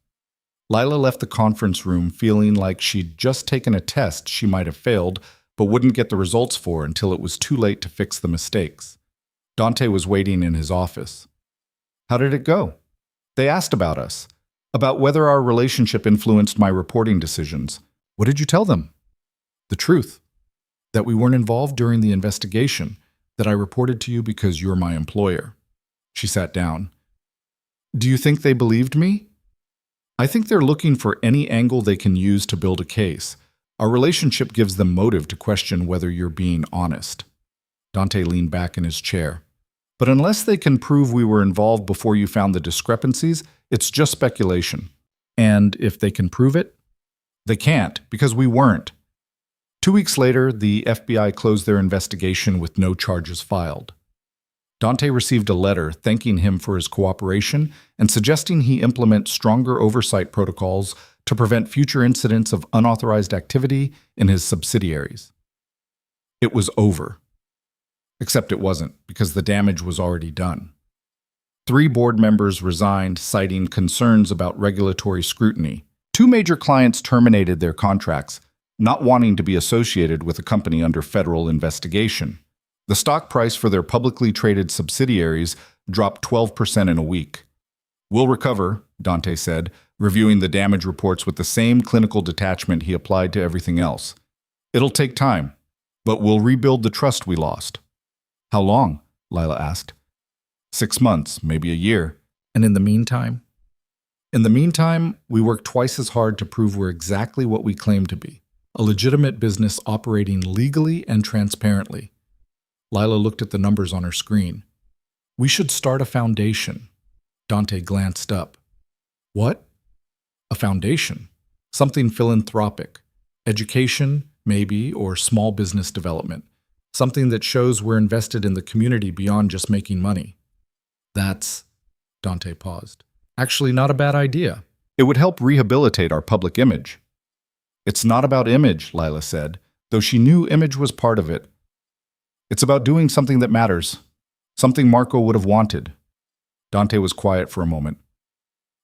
Lila left the conference room feeling like she'd just taken a test she might have failed, but wouldn't get the results for until it was too late to fix the mistakes. Dante was waiting in his office. How did it go? They asked about us, about whether our relationship influenced my reporting decisions. What did you tell them? The truth. That we weren't involved during the investigation, that I reported to you because you're my employer. She sat down. Do you think they believed me? I think they're looking for any angle they can use to build a case. Our relationship gives them motive to question whether you're being honest. Dante leaned back in his chair. But unless they can prove we were involved before you found the discrepancies, it's just speculation. And if they can prove it? They can't, because we weren't. 2 weeks later, the FBI closed their investigation with no charges filed. Dante received a letter thanking him for his cooperation and suggesting he implement stronger oversight protocols to prevent future incidents of unauthorized activity in his subsidiaries. It was over. Except it wasn't, because the damage was already done. 3 board members resigned, citing concerns about regulatory scrutiny. 2 major clients terminated their contracts, not wanting to be associated with a company under federal investigation. The stock price for their publicly traded subsidiaries dropped 12% in a week. We'll recover, Dante said, reviewing the damage reports with the same clinical detachment he applied to everything else. It'll take time, but we'll rebuild the trust we lost. How long? Lila asked. 6 months, maybe a year. And in the meantime? In the meantime, we work twice as hard to prove we're exactly what we claim to be. A legitimate business operating legally and transparently. Lila looked at the numbers on her screen. We should start a foundation. Dante glanced up. What? A foundation. Something philanthropic. Education, maybe, or small business development. Something that shows we're invested in the community beyond just making money. That's, Dante paused, actually not a bad idea. It would help rehabilitate our public image. It's not about image, Lila said, though she knew image was part of it. It's about doing something that matters, something Marco would have wanted. Dante was quiet for a moment.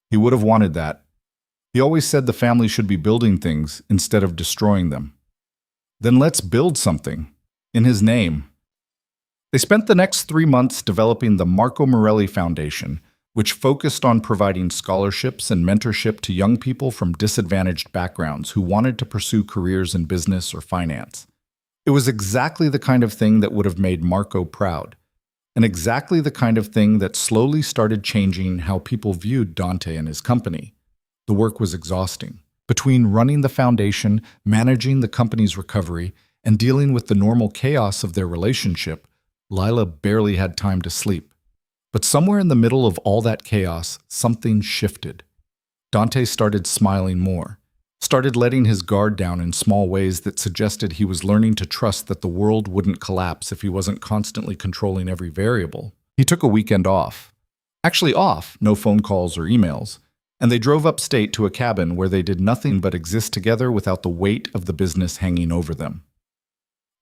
He would have wanted that. He always said the family should be building things instead of destroying them. Then let's build something. In his name. They spent the next 3 months developing the Marco Morelli Foundation, which focused on providing scholarships and mentorship to young people from disadvantaged backgrounds who wanted to pursue careers in business or finance. It was exactly the kind of thing that would have made Marco proud, and exactly the kind of thing that slowly started changing how people viewed Dante and his company. The work was exhausting. Between running the foundation, managing the company's recovery, and dealing with the normal chaos of their relationship, Lila barely had time to sleep. But somewhere in the middle of all that chaos, something shifted. Dante started smiling more, started letting his guard down in small ways that suggested he was learning to trust that the world wouldn't collapse if he wasn't constantly controlling every variable. He took a weekend off. Actually off, no phone calls or emails, and they drove upstate to a cabin where they did nothing but exist together without the weight of the business hanging over them.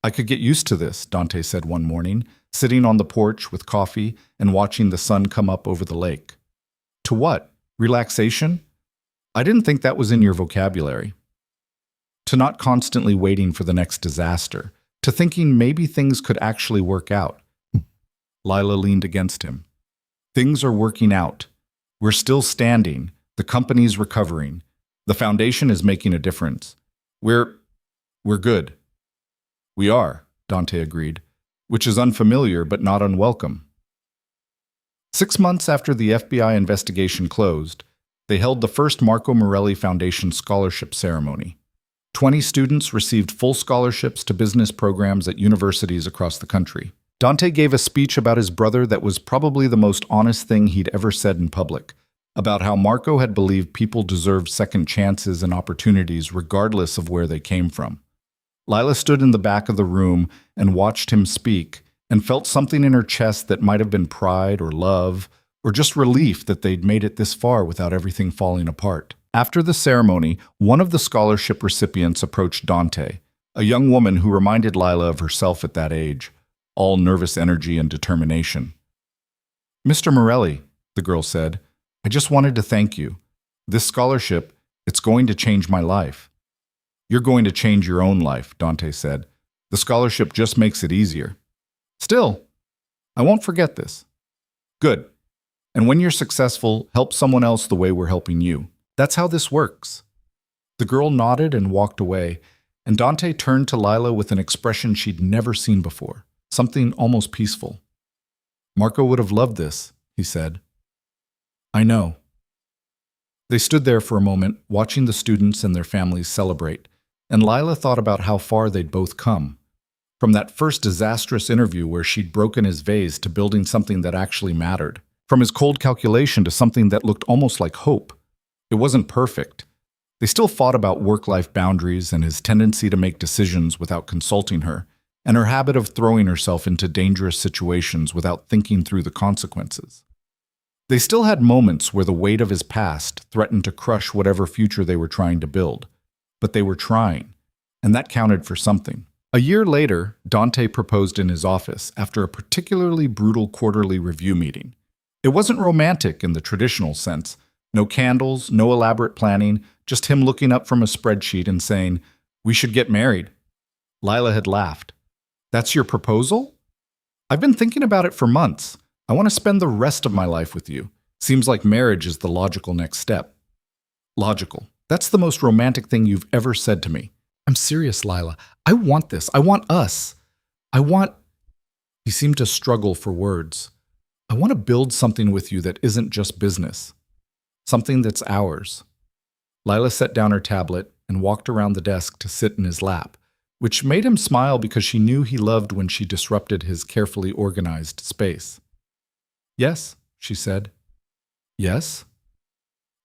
I could get used to this, Dante said one morning, sitting on the porch with coffee and watching the sun come up over the lake. To what? Relaxation? I didn't think that was in your vocabulary. To not constantly waiting for the next disaster, to thinking maybe things could actually work out. Lila leaned against him. Things are working out. We're still standing. The company's recovering. The foundation is making a difference. We're good. We are, Dante agreed, which is unfamiliar but not unwelcome. 6 months after the FBI investigation closed, they held the first Marco Morelli Foundation scholarship ceremony. 20 students received full scholarships to business programs at universities across the country. Dante gave a speech about his brother that was probably the most honest thing he'd ever said in public, about how Marco had believed people deserved second chances and opportunities regardless of where they came from. Lila stood in the back of the room and watched him speak and felt something in her chest that might have been pride or love or just relief that they'd made it this far without everything falling apart. After the ceremony, one of the scholarship recipients approached Dante, a young woman who reminded Lila of herself at that age, all nervous energy and determination. Mr. Morelli, the girl said, I just wanted to thank you. This scholarship, it's going to change my life. You're going to change your own life, Dante said. The scholarship just makes it easier. Still, I won't forget this. Good. And when you're successful, help someone else the way we're helping you. That's how this works. The girl nodded and walked away, and Dante turned to Lila with an expression she'd never seen before, something almost peaceful. Marco would have loved this, he said. I know. They stood there for a moment, watching the students and their families celebrate, and Lila thought about how far they'd both come. From that first disastrous interview where she'd broken his vase to building something that actually mattered. From his cold calculation to something that looked almost like hope. It wasn't perfect. They still fought about work-life boundaries and his tendency to make decisions without consulting her, and her habit of throwing herself into dangerous situations without thinking through the consequences. They still had moments where the weight of his past threatened to crush whatever future they were trying to build. But they were trying, and that counted for something. A year later, Dante proposed in his office after a particularly brutal quarterly review meeting. It wasn't romantic in the traditional sense. No candles, no elaborate planning, just him looking up from a spreadsheet and saying, "We should get married." Lila had laughed. "That's your proposal? I've been thinking about it for months. I want to spend the rest of my life with you. Seems like marriage is the logical next step." Logical. That's the most romantic thing you've ever said to me. I'm serious, Lila. I want this. I want us. He seemed to struggle for words. I want to build something with you that isn't just business. Something that's ours. Lila set down her tablet and walked around the desk to sit in his lap, which made him smile because she knew he loved when she disrupted his carefully organized space. Yes, she said. Yes?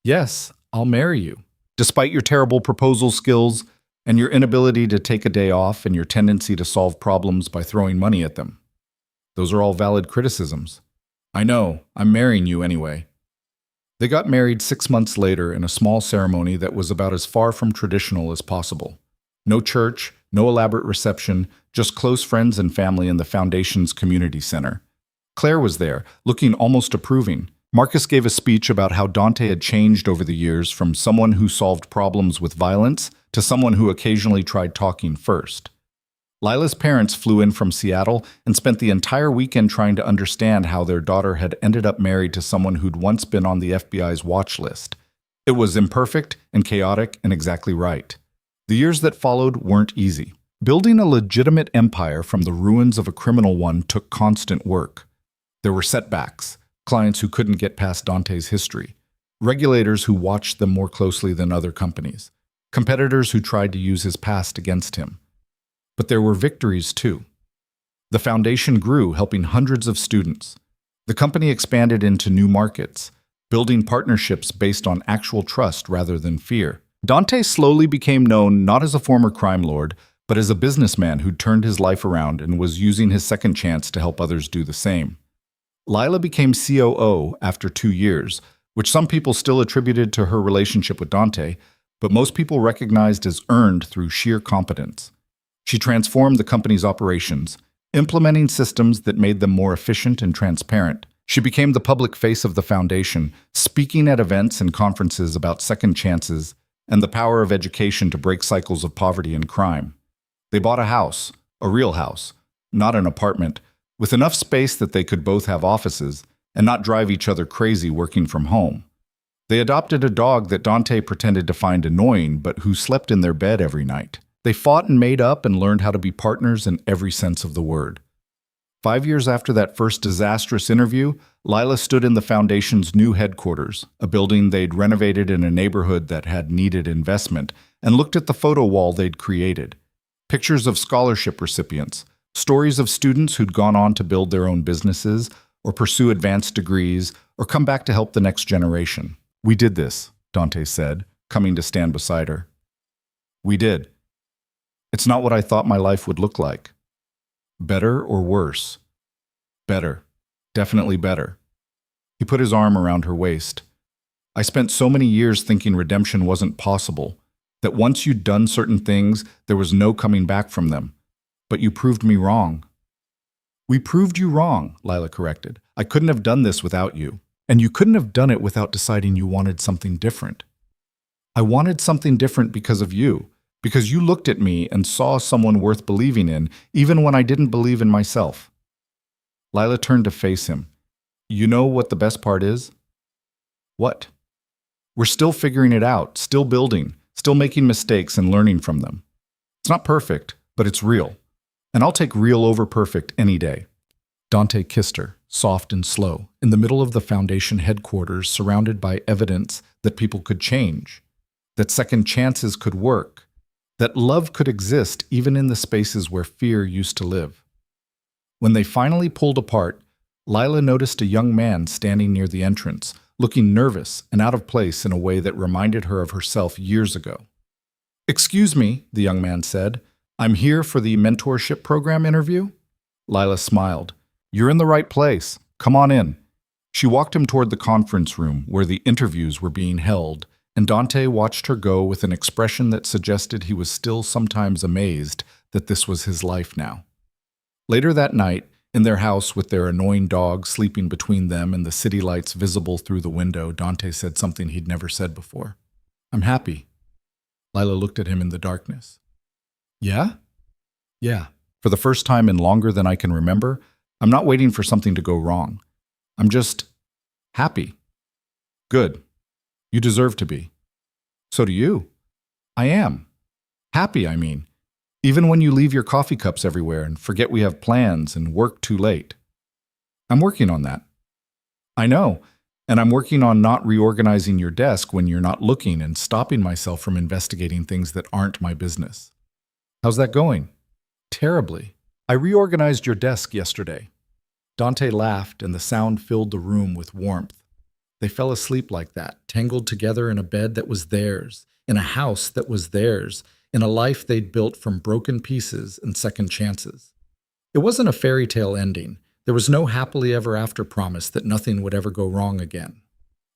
Yes, I'll marry you. Despite your terrible proposal skills and your inability to take a day off and your tendency to solve problems by throwing money at them. Those are all valid criticisms. I know, I'm marrying you anyway. They got married 6 months later in a small ceremony that was about as far from traditional as possible. No church, no elaborate reception, just close friends and family in the Foundation's community center. Claire was there, looking almost approving. Marcus gave a speech about how Dante had changed over the years from someone who solved problems with violence to someone who occasionally tried talking first. Lila's parents flew in from Seattle and spent the entire weekend trying to understand how their daughter had ended up married to someone who'd once been on the FBI's watch list. It was imperfect and chaotic and exactly right. The years that followed weren't easy. Building a legitimate empire from the ruins of a criminal one took constant work. There were setbacks, clients who couldn't get past Dante's history, regulators who watched them more closely than other companies, competitors who tried to use his past against him. But there were victories too. The foundation grew, helping hundreds of students. The company expanded into new markets, building partnerships based on actual trust rather than fear. Dante slowly became known not as a former crime lord, but as a businessman who'd turned his life around and was using his second chance to help others do the same. Lila became COO after 2 years, which some people still attributed to her relationship with Dante, but most people recognized as earned through sheer competence. She transformed the company's operations, implementing systems that made them more efficient and transparent. She became the public face of the foundation, speaking at events and conferences about second chances and the power of education to break cycles of poverty and crime. They bought a house, a real house, not an apartment, with enough space that they could both have offices and not drive each other crazy working from home. They adopted a dog that Dante pretended to find annoying but who slept in their bed every night. They fought and made up and learned how to be partners in every sense of the word. 5 years after that first disastrous interview, Lila stood in the Foundation's new headquarters, a building they'd renovated in a neighborhood that had needed investment, and looked at the photo wall they'd created. Pictures of scholarship recipients, stories of students who'd gone on to build their own businesses, or pursue advanced degrees, or come back to help the next generation. We did this, Dante said, coming to stand beside her. We did. It's not what I thought my life would look like. Better or worse? Better. Definitely better. He put his arm around her waist. I spent so many years thinking redemption wasn't possible, that once you'd done certain things, there was no coming back from them. But you proved me wrong. We proved you wrong, Lila corrected. I couldn't have done this without you. And you couldn't have done it without deciding you wanted something different. I wanted something different because of you, because you looked at me and saw someone worth believing in, even when I didn't believe in myself. Lila turned to face him. You know what the best part is? What? We're still figuring it out, still building, still making mistakes and learning from them. It's not perfect, but it's real. And I'll take real over perfect any day. Dante kissed her, soft and slow, in the middle of the Foundation headquarters, surrounded by evidence that people could change, that second chances could work, that love could exist even in the spaces where fear used to live. When they finally pulled apart, Lila noticed a young man standing near the entrance, looking nervous and out of place in a way that reminded her of herself years ago. "Excuse me," the young man said. "I'm here for the mentorship program interview?" Lila smiled. "You're in the right place. Come on in." She walked him toward the conference room where the interviews were being held, and Dante watched her go with an expression that suggested he was still sometimes amazed that this was his life now. Later that night, in their house with their annoying dog sleeping between them and the city lights visible through the window, Dante said something he'd never said before. "I'm happy." Lila looked at him in the darkness. "Yeah?" "Yeah. For the first time in longer than I can remember, I'm not waiting for something to go wrong. I'm just happy." "Good. You deserve to be." "So do you." "I am. Happy, I mean. Even when you leave your coffee cups everywhere and forget we have plans and work too late." "I'm working on that." "I know. And I'm working on not reorganizing your desk when you're not looking and stopping myself from investigating things that aren't my business." "How's that going?" "Terribly. I reorganized your desk yesterday." Dante laughed, and the sound filled the room with warmth. They fell asleep like that, tangled together in a bed that was theirs, in a house that was theirs, in a life they'd built from broken pieces and second chances. It wasn't a fairy tale ending. There was no happily ever after promise that nothing would ever go wrong again.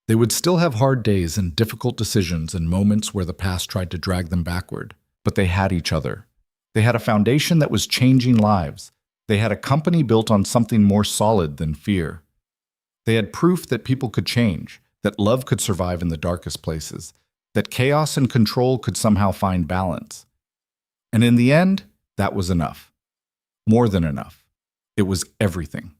They would still have hard days and difficult decisions and moments where the past tried to drag them backward, but they had each other. They had a foundation that was changing lives. They had a company built on something more solid than fear. They had proof that people could change, that love could survive in the darkest places, that chaos and control could somehow find balance. And in the end, that was enough. More than enough. It was everything.